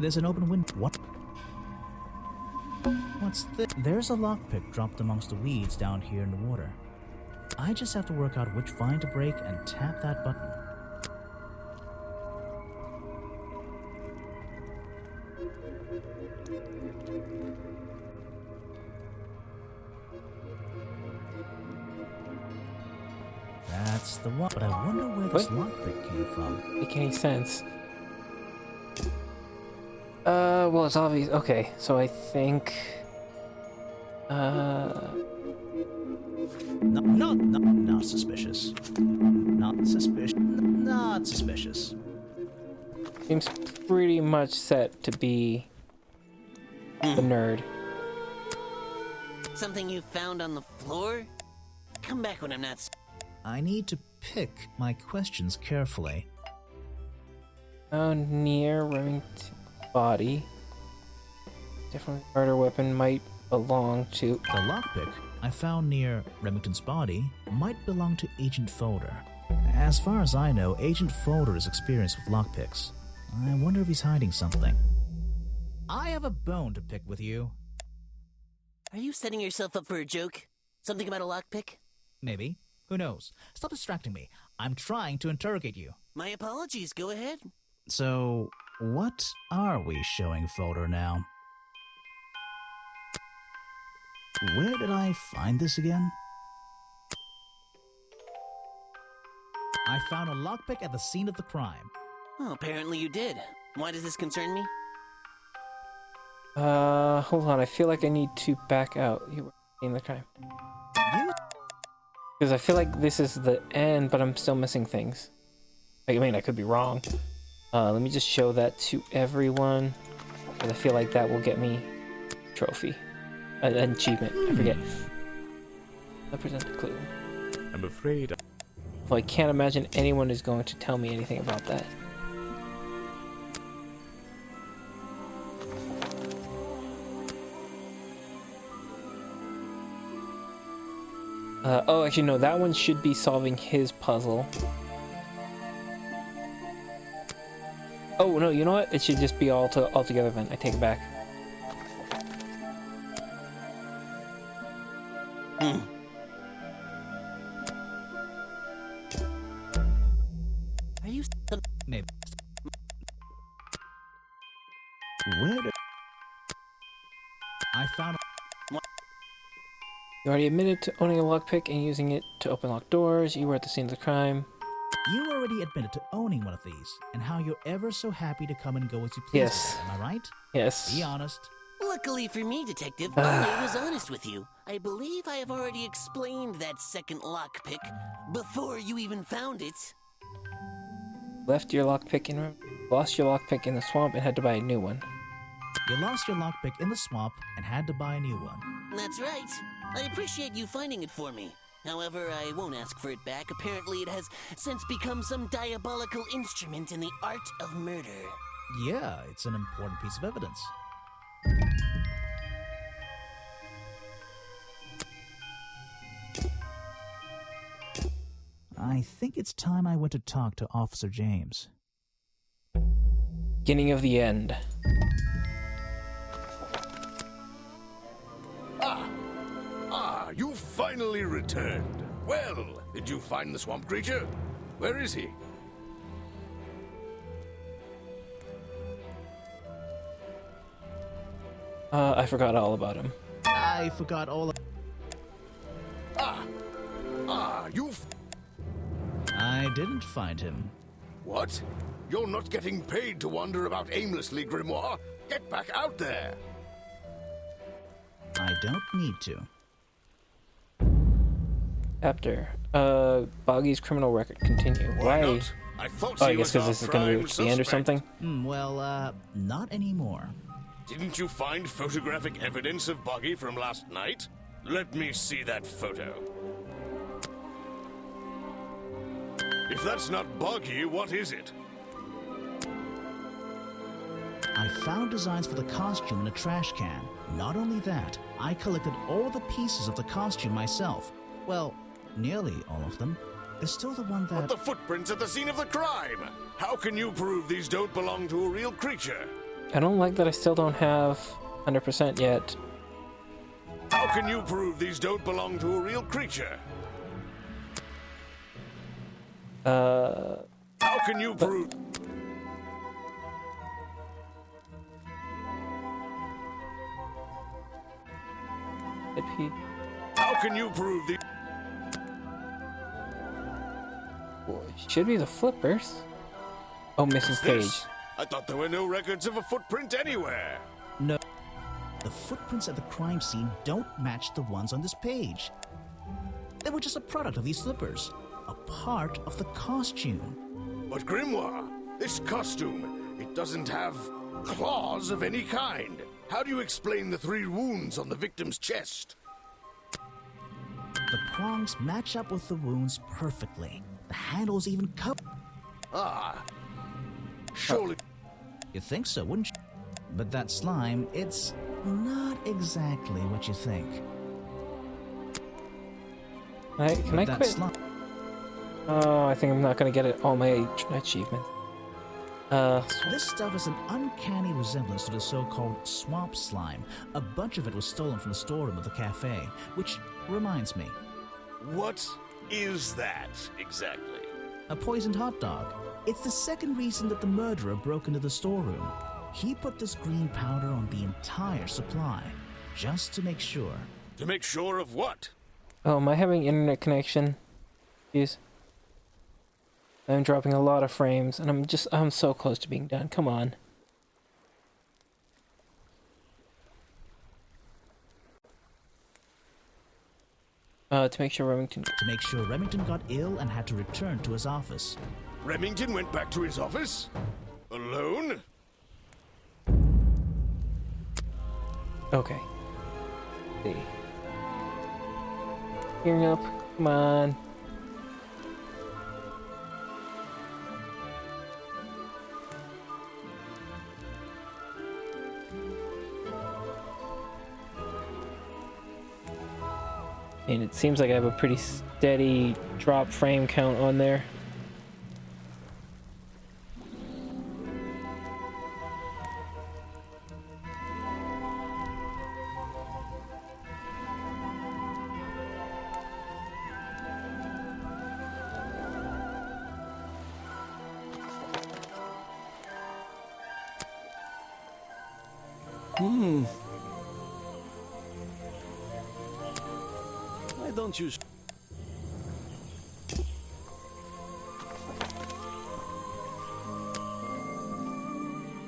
There's an open window. What? What's this? There's a lockpick dropped amongst the weeds down here in the water. I just have to work out which vine to break and tap that button. That's the one. But I wonder where this lockpick came from. Make any sense? Well, it's obvious. Okay, so I think. Not suspicious. Not suspicious. Not suspicious. Seems pretty much set to be the nerd. Something you found on the floor? Come back when I'm not. I need to pick my questions carefully. Near Remington's body. Definitely murder weapon might belong to... The lockpick I found near Remington's body might belong to Agent Folder. As far as I know, Agent Folder is experienced with lockpicks. I wonder if he's hiding something. I have a bone to pick with you. Are you setting yourself up for a joke? Something about a lockpick? Maybe. Who knows? Stop distracting me. I'm trying to interrogate you. My apologies, go ahead. So, what are we showing Folder now? Where did I find this again? I found a lockpick at the scene of the crime. Oh, apparently you did. Why does this concern me? Hold on. I feel like I need to back out. You were in the crime. You? Because I feel like this is the end, but I'm still missing things. I mean, I could be wrong. Let me just show that to everyone. Because I feel like that will get me a trophy. An achievement. I forget. I'll present a clue. I'm afraid... Well, I can't imagine anyone is going to tell me anything about that. Oh, actually, no, that one should be solving his puzzle. Oh, no, you know what? It should just be all together then. I take it back. Are you... Maybe. Where did... I found... You already admitted to owning a lockpick and using it to open locked doors. You were at the scene of the crime. You already admitted to owning one of these, and how you're ever so happy to come and go as you please. Yes. Am I right? Yes. Be honest. Luckily for me, Detective, I was honest with you. I believe I have already explained that second lockpick before you even found it. Left your lockpick in... Lost your lockpick in the swamp and had to buy a new one. You lost your lockpick in the swamp and had to buy a new one. That's right. I appreciate you finding it for me. However, I won't ask for it back. Apparently, it has since become some diabolical instrument in the art of murder. Yeah, it's an important piece of evidence. I think it's time I went to talk to Officer James. Beginning of the end. You finally returned. Well, did you find the swamp creature? Where is he? I forgot all about him. I forgot all of... I didn't find him. What? You're not getting paid to wander about aimlessly, Grimoire. Get back out there. I don't need to. Chapter. Boggy's criminal record continue. Why not? I thought I guess because this is going to be the end or something? Well, not anymore. Didn't you find photographic evidence of Boggy from last night? Let me see that photo. If that's not Boggy, what is it? I found designs for the costume in a trash can. Not only that, I collected all the pieces of the costume myself. Well, nearly all of them. There's still the one that... But the footprints at the scene of the crime! How can you prove these don't belong to a real creature? I don't like that I still don't have 100% yet. How can you prove these don't belong to a real creature? How can you prove... How can you prove the... Should be the flippers. Oh, missing page. I thought there were no records of a footprint anywhere. No. The footprints at the crime scene don't match the ones on this page. They were just a product of these flippers. A part of the costume. But Grimoire, this costume, it doesn't have claws of any kind. How do you explain the 3 wounds on the victim's chest? The prongs match up with the wounds perfectly. The handles even cover. Surely. You'd think so, wouldn't you? But that slime, it's not exactly what you think. Can I quit? Oh, I think I'm not gonna get it all my achievements. This stuff is an uncanny resemblance to the so-called swamp slime. A bunch of it was stolen from the storeroom of the cafe, which reminds me. What is that exactly? A poisoned hot dog. It's the second reason that the murderer broke into the storeroom. He put this green powder on the entire supply, just to make sure. To make sure of what? Oh, am I having internet connection? Jeez. I'm dropping a lot of frames, and I'm so close to being done. Come on. To make sure Remington got ill and had to return to his office. Remington went back to his office? Alone? Okay. Let's see. Gearing up. Come on. And it seems like I have a pretty steady drop frame count on there. Why don't you...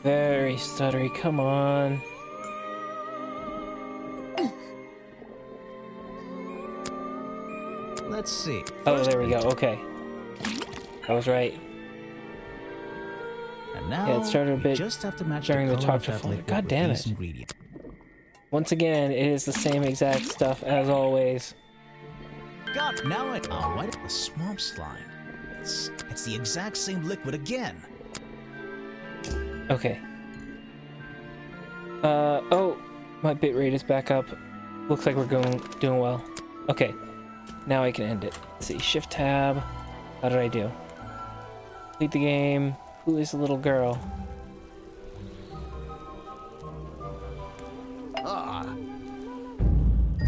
Very stuttery, come on. Let's see. Oh, there we go, okay. I was right. And now, yeah, it started a bit just have to match during the color talk of to that folder. liquid God with damn these it. ingredients. Once again, it is the same exact stuff as always. God, now I... Oh, what? The swamp slime. It's the exact same liquid again. Okay. Oh, my bitrate is back up. Looks like we're doing well. Okay, now I can end it. Let's see, Shift Tab. How did I do? Complete the game. Who is the little girl? Ah.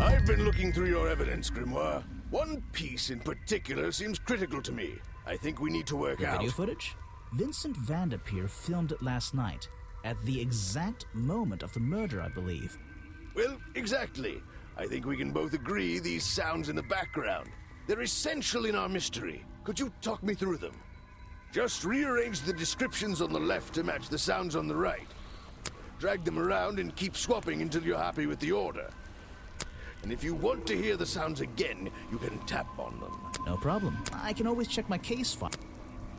I've been looking through your evidence, Grimoire. One piece in particular seems critical to me. I think we need to work The out. video footage? Vincent Vanderpeer filmed it last night, at the exact moment of the murder, I believe. Well, exactly. I think we can both agree these sounds in the background. They're essential in our mystery. Could you talk me through them? Just rearrange the descriptions on the left to match the sounds on the right. Drag them around and keep swapping until you're happy with the order. And if you want to hear the sounds again, you can tap on them. No problem. I can always check my case file.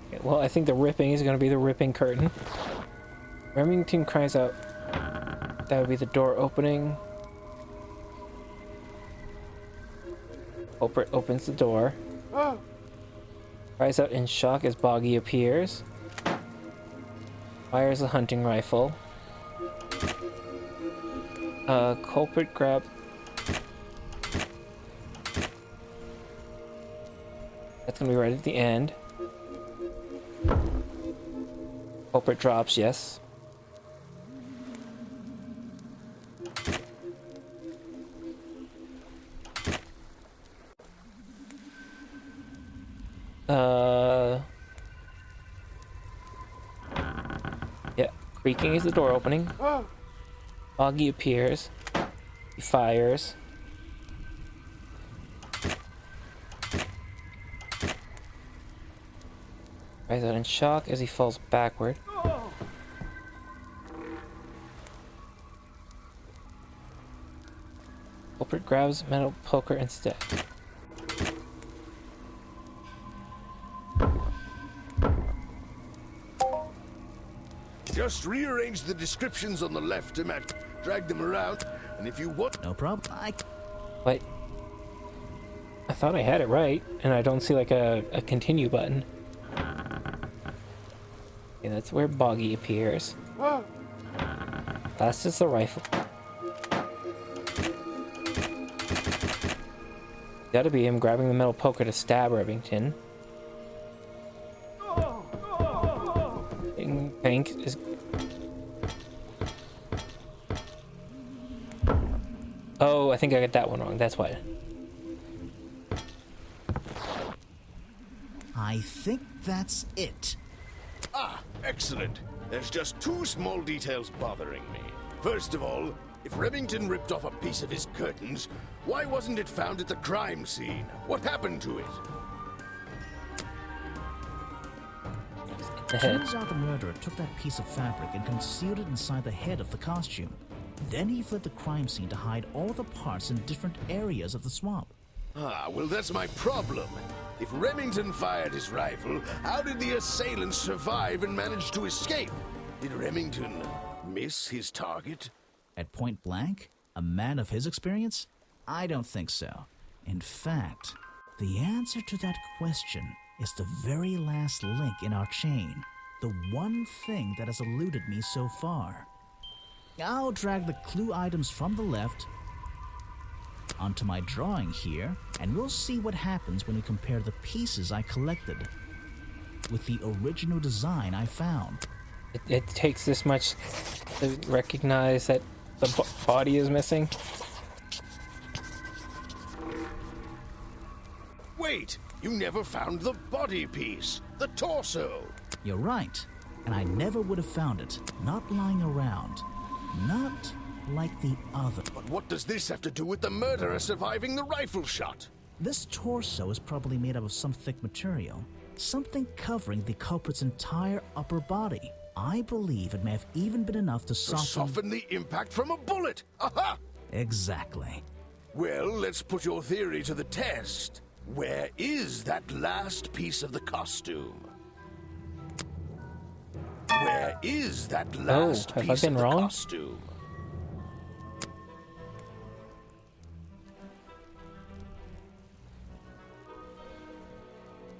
Okay, well, I think the ripping is going to be the ripping curtain. Remington cries out. That would be the door opening. Culprit opens the door. Cries out in shock as Boggy appears. Fires a hunting rifle. Culprit grab... That's gonna be right at the end. Culprit drops, yes. Yeah, creaking is the door opening. Boggy appears. He fires. Cries out in shock as he falls backward. Culprit grabs metal poker instead. Just rearrange the descriptions on the left to match. Drag them around, and if you want... No problem. Wait. I thought I had it right, and I don't see like a continue button. Okay, that's where Boggy appears. Last is the rifle. Gotta be him grabbing the metal poker to stab Remington. Pink is... Oh, I think I got that one wrong. That's why. I think that's it. Ah, excellent. There's just two small details bothering me. First of all, if Remington ripped off a piece of his curtains, why wasn't it found at the crime scene? What happened to it? Turns out the murderer took that piece of fabric and concealed it inside the head of the costume. Then he fled the crime scene to hide all the parts in different areas of the swamp. Ah, well, that's my problem. If Remington fired his rifle, how did the assailant survive and manage to escape? Did Remington miss his target? At point blank? A man of his experience? I don't think so. In fact, the answer to that question is the very last link in our chain. The one thing that has eluded me so far. I'll drag the clue items from the left onto my drawing here, and we'll see what happens when we compare the pieces I collected with the original design I found. It takes this much to recognize that the body is missing. Wait! You never found the body piece, the torso. You're right, and I never would have found it, not lying around. Not like the other. But what does this have to do with the murderer surviving the rifle shot? This torso is probably made up of some thick material, something covering the culprit's entire upper body. I believe it may have even been enough to soften the impact from a bullet. Aha! Exactly. Well, let's put your theory to the test. Where is that last piece of the costume? Where is that last piece of the costume?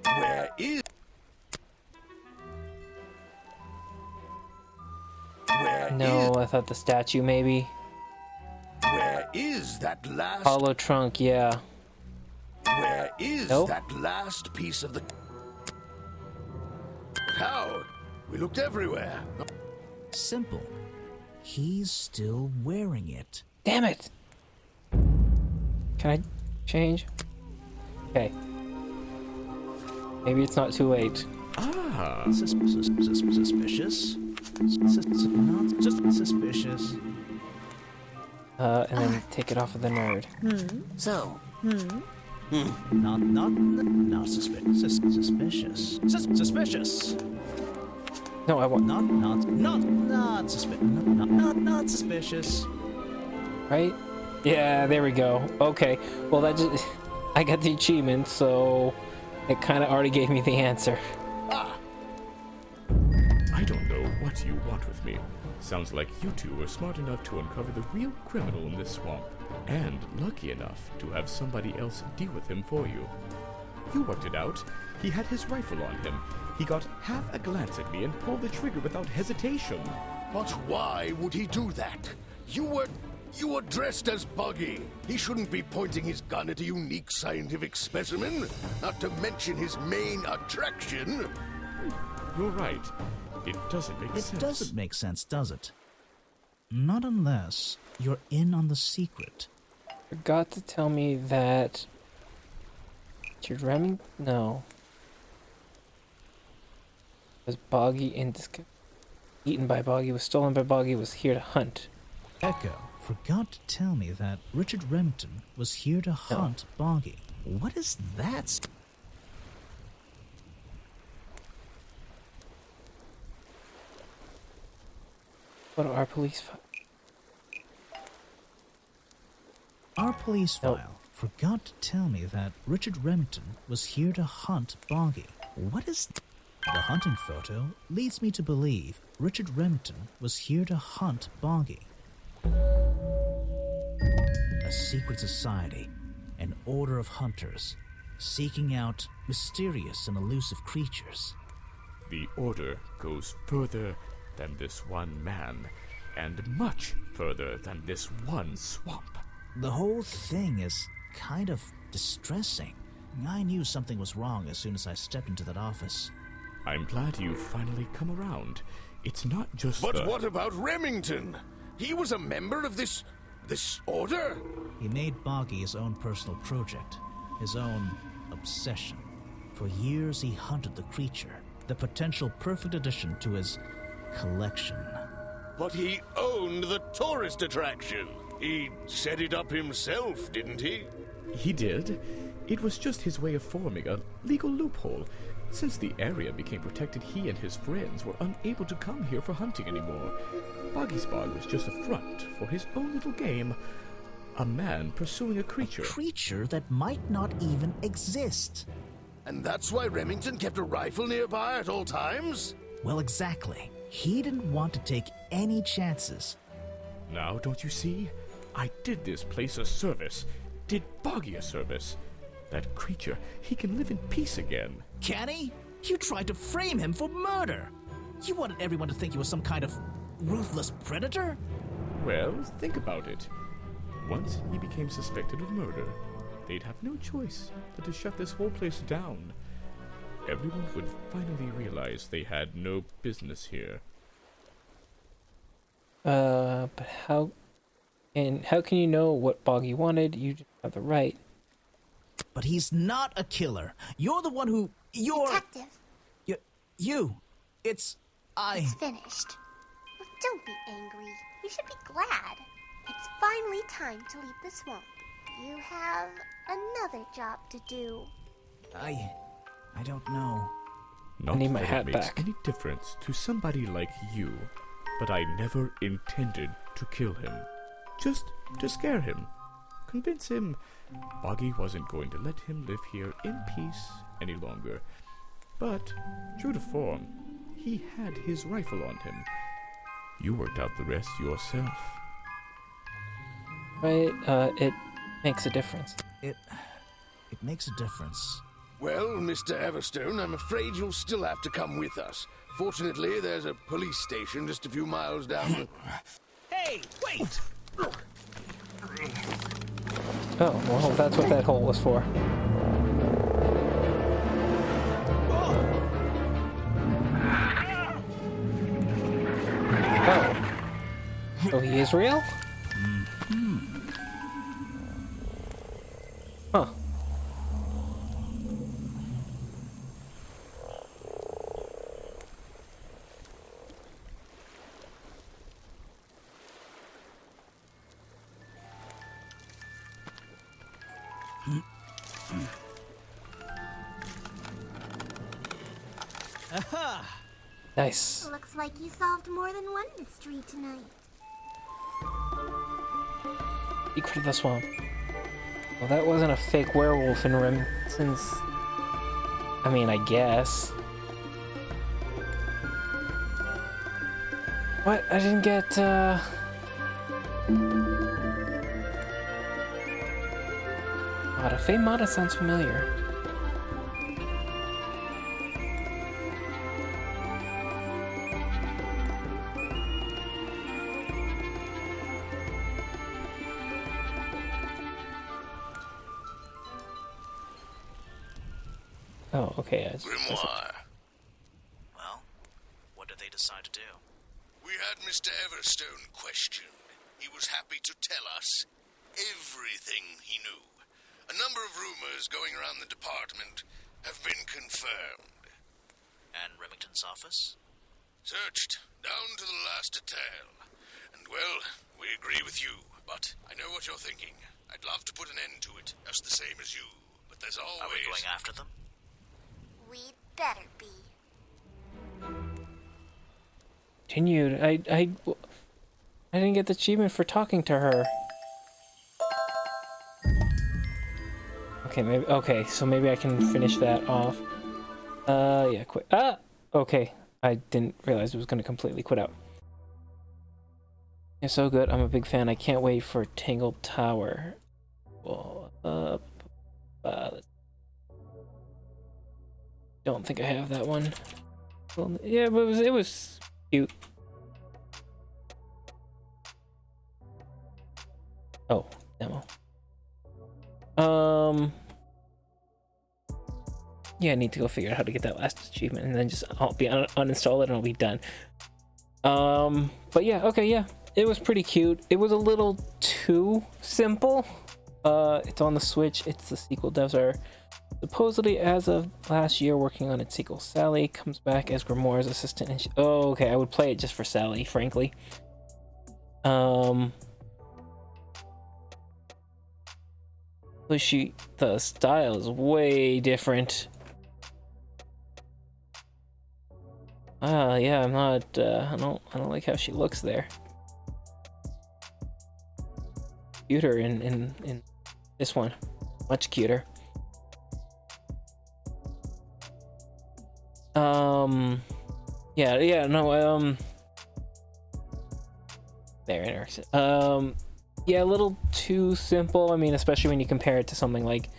Where is... No, I thought the statue maybe. Where is that last... Hollow trunk, yeah. Where is that last piece of the... How? We looked everywhere. Simple. He's still wearing it. Damn it! Can I change? Okay. Maybe it's not too late. Ah, suspicious. Not just suspicious. And then take it off of the nerd. So. Not suspicious. Suspicious. No, I want not suspicious. Right? Yeah, there we go. Okay. Well, that just I got the achievement, so it kind of already gave me the answer. I don't know what you want with me. Sounds like you two were smart enough to uncover the real criminal in this swamp, and lucky enough to have somebody else deal with him for you. You worked it out. He had his rifle on him. He got half a glance at me and pulled the trigger without hesitation. But why would he do that? You were dressed as Buggy. He shouldn't be pointing his gun at a unique scientific specimen, not to mention his main attraction. You're right. It doesn't make sense. It doesn't make sense, does it? Not unless you're in on the secret. Forgot to tell me that... Richard Remington? No. Was Boggy in eaten by Boggy, was stolen by Boggy, was here to hunt. Echo forgot to tell me that Richard Remington was here to hunt Boggy. What is that? Go to our police file. Our police file forgot to tell me that Richard Remington was here to hunt Boggy. What is... The hunting photo leads me to believe Richard Remington was here to hunt Boggy. A secret society, an order of hunters, seeking out mysterious and elusive creatures. The order goes further than this one man, and much further than this one swamp. The whole thing is kind of distressing. I knew something was wrong as soon as I stepped into that office. I'm glad you've finally come around. It's not just But what about Remington? He was a member of this order? He made Boggy his own personal project, his own obsession. For years he hunted the creature, the potential perfect addition to his collection. But he owned the tourist attraction. He set it up himself, didn't he? He did. It was just his way of forming a legal loophole. Since the area became protected, he and his friends were unable to come here for hunting anymore. Boggy's Bog was just a front for his own little game. A man pursuing a creature. A creature that might not even exist. And that's why Remington kept a rifle nearby at all times? Well, exactly. He didn't want to take any chances. Now, don't you see? I did this place a service. Did Boggy a service. That creature, he can live in peace again. Can he? You tried to frame him for murder. You wanted everyone to think he was some kind of ruthless predator? Well, think about it. Once he became suspected of murder, they'd have no choice but to shut this whole place down. Everyone would finally realize they had no business here. But how can you know what Boggy wanted? You just have the right. But he's not a killer. You're the one who... Detective. You. It's finished. Well, don't be angry. You should be glad. It's finally time to leave the swamp. You have another job to do. I don't know. Not I need my that hat it makes back. any difference to somebody like you, but I never intended to kill him. Just to scare him. Convince him Boggy wasn't going to let him live here in peace any longer. But, true to form, he had his rifle on him. You worked out the rest yourself. Right, it makes a difference. It makes a difference. Well, Mr. Everstone, I'm afraid you'll still have to come with us. Fortunately, there's a police station just a few miles down the... Hey, wait! Oh, well, that's what that hole was for. Oh. So he is real? Huh. Aha! Nice. Looks like you solved more than one mystery tonight. Secret of the swamp. Well, that wasn't a fake werewolf in Remington's. I mean, I guess. What? I didn't get, Mata. Faye Mata sounds familiar. Oh, okay. Grimoire. Well, what did they decide to do? We had Mr. Everstone questioned. He was happy to tell us everything he knew. A number of rumors going around the department have been confirmed. And Remington's office? Searched down to the last detail. And, well, we agree with you, but I know what you're thinking. I'd love to put an end to it, just the same as you. But there's always... Are we going after them? We'd better be. Continued. I didn't get the achievement for talking to her. Okay, maybe. Okay, so maybe I can finish that off. Yeah, quit. Ah, okay. I didn't realize it was gonna completely quit out. Yeah, so good. I'm a big fan. I can't wait for Tangled Tower. Well, don't think I have that one. Well, yeah, but it was cute. Oh, demo. Yeah, I need to go figure out how to get that last achievement, and then just uninstall it and I'll be done. But yeah, okay, yeah, it was pretty cute. It was a little too simple. It's on the Switch. It's the sequel. Devs are supposedly, as of last year, working on its sequel. Sally comes back as Grimoire's assistant, and oh, okay, I would play it just for Sally, frankly. The style is way different. Yeah, I'm not, I don't like how she looks there. Cuter in this one. Much cuter. Yeah, no, there it works. Yeah, a little too simple. I mean, especially when you compare it to something like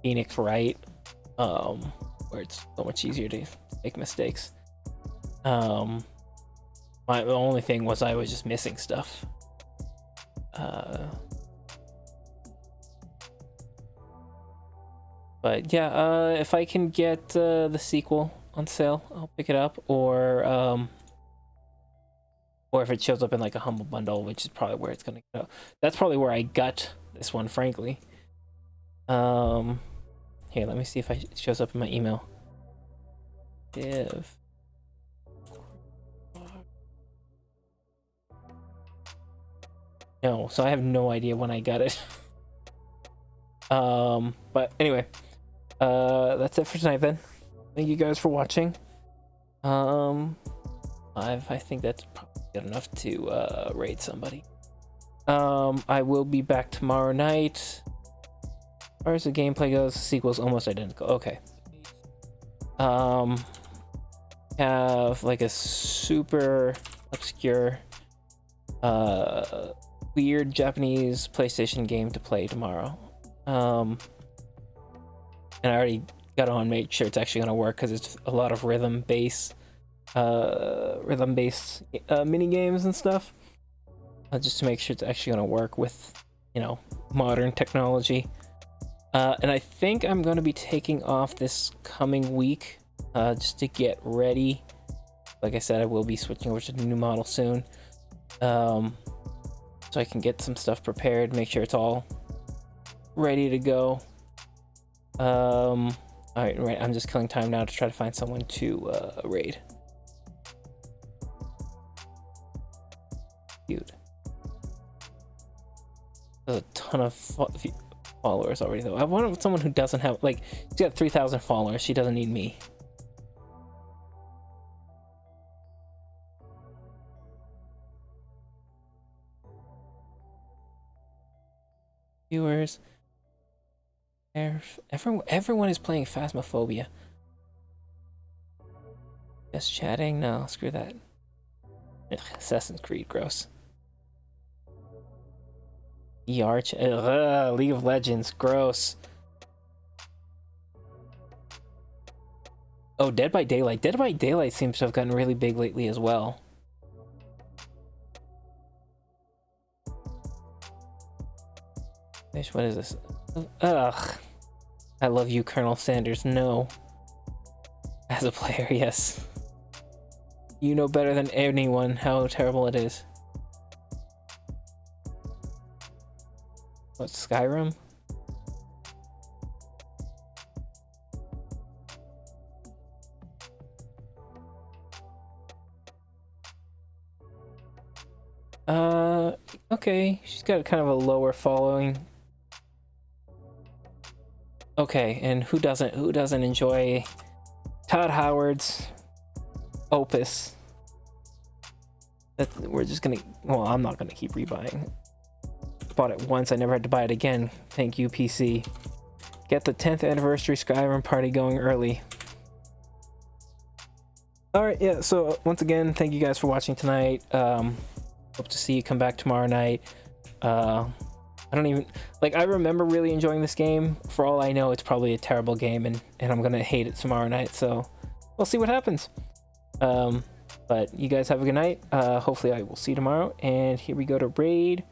Phoenix Wright, where it's so much easier to make mistakes. The only thing was I was just missing stuff. But yeah, if I can get the sequel on sale, I'll pick it up, or if it shows up in like a humble bundle, which is probably where it's gonna go. That's probably where I got this one, frankly. Here, let me see if it shows up in my email. If no, so I have no idea when I got it. But anyway, that's it for tonight then. Thank you guys for watching. I think that's probably good enough to raid somebody. I will be back tomorrow night. As far as the gameplay goes, the sequel's almost identical. Okay. Have like a super obscure weird Japanese PlayStation game to play tomorrow. And I already got on, made sure it's actually gonna work, because it's a lot of rhythm-based mini games and stuff, just to make sure it's actually gonna work with, you know, modern technology. And I think I'm gonna be taking off this coming week, just to get ready. Like I said, I will be switching over to the new model soon, so I can get some stuff prepared, make sure it's all ready to go. All right, I'm just killing time now to try to find someone to raid. Dude, there's a ton of followers already, though. I want someone who doesn't have, like, she's got 3,000 followers. She doesn't need me. Viewers. Everyone is playing Phasmophobia. Just chatting? No, screw that. Ugh, Assassin's Creed, gross. League of Legends, gross. Oh, Dead by Daylight. Dead by Daylight seems to have gotten really big lately as well. What is this? Ugh. I love you, Colonel Sanders. No. As a player, yes. You know better than anyone how terrible it is. What, Skyrim? Okay. She's got kind of a lower following. Okay, and who doesn't enjoy Todd Howard's opus? We're just gonna, well, I'm not gonna keep rebuying. Bought it once, I never had to buy it again. Thank you, PC. Get the 10th anniversary Skyrim party going early. Alright, yeah, so once again, thank you guys for watching tonight. Hope to see you come back tomorrow night. I don't even, like, I remember really enjoying this game. For all I know, it's probably a terrible game, and I'm gonna hate it tomorrow night, so we'll see what happens. But you guys have a good night. Hopefully I will see you tomorrow, and here we go to raid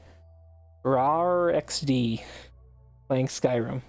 RAR XD, playing Skyrim.